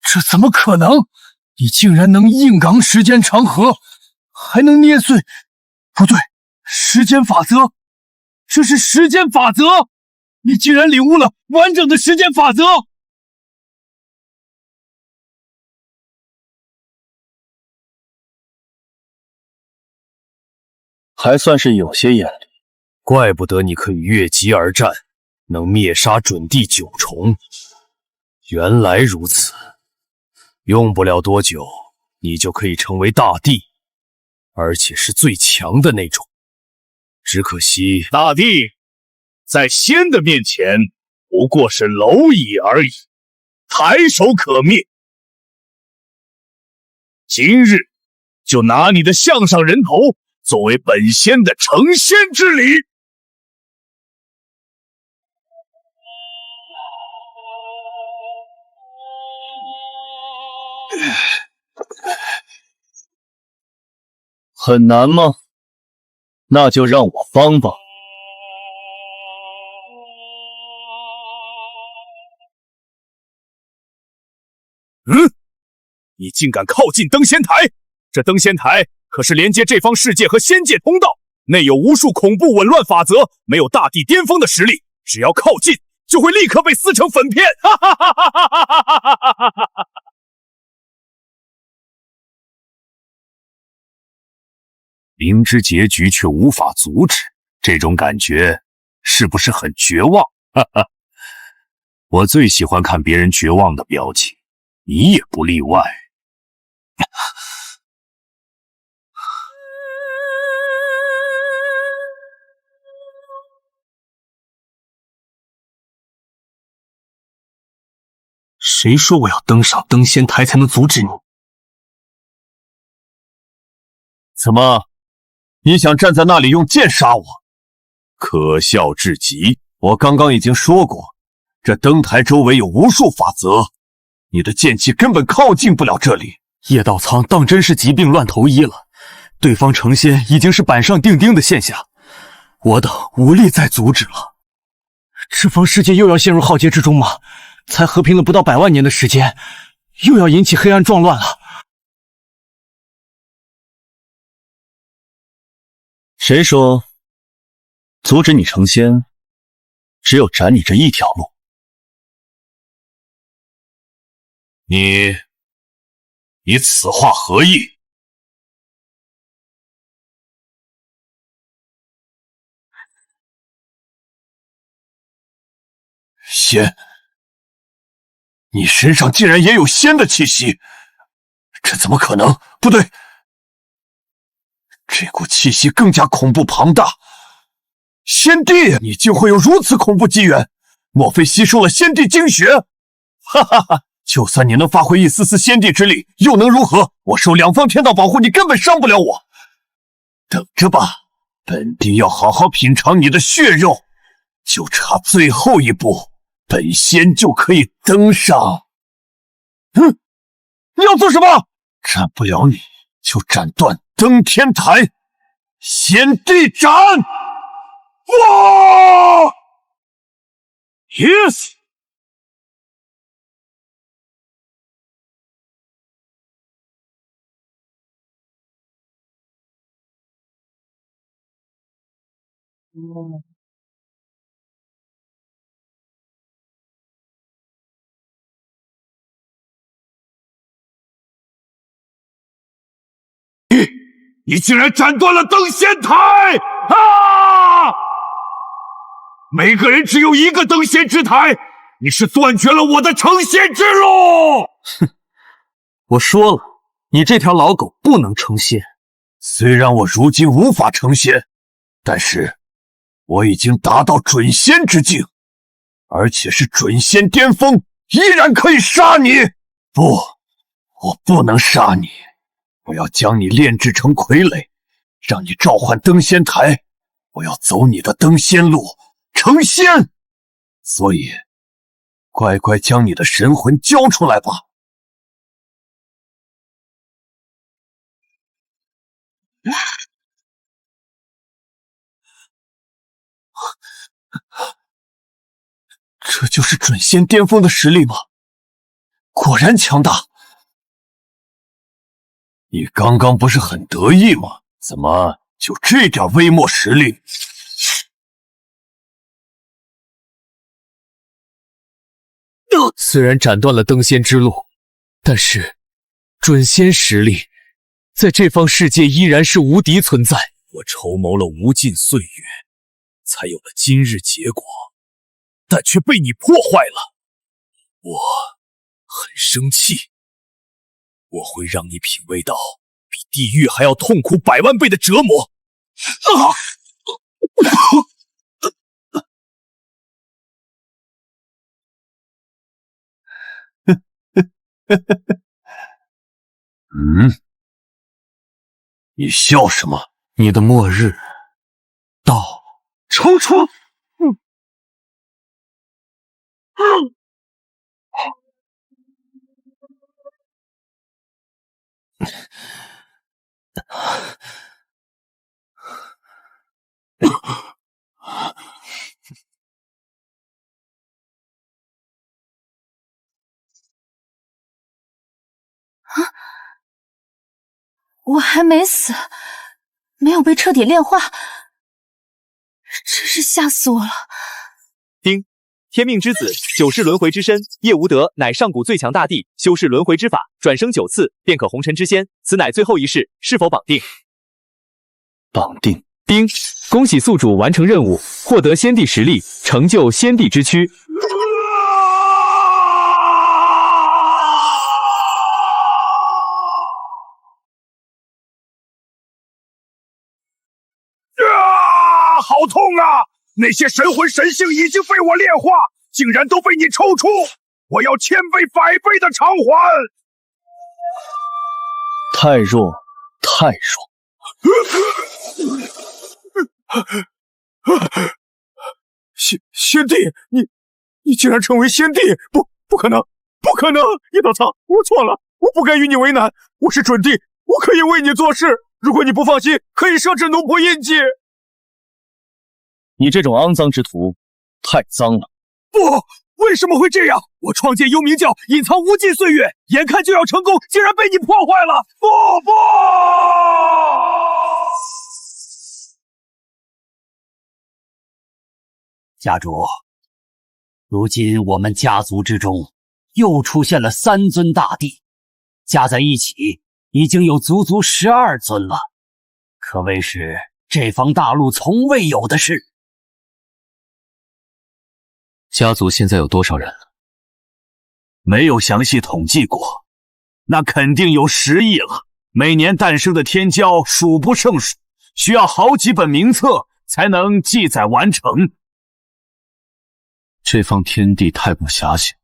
这怎么可能？你竟然能硬刚时间长河，还能捏碎？不对，时间法则，这是时间法则！你竟然领悟了完整的时间法则！还算是有些眼力，怪不得你可以越级而战，能灭杀准地9重。原来如此。用不了多久，你就可以成为大帝，而且是最强的那种。只可惜，大帝在仙的面前不过是蝼蚁而已，抬手可灭。今日就拿你的项上人头作为本仙的成仙之礼。很难吗？那就让我帮帮。你竟敢靠近登仙台！这登仙台可是连接这方世界和仙界通道，内有无数恐怖紊乱法则，没有大帝巅峰的实力，只要靠近，就会立刻被撕成粉片！哈哈哈哈哈哈哈哈！明知结局却无法阻止，这种感觉是不是很绝望？哈哈，我最喜欢看别人绝望的表情，你也不例外。谁说我要登上登仙台才能阻止你？怎么，你想站在那里用剑杀我？可笑至极！我刚刚已经说过，这灯台周围有无数法则，你的剑气根本靠近不了这里。叶道苍当真是疾病乱投医了，对方成仙已经是板上钉钉的现象，我等无力再阻止了。这方世界又要陷入浩劫之中吗？才和平了不到100万年的时间，又要引起黑暗壮乱了。谁说阻止你成仙只有斩你这一条路？你此话何意？仙，你身上竟然也有仙的气息，这怎么可能？不对，这股气息更加恐怖庞大。仙帝，你竟会有如此恐怖机缘？莫非吸收了仙帝精血？哈哈哈！就算你能发挥一丝丝仙帝之力，又能如何？我受两方天道保护，你根本伤不了我。等着吧，本帝要好好品尝你的血肉，就差最后一步，本仙就可以登上。你要做什么？斩不了你，就斩断登天台，仙帝斩！哇 ！Yes！ 你竟然斩断了登仙台！啊！每个人只有一个登仙之台，你是断绝了我的成仙之路！哼，我说了，你这条老狗不能成仙。虽然我如今无法成仙，但是我已经达到准仙之境，而且是准仙巅峰，依然可以杀你。不，我不能杀你。我要将你炼制成傀儡，让你召唤登仙台。我要走你的登仙路，成仙。所以，乖乖将你的神魂交出来吧。这就是准仙巅峰的实力吗？果然强大。你刚刚不是很得意吗？怎么就这点微末实力？虽然斩断了登仙之路，但是准仙实力在这方世界依然是无敌存在。我筹谋了无尽岁月，才有了今日结果，但却被你破坏了。我很生气。我会让你品味到比地狱还要痛苦100万倍的折磨。你笑什么？你的末日到，抽出！我还没死，没有被彻底炼化，真是吓死我了。丁，天命之子，9世轮回之身，叶无德乃上古最强大帝，修饰轮回之法，转生9次便可红尘之仙，此乃最后一世，是否绑定？绑定。丁，恭喜宿主完成任务，获得仙帝实力，成就仙帝之躯。好痛啊！那些神魂神性已经被我炼化，竟然都被你抽出！我要千倍百倍的偿还。太弱，太弱。先帝，你竟然成为先帝！不可能，不可能！叶道苍，我错了，我不该与你为难。我是准帝，我可以为你做事。如果你不放心，可以设置奴仆印记。你这种肮脏之徒，太脏了。不，为什么会这样？我创建幽冥教，隐藏无尽岁月，眼看就要成功，竟然被你破坏了！不！家主，如今我们家族之中又出现了3尊大帝，加在一起已经有足足12尊了，可谓是这方大陆从未有的事。家族现在有多少人了？没有详细统计过，那肯定有10亿了。每年诞生的天骄数不胜数，需要好几本名册才能记载完成。这方天地太过狭小，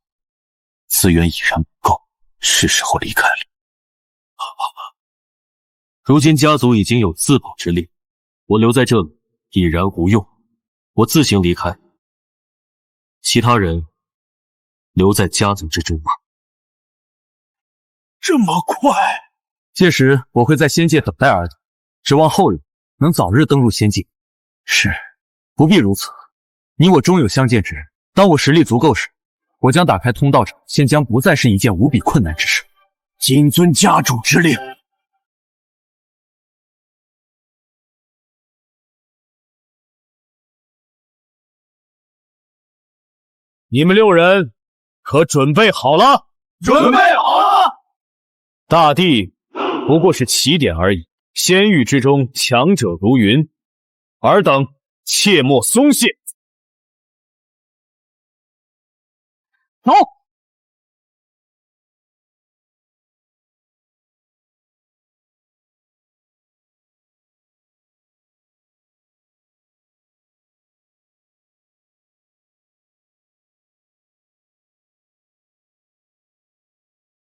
资源已然不够，是时候离开了。如今家族已经有自保之力，我留在这里已然无用，我自行离开。其他人留在家族之中吧。这么快？届时我会在仙界等待尔等，指望后人能早日登陆仙境。是，不必如此。你我终有相见之日。当我实力足够时，我将打开通道场，现将不再是一件无比困难之事。谨遵家主之令。你们6人可准备好了？准备好了。大地不过是起点而已，仙域之中强者如云，尔等切莫松懈。走。